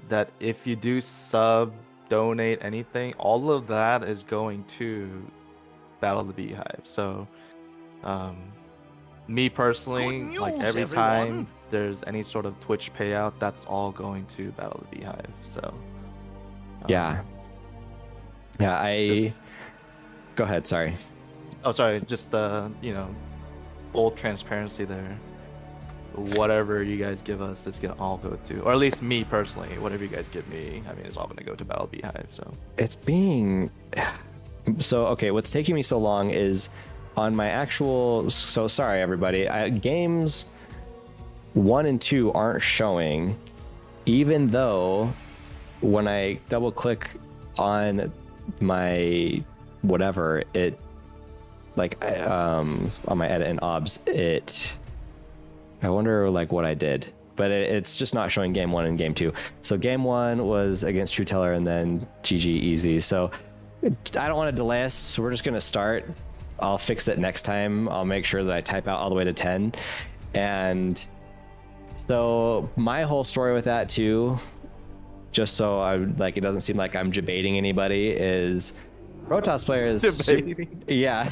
That if you do sub, donate anything, all of that is going to Battle of the Beehive. So, me personally, Good like news, every everyone. time there's any sort of Twitch payout, that's all going to Battle of the Beehive. So, Yeah. Yeah, Just- Go ahead, sorry. Oh, sorry. Just full transparency there. Whatever you guys give us is gonna all go to, or at least me personally, whatever you guys give me, I mean, it's all gonna go to Battle Beehive. So It's being... So, okay, what's taking me so long is on my actual... So, sorry, everybody. Games 1 and 2 aren't showing, even though when I double-click on my whatever, it... Like, on my edit and obs, it... I wonder like what I did, but it's just not showing game 1 and game 2. So game 1 was against True Teller and then GG easy. So I don't want to delay us. So we're just going to start. I'll fix it next time. I'll make sure that I type out all the way to 10. And so my whole story with that too, just so it doesn't seem like I'm debating anybody, is Protoss player is Debating? yeah.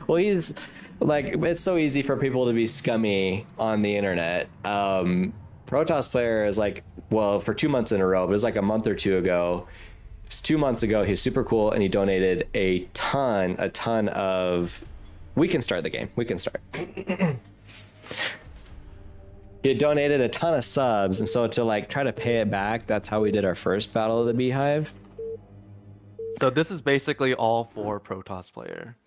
Well, he's like, it's so easy for people to be scummy on the internet. Protoss player is like, well, for 2 months in a row, but it was like a month or two ago. It's 2 months ago. He's super cool, and he donated a ton of. We can start the game. We can start. He donated a ton of subs, and so to like try to pay it back, that's how we did our first Battle of the Beehive. So this is basically all for Protoss player.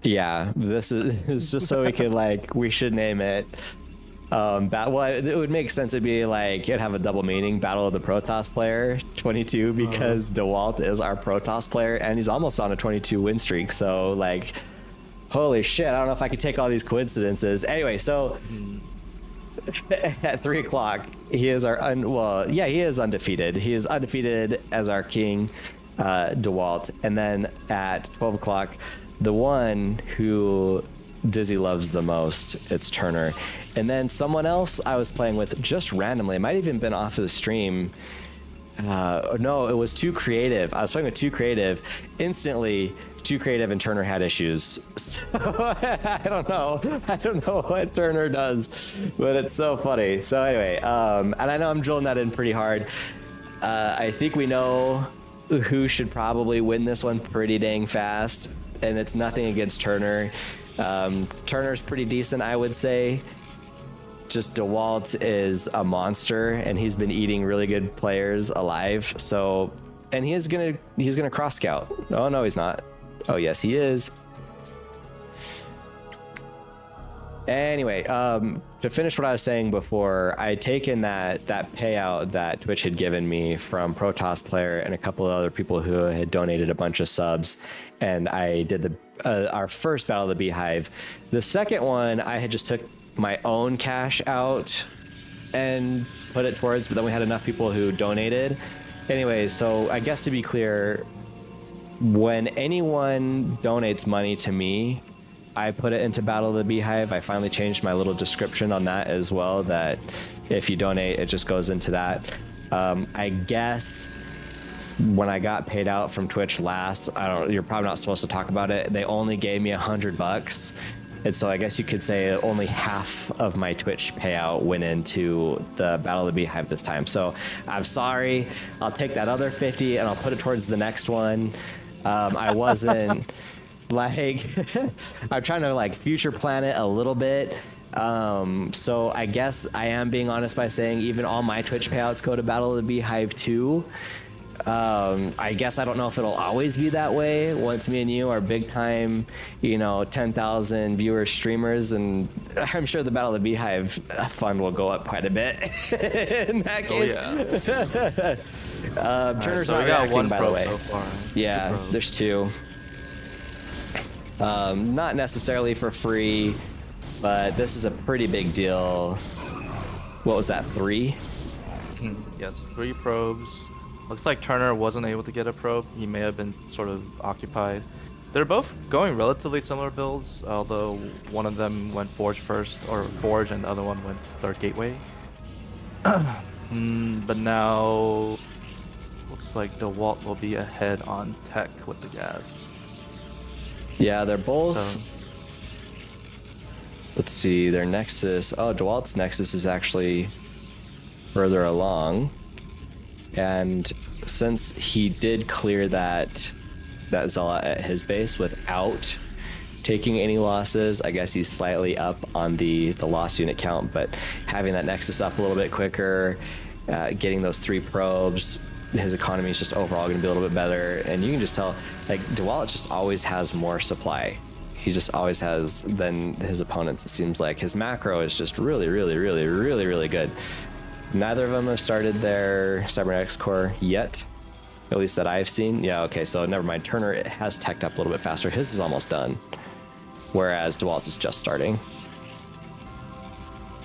Yeah, this is it's just so we could we should name it. Well, it would make sense. It'd be like it'd have a double meaning: Battle of the Protoss player 22, because DeWalt is our Protoss player, and he's almost on a 22 win streak. So holy shit! I don't know if I could take all these coincidences. Anyway, so at 3 o'clock, he is he is undefeated. He is undefeated as our king, DeWalt, and then at 12 o'clock. The one who Dizzy loves the most, it's Turner. And then someone else I was playing with just randomly, it might have even been off of the stream. No, it was Too Creative. I was playing with Too Creative. Instantly, too creative, and Turner had issues. So I don't know what Turner does, but it's so funny. So anyway, and I know I'm drilling that in pretty hard. I think we know who should probably win this one pretty dang fast, and it's nothing against Turner. Turner's pretty decent, I would say. Just DeWalt is a monster, and he's been eating really good players alive. So, and he's gonna cross scout. Oh no, he's not. Oh yes, he is. Anyway, to finish what I was saying before, I had taken that payout that Twitch had given me from Protoss player and a couple of other people who had donated a bunch of subs, and I did our first Battle of the Beehive. The second one, I had just took my own cash out and put it towards, but then we had enough people who donated. Anyway, so I guess to be clear, when anyone donates money to me, I put it into Battle of the Beehive. I finally changed my little description on that as well, that if you donate, it just goes into that. I guess when I got paid out from Twitch last, you're probably not supposed to talk about it. They only gave me $100. And so I guess you could say only half of my Twitch payout went into the Battle of the Beehive this time. So I'm sorry. I'll take that other 50 and I'll put it towards the next one. I wasn't like, I'm trying to like future plan it a little bit. So I guess I am being honest by saying even all my Twitch payouts go to Battle of the Beehive too. I guess I don't know if it'll always be that way once me and you are big time, 10,000 viewer streamers, and I'm sure the Battle of the Beehive fund will go up quite a bit in that case. Oh, yeah. Turner's not reacting, by the way. So far. Yeah, there's 2. Not necessarily for free, but this is a pretty big deal. What was that, 3? Yes, 3 probes. Looks like Turner wasn't able to get a probe. He may have been sort of occupied. They're both going relatively similar builds, although one of them went Forge first, or Forge, and the other one went Third Gateway. But now, looks like DeWalt will be ahead on tech with the gas. Yeah, they're both... Let's see, their Nexus... Oh, DeWalt's Nexus is actually further along. And since he did clear that Zealot at his base without taking any losses, I guess he's slightly up on the loss unit count, but having that Nexus up a little bit quicker, getting those 3 probes, his economy is just overall going to be a little bit better. And you can just tell, like, DeWalt just always has more supply. He just always has than his opponents, it seems like. His macro is just really, really, really, really, really good. Neither of them have started their Cybernetics core yet, at least that I've seen. Yeah, okay, so never mind. Turner has teched up a little bit faster. His is almost done, whereas DeWalt's is just starting.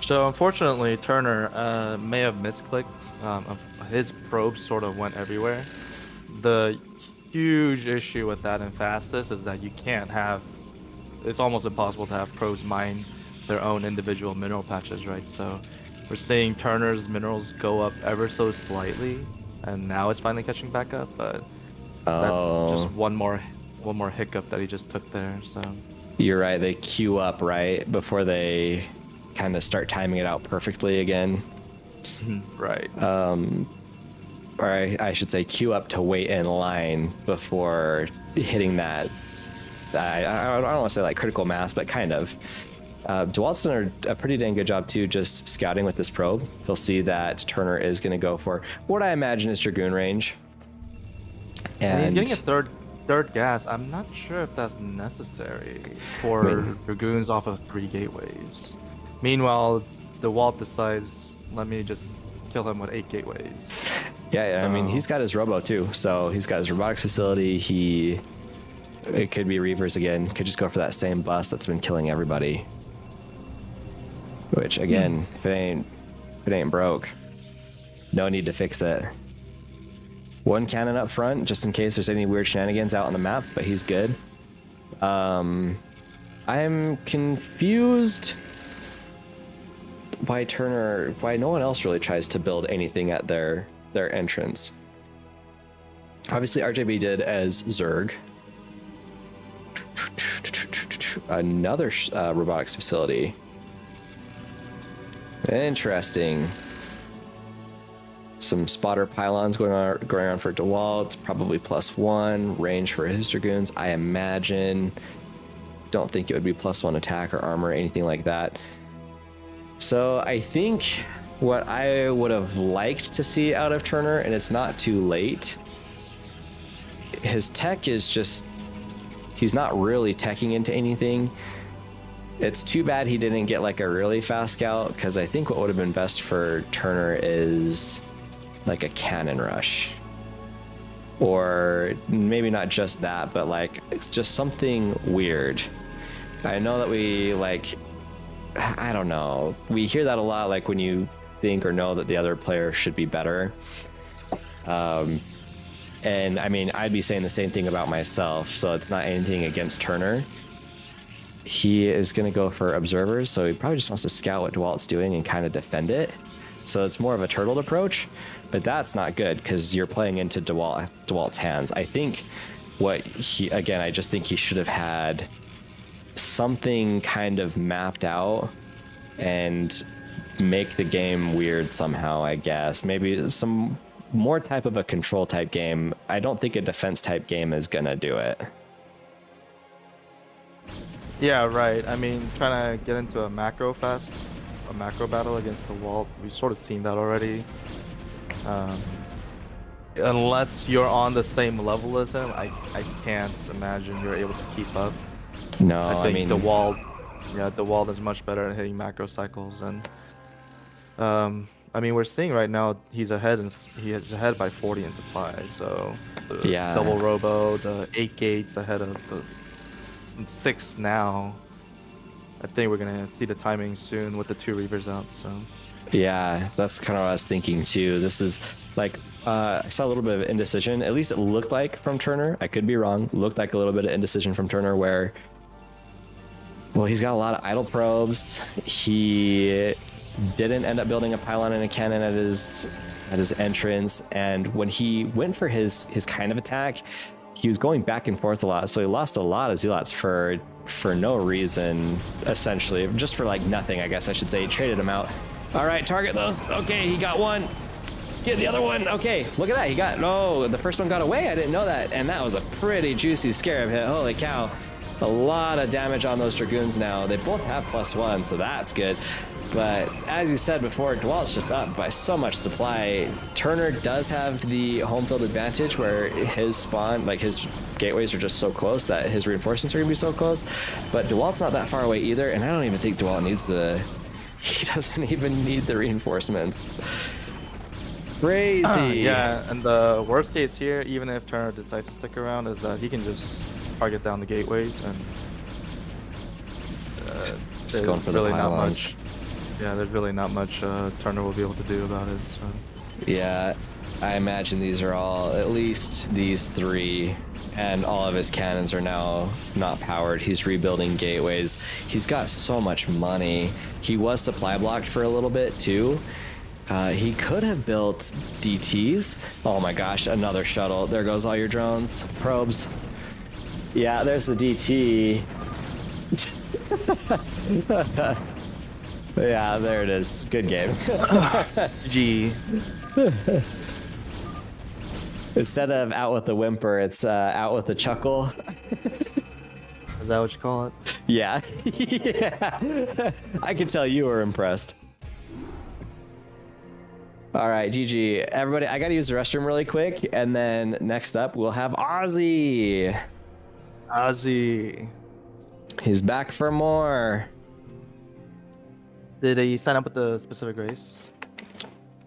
So unfortunately, Turner may have misclicked. His probes sort of went everywhere. The huge issue with that in Fastest is that you can't have... It's almost impossible to have probes mine their own individual mineral patches, right? So we're seeing Turner's minerals go up ever so slightly, and now it's finally catching back up. But that's just one more hiccup that he just took there. So you're right. They queue up right before they kind of start timing it out perfectly again. Right. Or I should say queue up to wait in line before hitting that. I don't want to say like critical mass, but kind of. DeWalt's done a pretty dang good job too, just scouting with this probe. He'll see that Turner is going to go for what I imagine is Dragoon range. And he's getting a third gas. I'm not sure if that's necessary for Dragoons off of 3 gateways. Meanwhile, DeWalt decides, let me just kill him with 8 gateways. Yeah, so, I mean, he's got his robo too. So he's got his robotics facility. It could be Reavers again. Could just go for that same bus that's been killing everybody. Which again, if it ain't broke, no need to fix it. 1 cannon up front, just in case there's any weird shenanigans out on the map, but he's good. I'm confused why no one else really tries to build anything at their entrance. Obviously RJB did as Zerg. another robotics facility. Interesting. Some spotter pylons going on for DeWalt. Probably +1 range for his dragoons, I imagine. Don't think it would be +1 attack or armor or anything like that. So I think what I would have liked to see out of Turner, and it's not too late, his tech is just, he's not really teching into anything. It's too bad he didn't get like a really fast scout, because I think what would have been best for Turner is like a cannon rush. Or maybe not just that, but like it's just something weird. I know that we like, I don't know, we hear that a lot, like when you think or know that the other player should be better. And I mean, I'd be saying the same thing about myself, so it's not anything against Turner. He is going to go for observers, so he probably just wants to scout what DeWalt's doing and kind of defend it. So it's more of a turtled approach, but that's not good because you're playing into DeWalt's hands. I think I just think he should have had something kind of mapped out and make the game weird somehow, I guess. Maybe some more type of a control type game. I don't think a defense type game is gonna do it. Yeah, right. I mean, trying to get into a macro battle against the wall, we've sort of seen that already. Unless you're on the same level as him, I can't imagine you're able to keep up. No, I mean the wall is much better at hitting macro cycles, and I mean, we're seeing right now he is ahead by 40 in supply. So the double robo, the 8 gates ahead of the 6 now. I think we're gonna see the timing soon with the 2 Reavers out. So yeah, that's kind of what I was thinking too. This is like I saw a little bit of indecision. At least it looked like from Turner. I could be wrong. Looked like a little bit of indecision from Turner where, well, he's got a lot of idle probes. He didn't end up building a pylon and a cannon at his entrance, and when he went for his kind of attack, he was going back and forth a lot, so he lost a lot of zealots for no reason, essentially, just for like nothing, I guess I should say. He traded them out. All right, target those. Okay, he got one. Get the other one. Okay, look at that. He got, no, the first one got away. I didn't know that, and that was a pretty juicy scarab hit. Holy cow. A lot of damage on those dragoons now. They both have +1, so that's good. But as you said before, DeWalt's just up by so much supply. Turner does have the home field advantage where his spawn, like his gateways are just so close that his reinforcements are going to be so close. But DeWalt's not that far away either, and I don't even think DeWalt needs he doesn't even need the reinforcements. Crazy. Yeah, and the worst case here, even if Turner decides to stick around, is that he can just target down the gateways, and just going for the pylons. Yeah, there's really not much Turner will be able to do about it. So yeah, I imagine these are all, at least these 3, and all of his cannons are now not powered. He's rebuilding gateways. He's got so much money. He was supply blocked for a little bit too. He could have built DTs. Oh my gosh, another shuttle. There goes all your drones. Probes. Yeah, there's the DT. Yeah, there it is. Good game. G. Instead of out with the whimper, it's out with the chuckle. Is that what you call it? Yeah. Yeah. I can tell you were impressed. All right, GG. Everybody, I got to use the restroom really quick, and then next up we'll have Ozzy. Ozzy. He's back for more. Did he sign up with the specific race?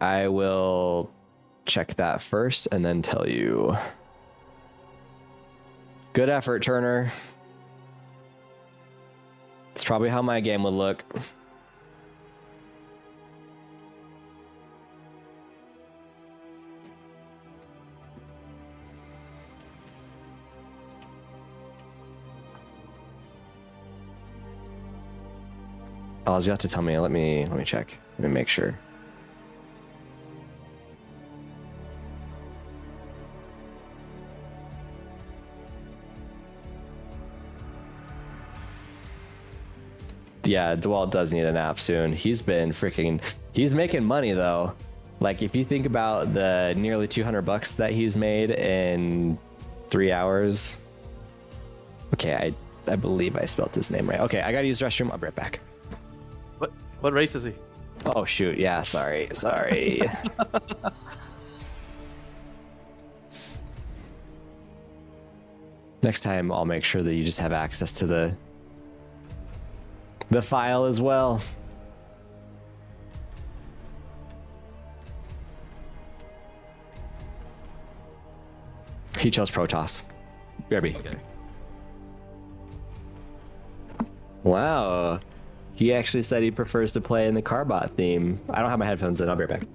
I will check that first and then tell you. Good effort, Turner. It's probably how my game would look. Oh, you have to tell me. Let me check. Let me make sure. Yeah, DeWalt does need a nap soon. He's making money though. Like if you think about the nearly $200 that he's made in 3 hours. Okay, I believe I spelled his name right. Okay, I gotta use the restroom. I'll be right back. What race is he? Oh shoot, yeah, sorry. Next time I'll make sure that you just have access to the file as well. He chose Protoss. BRB. Okay. Wow. He actually said he prefers to play in the Carbot theme. I don't have my headphones in. I'll be right back.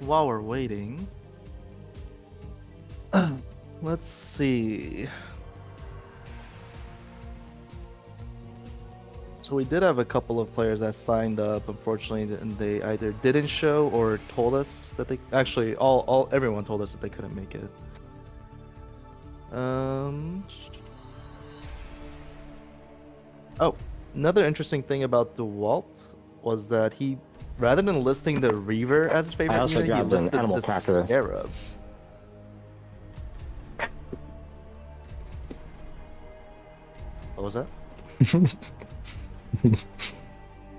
While we're waiting, let's see. So we did have a couple of players that signed up, unfortunately, and they either didn't show or told us that they actually everyone told us that they couldn't make it. Oh, another interesting thing about DeWalt was that he, rather than listing the Reaver as his favorite I also unit, he grabbed an listed animal the cracker. Scarab. What was that? What'd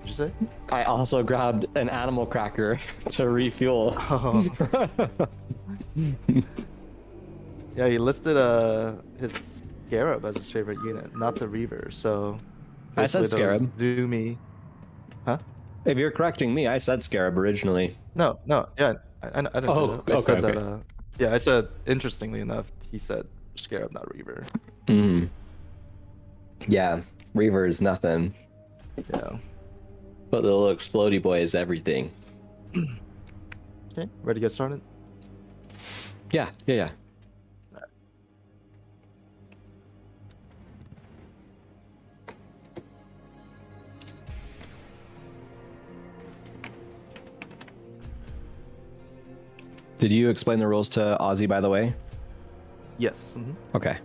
you say? I also grabbed an animal cracker to refuel. Oh. Yeah, he listed his Scarab as his favorite unit, not the Reaver. So I said basically those Scarab. Do me, huh? If you're correcting me, I said Scarab originally. No, yeah, I didn't Oh, say that. I said okay. that. Yeah, I said. Interestingly enough, he said Scarab, not Reaver. Mm. Yeah, Reaver is nothing. Yeah. But the little explodey boy is everything. Okay, ready to get started? Yeah. Did you explain the rules to Ozzy, by the way? Yes. Okay.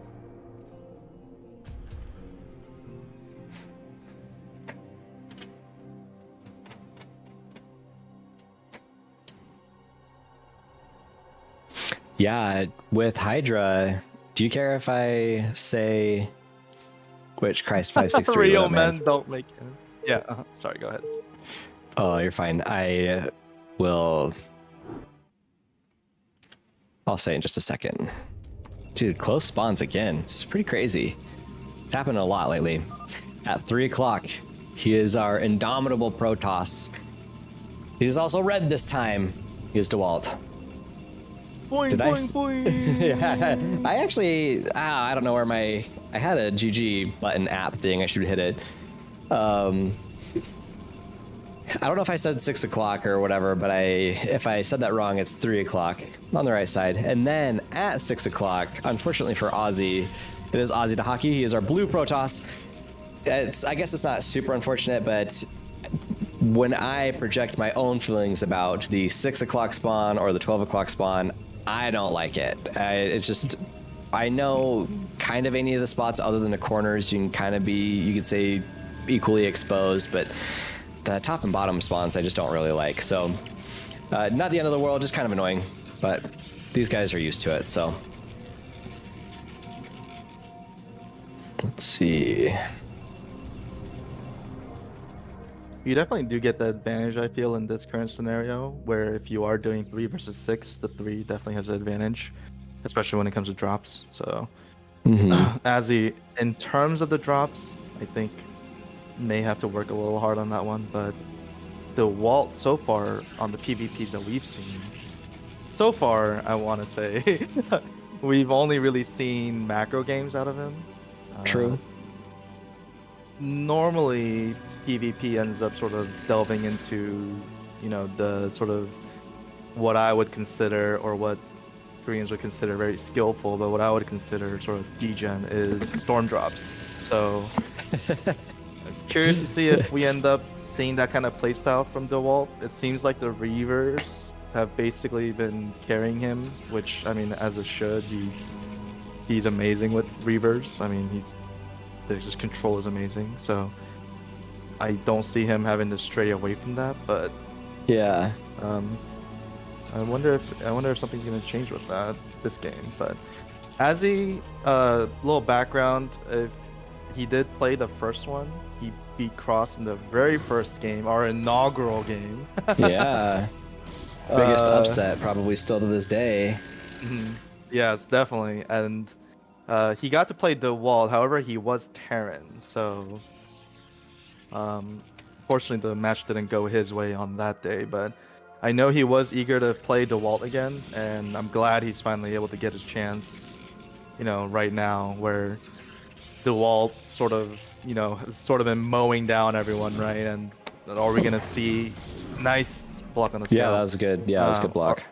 Yeah, with Hydra, do you care if I say which Christ 563? Real men don't make it. Yeah. Sorry. Go ahead. Oh, you're fine. I will. I'll say in just a second. Dude, close spawns again. This is pretty crazy. It's happened a lot lately. At 3 o'clock, he is our indomitable Protoss. He's also red this time. He is DeWalt. Boing, Did boing, boing. Yeah, I actually, I don't know where I had a GG button app thing. I should hit it. I don't know if I said 6 o'clock or whatever, but if I said that wrong, it's 3 o'clock on the right side. And then at 6 o'clock, unfortunately for Ozzy, it is Ozzy the Hockey. He is our blue Protoss. I guess it's not super unfortunate, but when I project my own feelings about the 6 o'clock spawn or the 12 o'clock spawn, I don't like it. It's just, I know kind of any of the spots other than the corners, you can kind of be, you could say, equally exposed, but the top and bottom spawns I just don't really like. So, not the end of the world, just kind of annoying, but these guys are used to it, so. Let's see. You definitely do get the advantage, I feel, in this current scenario, where if you are doing 3 versus 6, the 3 definitely has an advantage, especially when it comes to drops. So, in terms of the drops, I think may have to work a little hard on that one, but the Walt so far on the PvPs that we've seen, so far, I want to say, we've only really seen macro games out of him. True. Normally, PvP ends up sort of delving into, you know, the sort of what I would consider, or what Koreans would consider very skillful, but what I would consider sort of degen is storm drops. So, curious to see if we end up seeing that kind of playstyle from DeWalt. It seems like the Reavers have basically been carrying him, which, I mean, as it should. He's amazing with Reavers. I mean, his control is amazing. So I don't see him having to stray away from that. But yeah, I wonder if something's gonna change with that this game. But as little background, if he did play the first one, he beat Cross in the very first game, our inaugural game. Yeah. Biggest upset probably still to this day. Yes, definitely. And he got to play DeWalt, however, he was Terran, so fortunately the match didn't go his way on that day, but I know he was eager to play DeWalt again, and I'm glad he's finally able to get his chance, you know, right now, where DeWalt sort of been mowing down everyone, right? And are we gonna see nice block on the scale? Yeah, that was good. Yeah, that was a good block.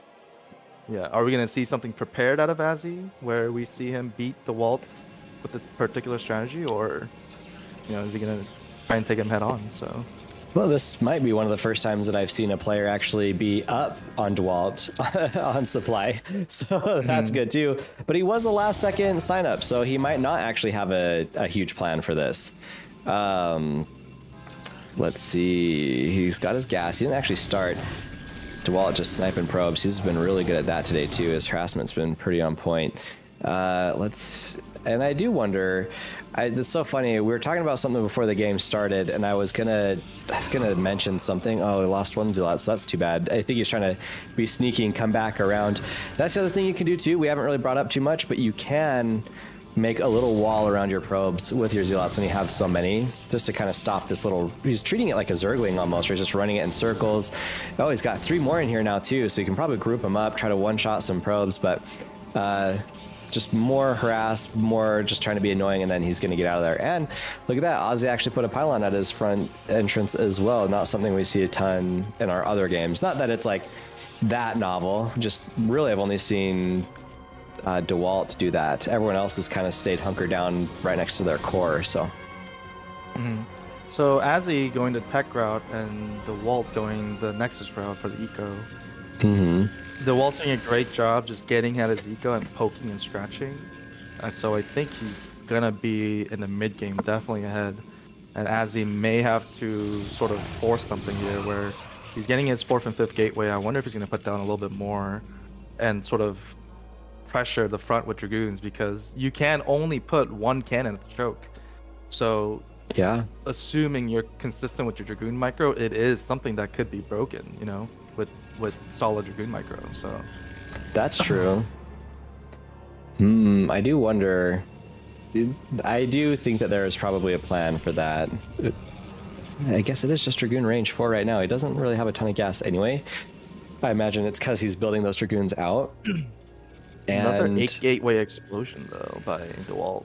Yeah, are we gonna see something prepared out of Azzy, where we see him beat DeWalt with this particular strategy, or, you know, is he gonna try and take him head on? So. Well, this might be one of the first times that I've seen a player actually be up on DeWalt on supply, so that's good too. But he was a last second sign up, so he might not actually have a huge plan for this. Let's see, he's got his gas. He didn't actually start. DeWalt just sniping probes. He's been really good at that today too. His harassment's been pretty on point. And I do wonder, it's so funny, we were talking about something before the game started, and I was gonna mention something. Oh, he lost one Zealot, so that's too bad. I think he's trying to be sneaky and come back around. That's the other thing you can do too. We haven't really brought up too much, but you can make a little wall around your probes with your Zealots when you have so many, just to kind of stop this little, he's treating it like a Zergling almost, or he's just running it in circles. Oh, he's got 3 more in here now too, so you can probably group them up, try to one-shot some probes, but just more harass, more just trying to be annoying, and then he's going to get out of there. And look at that, Ozzy actually put a pylon at his front entrance as well. Not something we see a ton in our other games. Not that it's like that novel, just really I've only seen DeWalt do that. Everyone else has kind of stayed hunkered down right next to their core, so. So Azzy going the tech route and DeWalt going the Nexus route for the eco. DeWalt's doing a great job just getting at his eco and poking and scratching. So I think he's gonna be in the mid game definitely ahead. And Azzy may have to sort of force something here where he's getting his 4th and 5th gateway. I wonder if he's gonna put down a little bit more and sort of pressure the front with Dragoons, because you can only put 1 cannon at the choke. So yeah, assuming you're consistent with your Dragoon micro, it is something that could be broken, you know, with solid Dragoon micro. So that's true. I do wonder. I do think that there is probably a plan for that. I guess it is just Dragoon range 4 right now. He doesn't really have a ton of gas anyway. I imagine it's because he's building those Dragoons out. Another 8 gateway explosion though by DeWalt.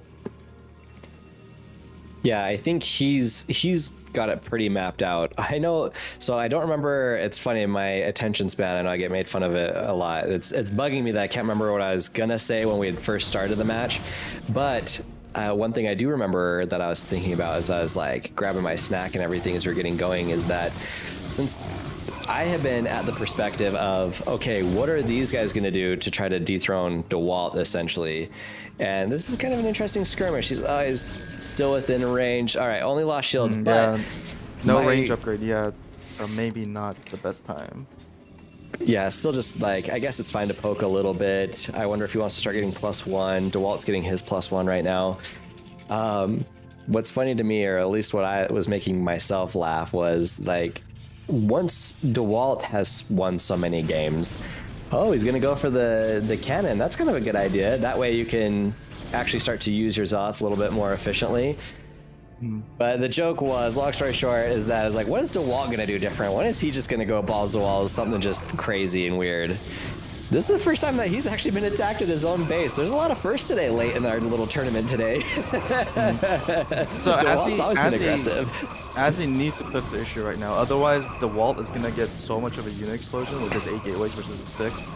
Yeah, I think he's got it pretty mapped out. I know, so I don't remember. It's funny, my attention span, I know I get made fun of it a lot. It's bugging me that I can't remember what I was gonna say when we had first started the match. But one thing I do remember that I was thinking about as I was like grabbing my snack and everything as we're getting going is that since I have been at the perspective of, okay, what are these guys going to do to try to dethrone DeWalt essentially? And this is kind of an interesting skirmish. He's always still within range. All right, only lost shields, but no range upgrade yet, or maybe not the best time. Yeah, still just like, I guess it's fine to poke a little bit. I wonder if he wants to start getting +1. DeWalt's getting his +1 right now. What's funny to me, or at least what I was making myself laugh, was like, once DeWalt has won so many games, oh, he's going to go for the cannon. That's kind of a good idea. That way you can actually start to use your Zealots a little bit more efficiently. But the joke was, long story short, is that it's like, what is DeWalt going to do different? When is he just going to go balls to walls, something just crazy and weird? This is the first time that he's actually been attacked at his own base. There's a lot of firsts today late in our little tournament today. So DeWalt's always been aggressive. As he needs to push the issue right now. Otherwise, DeWalt is going to get so much of a unit explosion with his 8 gateways versus a 6.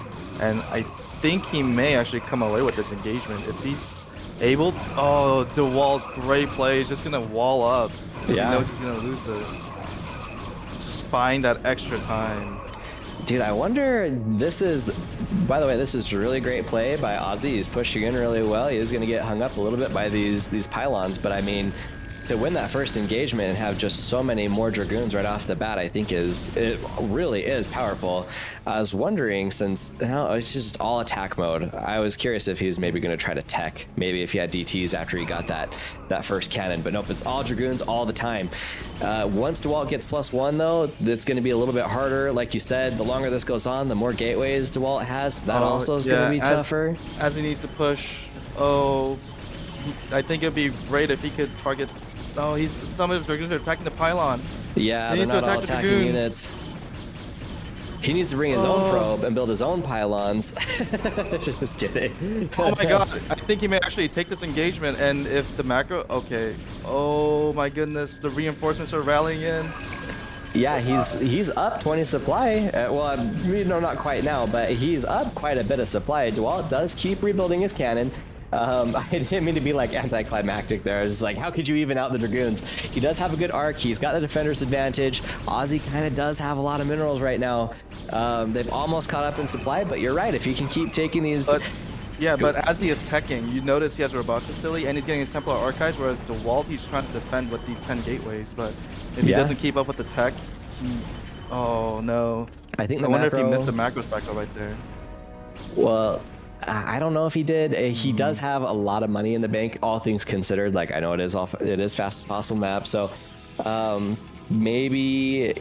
And I think he may actually come away with this engagement. If he's able... Oh, DeWalt, great play. He's just going to wall up. Yeah. He knows he's going to lose this. Just buying that extra time. Dude, I wonder, this is, by the way, this is really great play by Ozzy. He's pushing in really well. He is going to get hung up a little bit by these pylons, but I mean, to win that first engagement and have just so many more Dragoons right off the bat, I think it really is powerful. I was wondering, since it's just all attack mode, I was curious if he's maybe going to try to tech, maybe if he had DTs after he got that first cannon, but nope, it's all Dragoons all the time. Once DeWalt gets +1 though, it's going to be a little bit harder. Like you said, the longer this goes on, the more gateways DeWalt has. That also is going to be tougher. As he needs to push. Oh, I think it'd be great if he could target. Oh, some of his Dragoons are attacking the pylon. Yeah, they're not all attacking units. He needs to bring his own probe and build his own pylons. Just kidding. Oh my god, I think he may actually take this engagement, and if the macro... Okay. Oh my goodness, the reinforcements are rallying in. Yeah, he's up 20 supply. Well, no, not quite now, but he's up quite a bit of supply. DeWalt does keep rebuilding his cannon. I didn't mean to be like anticlimactic there. I was just like, how could you even out the Dragoons? He does have a good arc. He's got the defender's advantage. Ozzy kind of does have a lot of minerals right now. They've almost caught up in supply, but you're right. If he can keep taking these... But as he is teching, you notice he has a robotics facility and he's getting his Templar archives, whereas DeWalt, he's trying to defend with these 10 gateways. But if he doesn't keep up with the tech, oh no. I wonder if he missed the macro cycle right there. Well, I don't know if he did. He does have a lot of money in the bank, all things considered. Like, I know it is fastest possible map, so maybe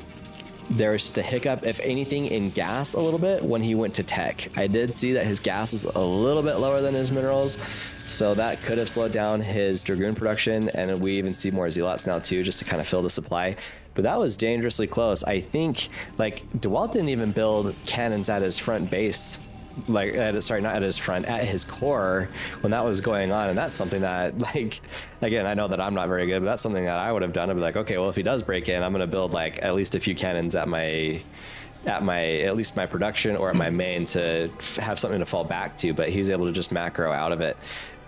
there's just a hiccup, if anything, in gas a little bit when he went to tech. I did see that his gas is a little bit lower than his minerals, so that could have slowed down his Dragoon production, and we even see more Zealots now too, just to kind of fill the supply. But that was dangerously close. I think, like, DeWalt didn't even build cannons at his front base. Like, sorry, not at his front, at his core when that was going on. And that's something that, like, again, I know that I'm not very good, but that's something that I would have done. I'd be like, okay, well, if he does break in, I'm going to build like at least a few cannons at least my production or at my main to have something to fall back to. But he's able to just macro out of it.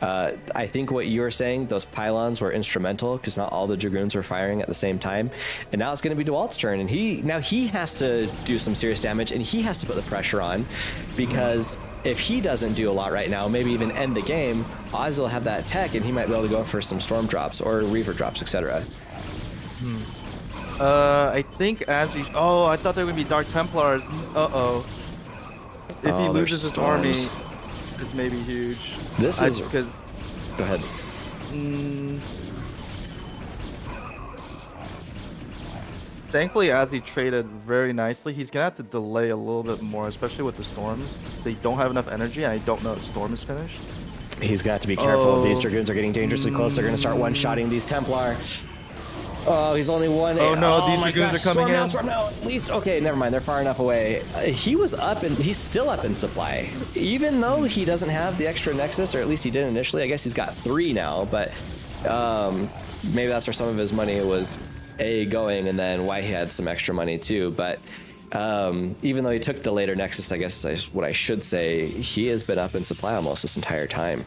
I think what you were saying, those pylons were instrumental because not all the Dragoons were firing at the same time. And now it's going to be DeWalt's turn, and he has to do some serious damage, and he has to put the pressure on, because if he doesn't do a lot right now, maybe even end the game, Oz will have that tech, and he might be able to go for some storm drops or reaver drops, etc. I think as he... Oh, I thought they were going to be Dark Templars. Uh-oh. If he loses his army, this may be huge. This is... Because... Go ahead. Thankfully, as he traded very nicely, he's going to have to delay a little bit more, especially with the storms. They don't have enough energy, and I don't know if storm is finished. He's got to be careful. These Dragoons are getting dangerously close. They're going to start one-shotting these Templar. Oh, he's only one. Oh no, these Dragoons are coming in. Storm now, at least. Okay, never mind. They're far enough away. He was up, and he's still up in supply. Even though he doesn't have the extra Nexus, or at least he did initially. I guess he's got 3 now, but maybe that's where some of his money was going, and then why he had some extra money too. But even though he took the later Nexus, I guess is what I should say, he has been up in supply almost this entire time.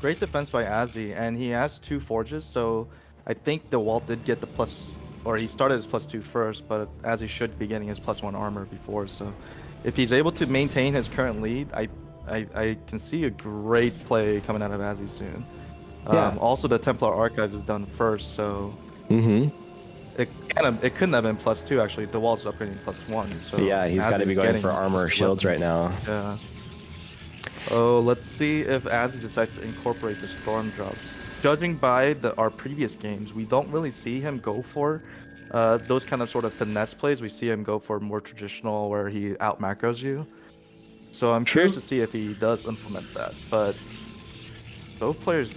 great defense by Azzy, and he has 2 forges, so I think DeWalt did get the plus, or he started his +2 first, but Azzy should be getting his +1 armor before. So if he's able to maintain his current lead, I can see a great play coming out of Azzy soon. Yeah. Also, the Templar Archives is done first, so Mm-hmm. it couldn't have been +2 actually. DeWalt's upgrading +1, so Yeah, he's got to be Azzy's going getting for armor just shields right weapons. now. Yeah. Oh, let's see if Azzy decides to incorporate the storm drops. Judging by our previous games, we don't really see him go for those kind of sort of finesse plays. We see him go for more traditional where he out macros you. So I'm curious to see if he does implement that. But both players,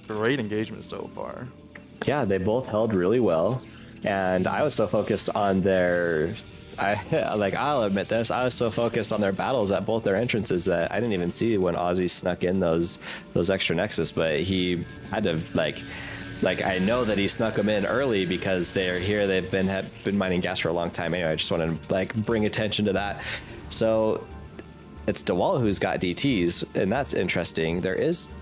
great engagement so far. Yeah, they both held really well, and I was so focused on I'll admit this, I was so focused on their battles at both their entrances that I didn't even see when Ozzy snuck in those extra Nexus, but he had to like I know that he snuck them in early because they're here. They've been mining gas for a long time. Anyway, I just wanted to like bring attention to that. So it's DeWalt who's got DTs, and that's interesting. There is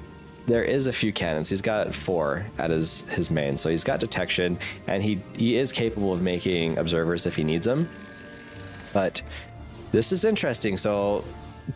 a few cannons. He's got 4 at his main, so he's got detection, and he is capable of making observers if he needs them. But this is interesting. So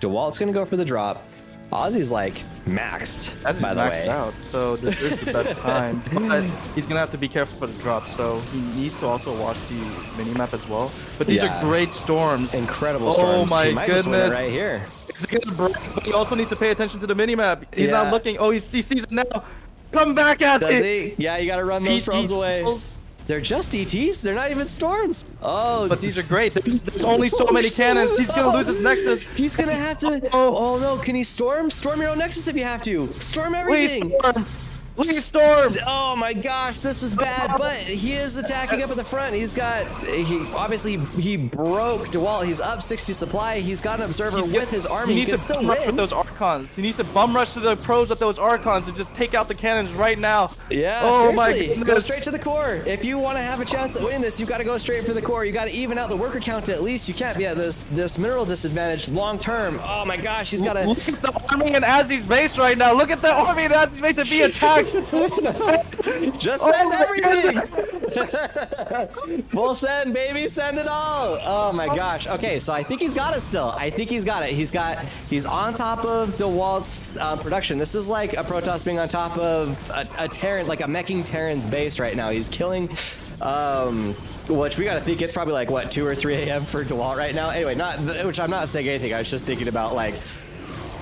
DeWalt's gonna go for the drop. Ozzy's like maxed, by the way. Maxed out, so this is the best time. But he's gonna have to be careful for the drop, so he needs to also watch the minimap as well. But these are great storms. Incredible storms. Oh my he might just win it goodness! right here. He's gonna break, but he also needs to pay attention to the minimap. He's not looking. Oh, he sees it now. Come back, Azzy! Does he? Yeah, you gotta run those drones away. They're just ETs. They're not even storms. Oh, but these are great. There's only so many cannons. He's gonna lose his Nexus. He's gonna have to. Oh no! Can he storm? Storm your own Nexus if you have to. Storm everything. Please storm. Please storm. Oh my gosh, this is bad. But he is attacking up at the front. He obviously broke DeWalt. He's up 60 supply. He's got an observer with his army. He needs to still bum rush win. with those Archons. He needs to bum rush to the pros with those Archons and just take out the cannons right now. Yeah, oh my seriously. goodness. Go straight to the core. If you want to have a chance at winning this, you got to go straight for the core. You got to even out the worker count at least. You can't be at this mineral disadvantage long term. Oh my gosh, he's got to. Look at the army in Azzy's base right now. Look at the army in Azzy's base to be attacked. Just send everything. Full send, baby. Send it all. Oh my gosh. Okay, so I think he's got it still. I think he's got it. He's on top of DeWalt's production. This is like a Protoss being on top of a Terran, like a meching Terran's base right now. He's killing. Which we gotta think it's probably like what 2 or 3 a.m. for DeWalt right now. Anyway, which I'm not saying anything. I was just thinking about like.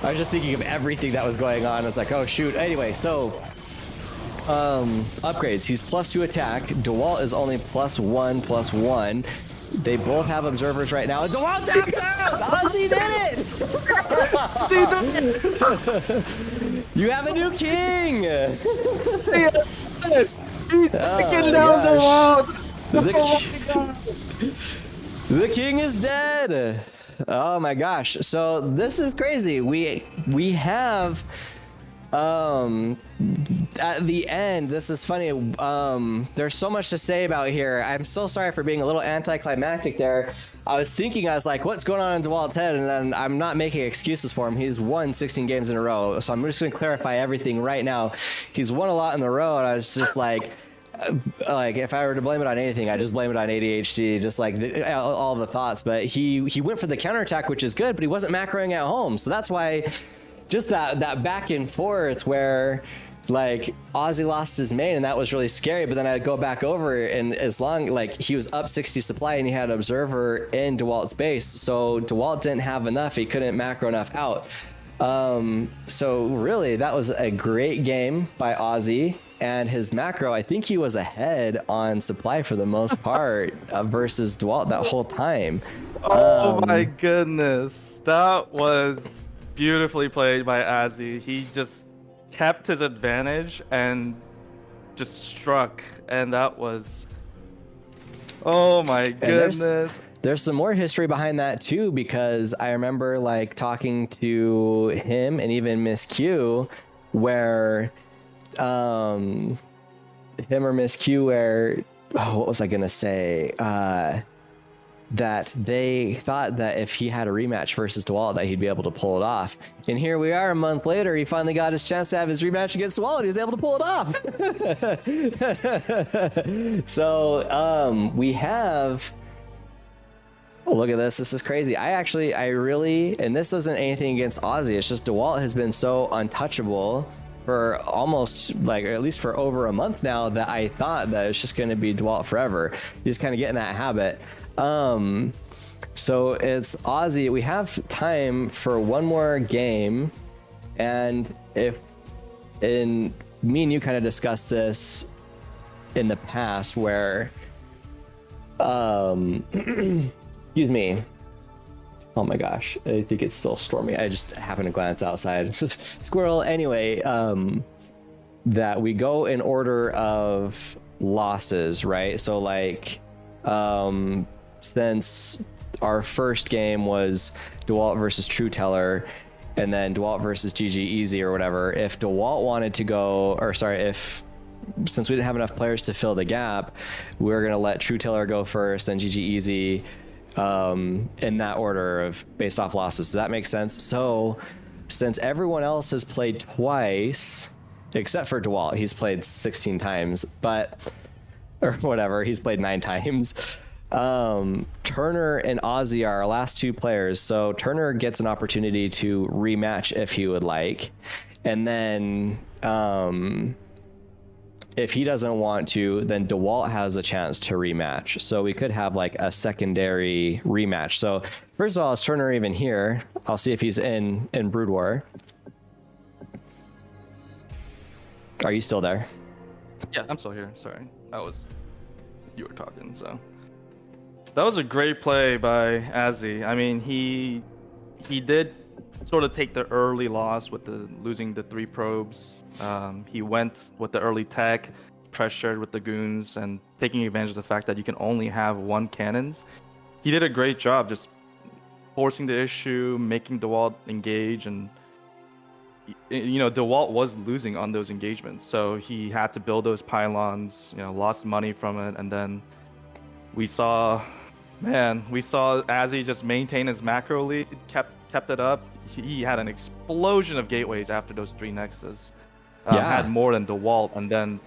I was just thinking of everything that was going on. I was like, oh shoot. Anyway, so. Upgrades. He's +2 attack. DeWalt is only +1/+1. They both have observers right now. DeWalt taps out! Ozzy did it! You have a new king! See it! He's taking down DeWalt! The king is dead! Oh my gosh. So this is crazy. We have at the end, this is funny. There's so much to say about here. I'm so sorry for being a little anticlimactic there. I was like, what's going on in DeWalt's head? And then I'm not making excuses for him. He's won 16 games in a row. So I'm just going to clarify everything right now. He's won a lot in a row. And I was just like if I were to blame it on anything, I just blame it on ADHD, just like all the thoughts. But he went for the counterattack, which is good, but he wasn't macroing at home. So that's why just that back and forth where like Ozzy lost his main and that was really scary, but then I'd go back over and as long like he was up 60 supply and he had an observer in DeWalt's base, so DeWalt didn't have enough, he couldn't macro enough out. So really that was a great game by Ozzy, and his macro, I think he was ahead on supply for the most part versus DeWalt that whole time. Oh my goodness, that was beautifully played by Azzy. He just kept his advantage and just struck, and that was, oh my goodness. There's some more history behind that too, because I remember like talking to him and even Miss Q where him or Miss Q where what was I gonna say? that they thought that if he had a rematch versus DeWalt that he'd be able to pull it off. And here we are a month later, he finally got his chance to have his rematch against DeWalt and he was able to pull it off. So we have, oh, look at this is crazy. I really, and this isn't anything against Ozzy, it's just DeWalt has been so untouchable for almost, like, or at least for over a month now, that I thought that it's just going to be DeWalt forever. You just kind of get in that habit. So it's Ozzy. We have time for one more game, and me and you kind of discussed this in the past where excuse me. Oh my gosh, I think it's still stormy. I just happened to glance outside. Squirrel. Anyway, that we go in order of losses, right? So like, since our first game was DeWalt versus True Teller, and then DeWalt versus GG Easy or whatever, if DeWalt wanted to go, or sorry, since we didn't have enough players to fill the gap, we were gonna let True Teller go first, then GG Easy, in that order of based off losses. Does that make sense? So since everyone else has played twice, except for DeWalt, he's played 16 times, but, or whatever, he's played 9 times. Turner and Ozzy are our last 2 players. So Turner gets an opportunity to rematch if he would like. And then, if he doesn't want to, then DeWalt has a chance to rematch. So we could have like a secondary rematch. So first of all, is Turner even here? I'll see if he's in Brood War. Are you still there? Yeah, I'm still here. Sorry, you were talking. So that was a great play by Azzy. I mean, he did sort of take the early loss with losing the 3 probes. He went with the early tech, pressured with the goons, and taking advantage of the fact that you can only have 1 cannons. He did a great job just forcing the issue, making DeWalt engage, and DeWalt was losing on those engagements, so he had to build those pylons, lost money from it, and then we saw Azzy just maintain his macro lead, kept it up. He had an explosion of gateways after those 3 nexus. Had more than DeWalt, and then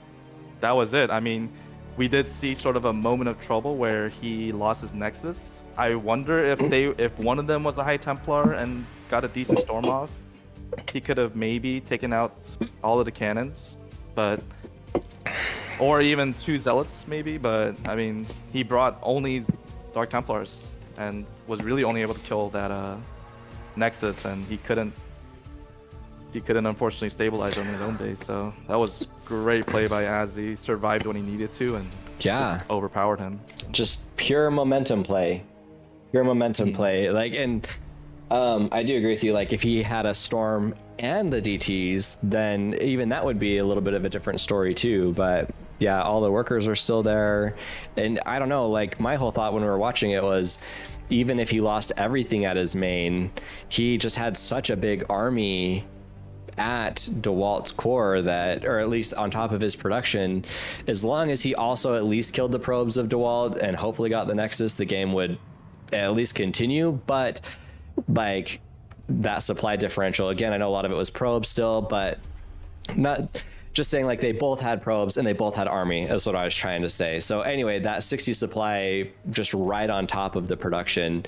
that was it. I mean, we did see sort of a moment of trouble where he lost his nexus. I wonder if one of them was a High Templar and got a decent storm off, he could have maybe taken out all of the cannons, or even 2 zealots maybe. But I mean, he brought only Dark Templars and was really only able to kill that nexus, and he couldn't unfortunately stabilize on his own base. So that was great play by Azzy. Survived when he needed to, and just overpowered him. Just pure momentum play. Like, and I do agree with you. Like, if he had a storm and the DTs, then even that would be a little bit of a different story too. But yeah, all the workers are still there, and I don't know, like, my whole thought when we were watching it was, even if he lost everything at his main, he just had such a big army at DeWalt's core that, or at least on top of his production, as long as he also at least killed the probes of DeWalt and hopefully got the Nexus, the game would at least continue. But like, that supply differential, again, I know a lot of it was probes still, but not just saying, like, they both had probes and they both had army is what I was trying to say. So anyway, that 60 supply just right on top of the production.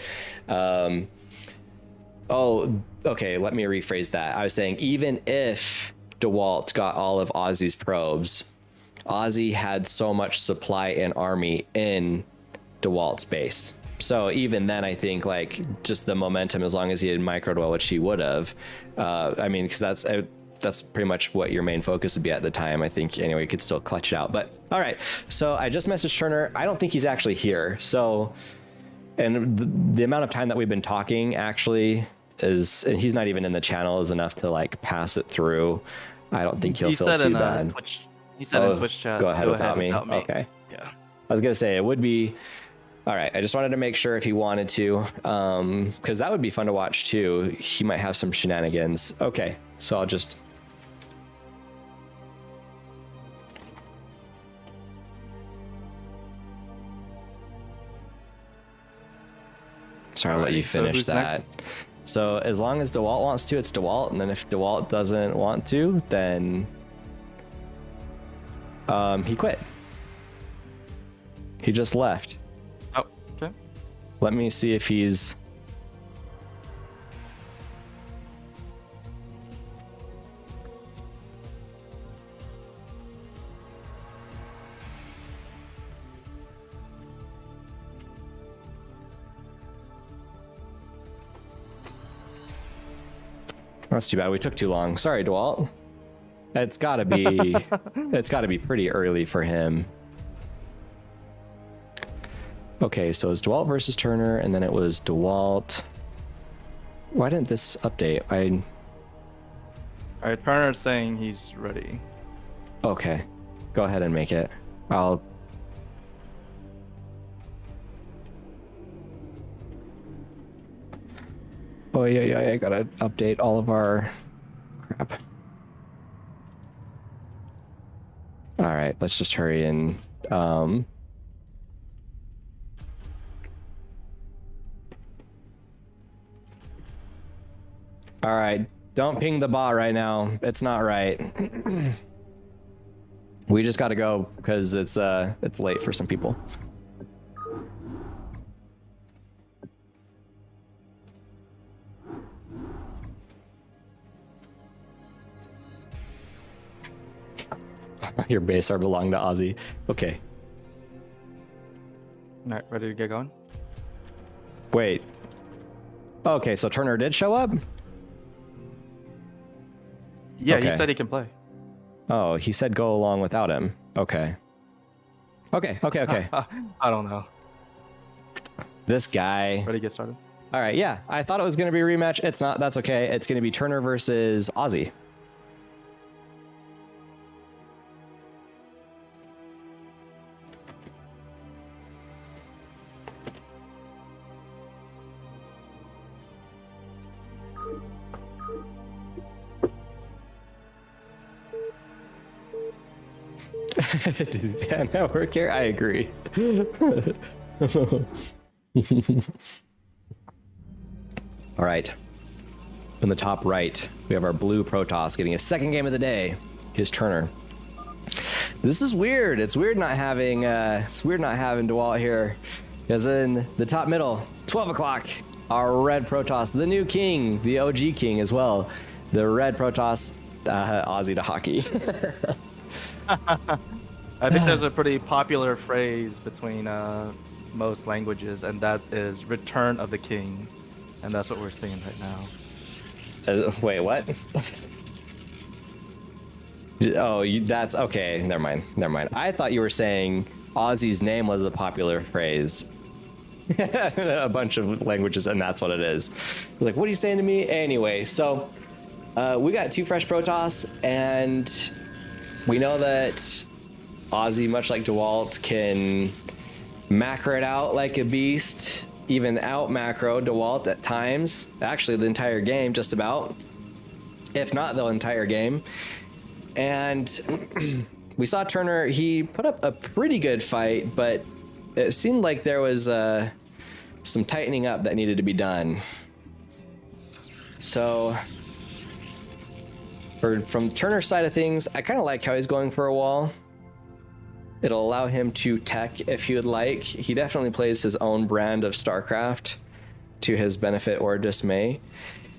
Oh, okay, let me rephrase that. I was saying, even if DeWalt got all of Ozzy's probes, Ozzy had so much supply and army in DeWalt's base. So even then, I think, like, just the momentum, as long as he had micro dwell, which he would have, I mean, because that's pretty much what your main focus would be at the time. I think, anyway, you could still clutch it out. But all right, so I just messaged Turner. I don't think he's actually here. So, and the amount of time that we've been talking actually is, and he's not even in the channel, is enough to like pass it through. I don't think he'll feel too bad. He said in Twitch chat, go ahead without me. Okay. Yeah. I was gonna say it would be. All right, I just wanted to make sure if he wanted to, because that would be fun to watch too. He might have some shenanigans. Okay, so I'll just. Sorry, I'll let you Alrighty, so finish who's that. next? So as long as DeWalt wants to, it's DeWalt, and then if DeWalt doesn't want to, then he quit. He just left. Oh, okay. Let me see if he's... That's too bad. We took too long. Sorry, DeWalt. It's gotta be it's gotta be pretty early for him. Okay, so it's DeWalt versus Turner, and then it was DeWalt. Why didn't this update? Alright, Turner's saying he's ready. Okay. Go ahead and make it. I'll... Oh, yeah, I gotta update all of our crap. All right, let's just hurry and all right, don't ping the bot right now. It's not right. We just gotta go because it's late for some people. Your base are belong to Ozzy. Okay. Alright, ready to get going? Wait. Okay, so Turner did show up? Yeah, Okay. he said he can play. Oh, he said go along without him. Okay. Okay. I don't know. This guy. Ready to get started? All right, yeah. I thought it was going to be a rematch. It's not. That's okay. It's going to be Turner versus Ozzy. Does Dan not work here? I agree. All right. In the top right, we have our blue Protoss getting a second game of the day. His Turner. This is weird. It's weird not having DeWalt here. Because in the top middle, 12 o'clock, our red Protoss, the new king, the OG king as well. The red Protoss, Aussie to hockey. I think there's a pretty popular phrase between most languages, and that is "return of the king," and that's what we're seeing right now. Wait, what? Oh, that's okay. Never mind. I thought you were saying Aussie's name was a popular phrase. A bunch of languages, and that's what it is. Like, what are you saying to me? Anyway, so we got two fresh Protoss, and we know that Ozzy, much like DeWalt, can macro it out like a beast, even out macro DeWalt at times. Actually, the entire game, just about. If not the entire game. And we saw Turner, he put up a pretty good fight, but it seemed like there was some tightening up that needed to be done. So, from Turner's side of things, I kind of like how he's going for a wall. It'll allow him to tech if he would like. He definitely plays his own brand of StarCraft to his benefit or dismay.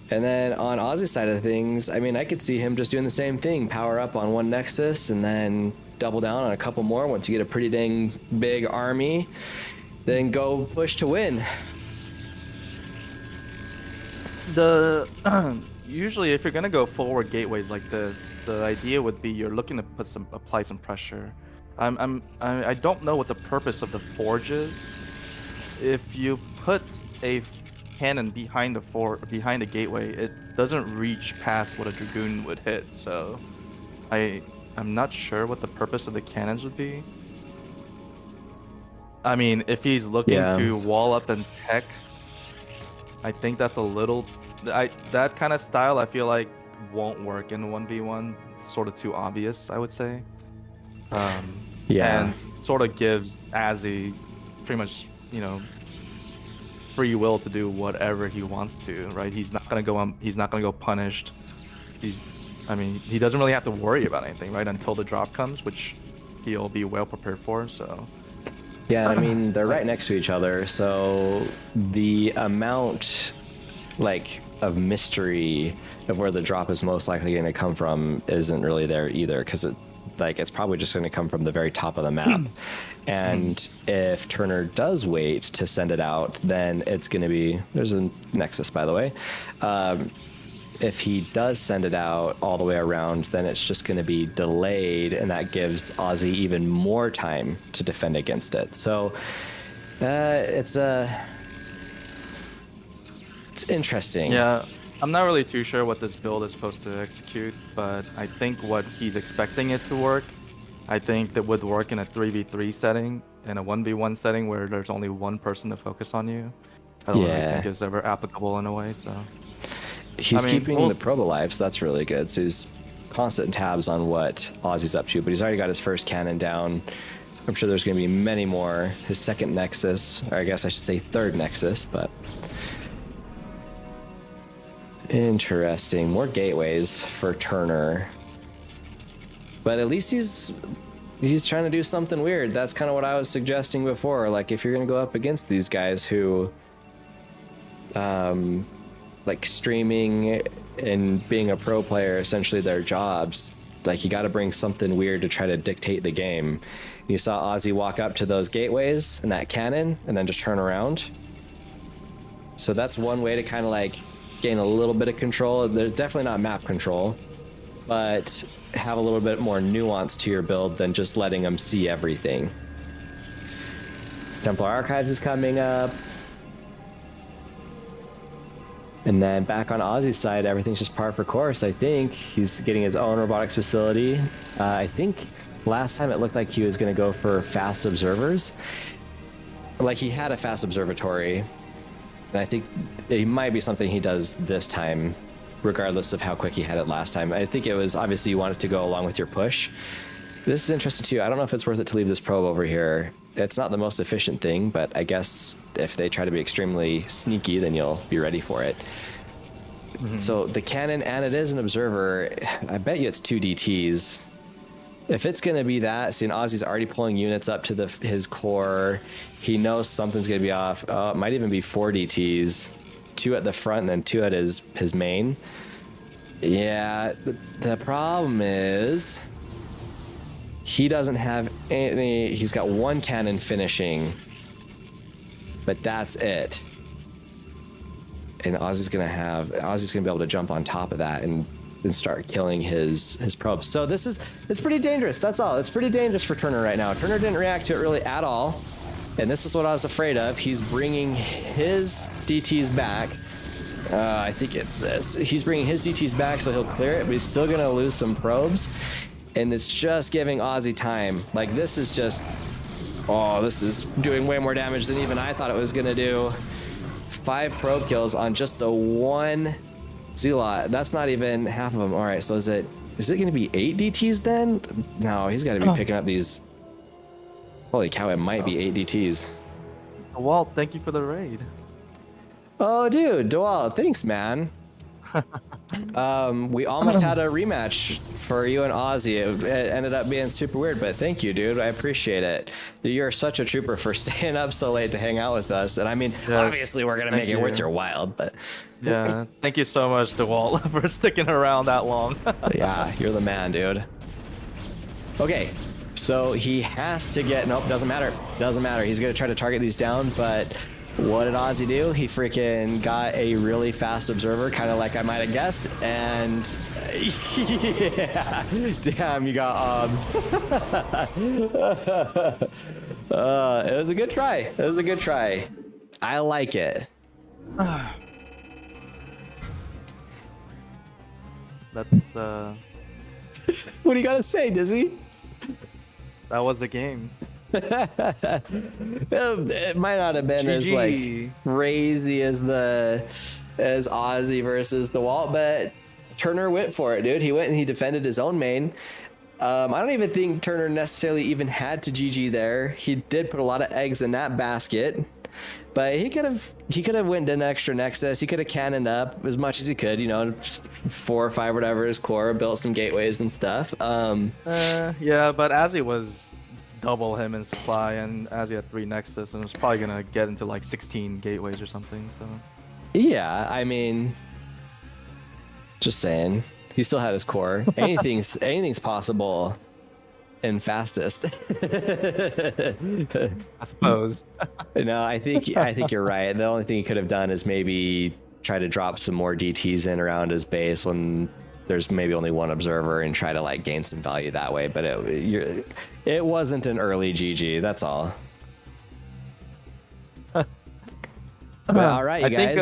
And then on Ozzy's side of things, I mean, I could see him just doing the same thing. Power up on one Nexus and then double down on a couple more once you get a pretty dang big army. Then go push to win. Usually, if you're gonna go forward gateways like this, the idea would be you're looking to apply some pressure. I don't know what the purpose of the forge is. If you put a cannon behind the gateway, it doesn't reach past what a dragoon would hit. So, I'm not sure what the purpose of the cannons would be. I mean, if he's looking to wall up and tech, I think that's a little. That kind of style I feel like won't work in 1v1. It's sort of too obvious, I would say. And sort of gives Azzy pretty much, free will to do whatever he wants to, right? He's not gonna go he's not gonna go punished. I mean, he doesn't really have to worry about anything, right? Until the drop comes, which he'll be well prepared for. So yeah, I mean, they're right next to each other, so the amount of mystery of where the drop is most likely going to come from isn't really there either, because it's probably just going to come from the very top of the map. And if Turner does wait to send it out, then it's going to be, there's a Nexus, by the way. If he does send it out all the way around, then it's just going to be delayed, and that gives Ozzy even more time to defend against it. So it's interesting. yeah, I'm not really too sure what this build is supposed to execute, but I think what he's expecting it to work, I think that would work in a 3v3 setting, in a 1v1 setting where there's only one person to focus on you. I don't really think it's ever applicable in a way, so. He's keeping the probe alive, so that's really good. So he's constant tabs on what Ozzy's up to, but he's already got his first cannon down. I'm sure there's going to be many more. His second Nexus, or I guess I should say third Nexus, but... Interesting. More gateways for Turner. But at least he's trying to do something weird. That's kind of what I was suggesting before. Like, if you're going to go up against these guys who... streaming and being a pro player, essentially their jobs, you got to bring something weird to try to dictate the game. You saw Ozzy walk up to those gateways and that cannon and then just turn around. So that's one way to kind of gain a little bit of control. There's definitely not map control, but have a little bit more nuance to your build than just letting them see everything. Templar Archives is coming up. And then back on Ozzy's side, everything's just par for course. I think he's getting his own robotics facility. I think last time it looked like he was going to go for fast observers. He had a fast observatory. And I think it might be something he does this time, regardless of how quick he had it last time. I think it was, obviously, you want it to go along with your push. This is interesting too. I don't know if it's worth it to leave this probe over here. It's not the most efficient thing, but I guess if they try to be extremely sneaky, then you'll be ready for it. So the cannon, and it is an observer, I bet you it's 2 DTs. If it's going to be that, seeing Ozzy's already pulling units up to his core, he knows something's going to be off. It might even be 4 DTs, 2 at the front and then 2 at his main. Yeah, the problem is... he doesn't have any. He's got 1 cannon finishing, but that's it. And Ozzy's gonna be able to jump on top of that and start killing his probes. So it's pretty dangerous. That's all. It's pretty dangerous for Turner right now. Turner didn't react to it really at all, and this is what I was afraid of. He's bringing his DTs back. I think it's this. He's bringing his DTs back, so he'll clear it, but he's still gonna lose some probes. And it's just giving Ozzy time. This is just... oh, this is doing way more damage than even I thought it was going to do. 5 probe kills on just the 1 Zealot. That's not even half of them. All right, so is it going to be 8 DTs then? No, he's got to be picking up these... holy cow, it might be 8 DTs. Walt, thank you for the raid. Oh, dude, Dwal, thanks, man. We almost had a rematch for you and Ozzy. It ended up being super weird, but thank you, dude. I appreciate it. You're such a trooper for staying up so late to hang out with us. And I mean, obviously we're gonna make it worth your while, but yeah, thank you so much, DeWalt, for sticking around that long. Yeah, you're the man, dude. Okay, so he has to get... nope, doesn't matter. Doesn't matter. He's gonna try to target these down, but what did Ozzy do? He freaking got a really fast observer, kind of like I might have guessed, and yeah, damn, you got obs. It was a good try. It was a good try. I like it. That's What do you gotta say, Dizzy? that was a game. It might not have been as crazy as Ozzy versus DeWalt, but Turner went for it, dude. He went and he defended his own main. I don't even think Turner necessarily even had to GG there. He did put a lot of eggs in that basket. But he could have went an extra Nexus. He could have cannoned up as much as he could, 4 or 5, whatever his core, built some gateways and stuff. Yeah, but Azzy was double him in supply, and Azzy had 3 Nexus, and was probably gonna get into like 16 gateways or something. So yeah, I mean, just saying, he still had his core. Anything's possible. And fastest. I suppose. No, I think you're right. The only thing he could have done is maybe try to drop some more DTs in around his base when there's maybe only one observer and try to like gain some value that way. But it wasn't an early GG. That's all. But all right, you guys.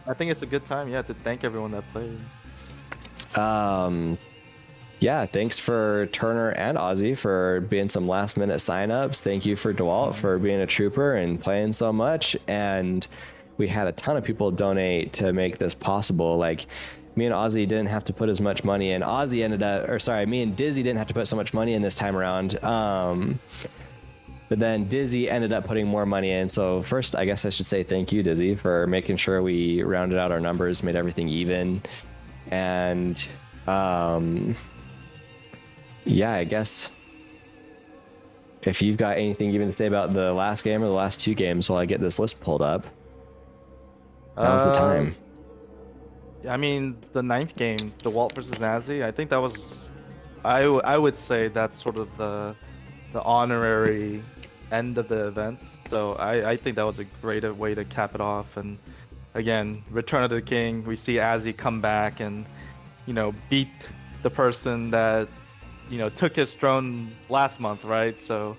I think it's a good time, to thank everyone that played. Yeah, thanks for Turner and Ozzy for being some last minute signups. Thank you for DeWalt for being a trooper and playing so much. And we had a ton of people donate to make this possible. Like, me and Ozzy didn't have to put as much money in. Me and Dizzy didn't have to put so much money in this time around. But then Dizzy ended up putting more money in. So first, I guess I should say thank you, Dizzy, for making sure we rounded out our numbers, made everything even. And yeah, I guess if you've got anything even to say about the last game or the last 2 games while I get this list pulled up, now's the time. I mean, the 9th game, DeWalt versus Nazi, I think that was, I would say that's sort of the honorary end of the event. So I think that was a great way to cap it off. And again, Return of the King, we see Azzy come back and, beat the person that, took his throne last month, right? So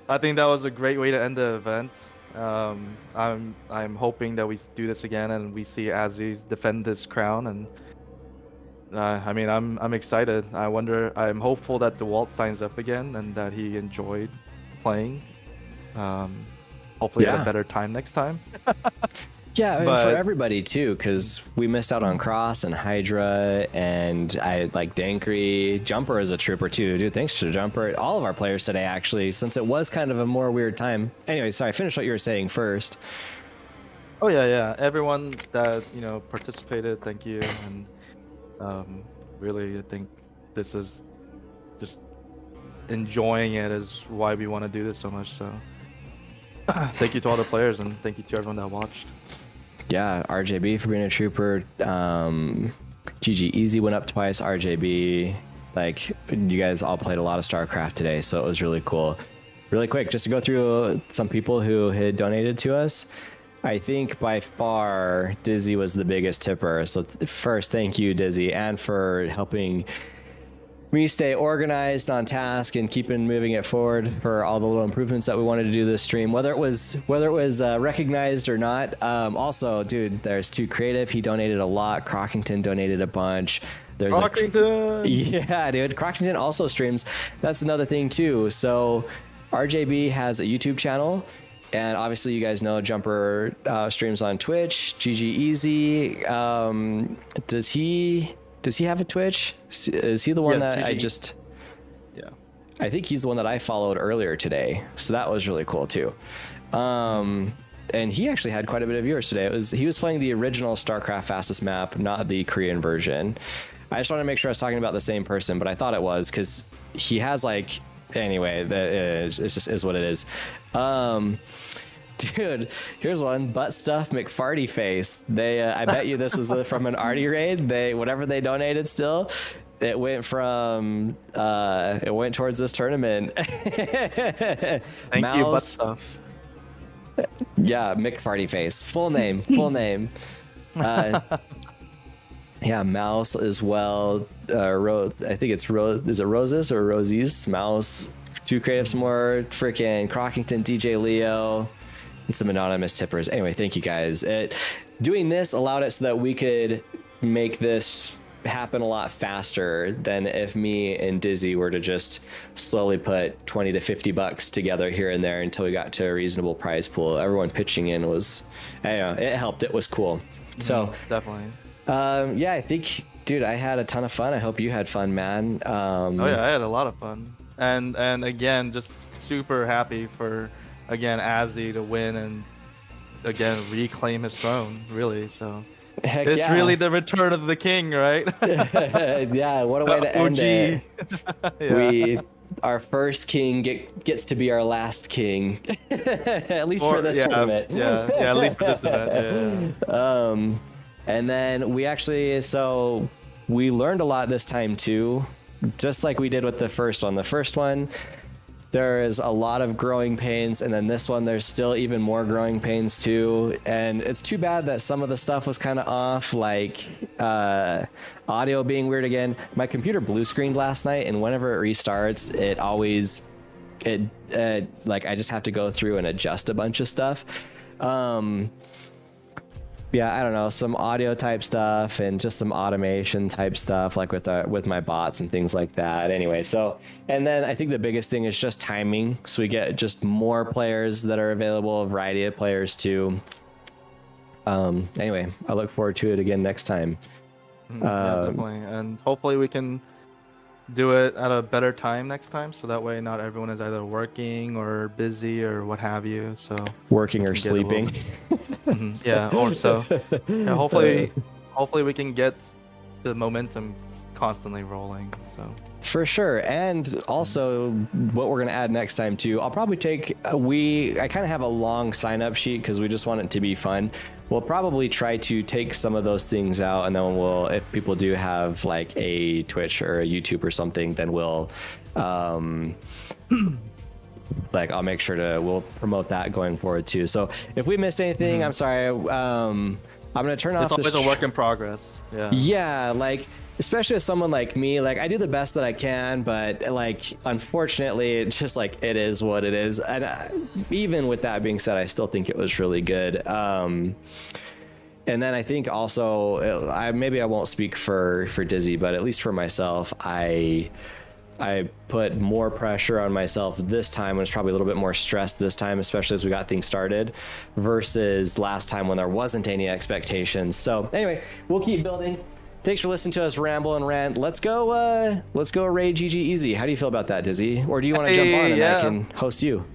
I think that was a great way to end the event. I'm hoping that we do this again and we see Azzy defend this crown. And I mean, I'm excited. I'm hopeful that DeWalt signs up again and that he enjoyed playing. Hopefully at a better time next time. Yeah, and for everybody too, because we missed out on Cross and Hydra, and I like Dankry. Jumper is a trooper too, dude. Thanks to Jumper, all of our players today actually, since it was kind of a more weird time. Anyway, sorry, finish what you were saying first. Oh yeah, everyone that participated, thank you, and really, I think this is just enjoying it is why we want to do this so much. So thank you to all the players, and thank you to everyone that watched. Yeah, RJB for being a trooper. GG Easy went up twice. RJB, like, you guys all played a lot of StarCraft today, so it was really cool. Really quick, just to go through some people who had donated to us. I think by far Dizzy was the biggest tipper. So first, thank you, Dizzy, and for helping me stay organized on task and keeping moving it forward for all the little improvements that we wanted to do this stream, whether it was recognized or not. Also, dude, there's Too Creative. He donated a lot. Crockington donated a bunch. There's Crockington! Yeah, dude. Crockington also streams. That's another thing too. So RJB has a YouTube channel, and obviously you guys know Jumper streams on Twitch. GG Easy. Does he have a Twitch? Is he the one that GG. Yeah. I think he's the one that I followed earlier today. So that was really cool too. And he actually had quite a bit of viewers today. He was playing the original StarCraft fastest map, not the Korean version. I just want to make sure I was talking about the same person, but I thought it was because he has anyway, it's just is what it is. Dude, here's one. Butt stuff McFarty face. I bet you this is from an Artie raid. Whatever they donated still, it went towards this tournament. Thank you, butt stuff. Yeah, McFarty face. Full name. Yeah, Mouse as well. I think it's is it Roses or Rosies? Mouse. Too Creative, some more freaking Crockington, DJ Leo. And some anonymous tippers. Anyway, thank you guys. Doing this allowed it so that we could make this happen a lot faster than if me and Dizzy were to just slowly put 20 to 50 bucks together here and there until we got to a reasonable prize pool. Everyone pitching in was, I don't know, it helped. It was cool. So definitely. Yeah, I think, dude, I had a ton of fun. I hope you had fun, man. Oh yeah, I had a lot of fun. And again, just super happy for again Azzy to win and again reclaim his throne. Really, so Heck it's yeah. really the return of the king, right? Yeah, what a way to end it. Yeah. Our first king gets to be our last king, at least for this tournament. Yeah, at least for this event. Yeah. And then so we learned a lot this time too, just like we did with the first one. The first one, there is a lot of growing pains, and then this one there's still even more growing pains too. And it's too bad that some of the stuff was kind of off, like audio being weird again. My computer blue screened last night, and whenever it restarts, like I just have to go through and adjust a bunch of stuff. Yeah, I don't know, some audio type stuff and just some automation type stuff, like with my bots and things like that. Anyway, and then I think the biggest thing is just timing. So we get just more players that are available, a variety of players too. Anyway, I look forward to it again next time. Yeah, definitely. And hopefully we can do it at a better time next time, so that way not everyone is either working or busy or what have you. So working or sleeping. Yeah, or so. Yeah, hopefully we can get the momentum constantly rolling. So for sure. And also what we're going to add next time too, I'll probably take, I kind of have a long sign up sheet because we just want it to be fun. We'll probably try to take some of those things out, and then if people do have like a Twitch or a YouTube or something, then we'll like I'll make sure we'll promote that going forward too. So if we missed anything, I'm sorry. I'm gonna turn off. It's always a work in progress. Yeah. Yeah, like especially as someone like me, like I do the best that I can, but like unfortunately, it's just like it is what it is. And even with that being said, I still think it was really good. And then I think also, maybe I won't speak for Dizzy, but at least for myself, I put more pressure on myself this time. I was probably a little bit more stressed this time, especially as we got things started, versus last time when there wasn't any expectations. So anyway, we'll keep building. Thanks for listening to us ramble and rant. Let's go raid GG Easy. How do you feel about that, Dizzy? Or do you want to jump on and I can host you?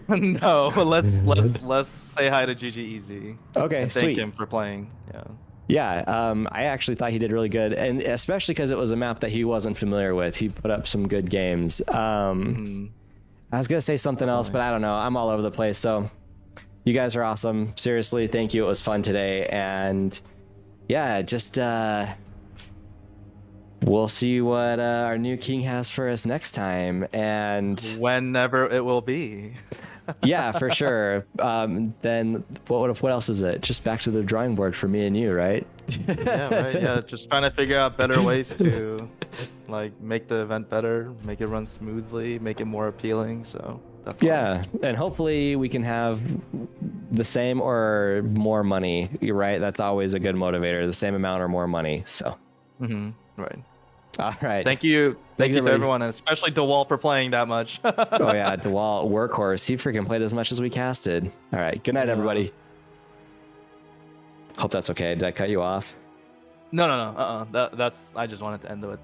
No, let's say hi to GG Easy. Okay, and sweet. Thank him for playing. Yeah. Yeah, I actually thought he did really good, and especially because it was a map that he wasn't familiar with. He put up some good games. I was gonna say something else, but I don't know. I'm all over the place. So you guys are awesome. Seriously, thank you. It was fun today, and yeah, just we'll see what our new king has for us next time, and whenever it will be. Yeah, for sure. Then what else is it? Just back to the drawing board for me and you, right? Yeah, right. Yeah, just trying to figure out better ways to like make the event better, make it run smoothly, make it more appealing. So that's yeah, and hopefully we can have the same or more money. You're right. That's always a good motivator. The same amount or more money. So. Right. All right. Thank you to everyone, and especially DeWalt for playing that much. Oh yeah, DeWalt, workhorse. He freaking played as much as we casted. All right. Good night, everybody. Hope that's okay. Did I cut you off? No. That's. I just wanted to end with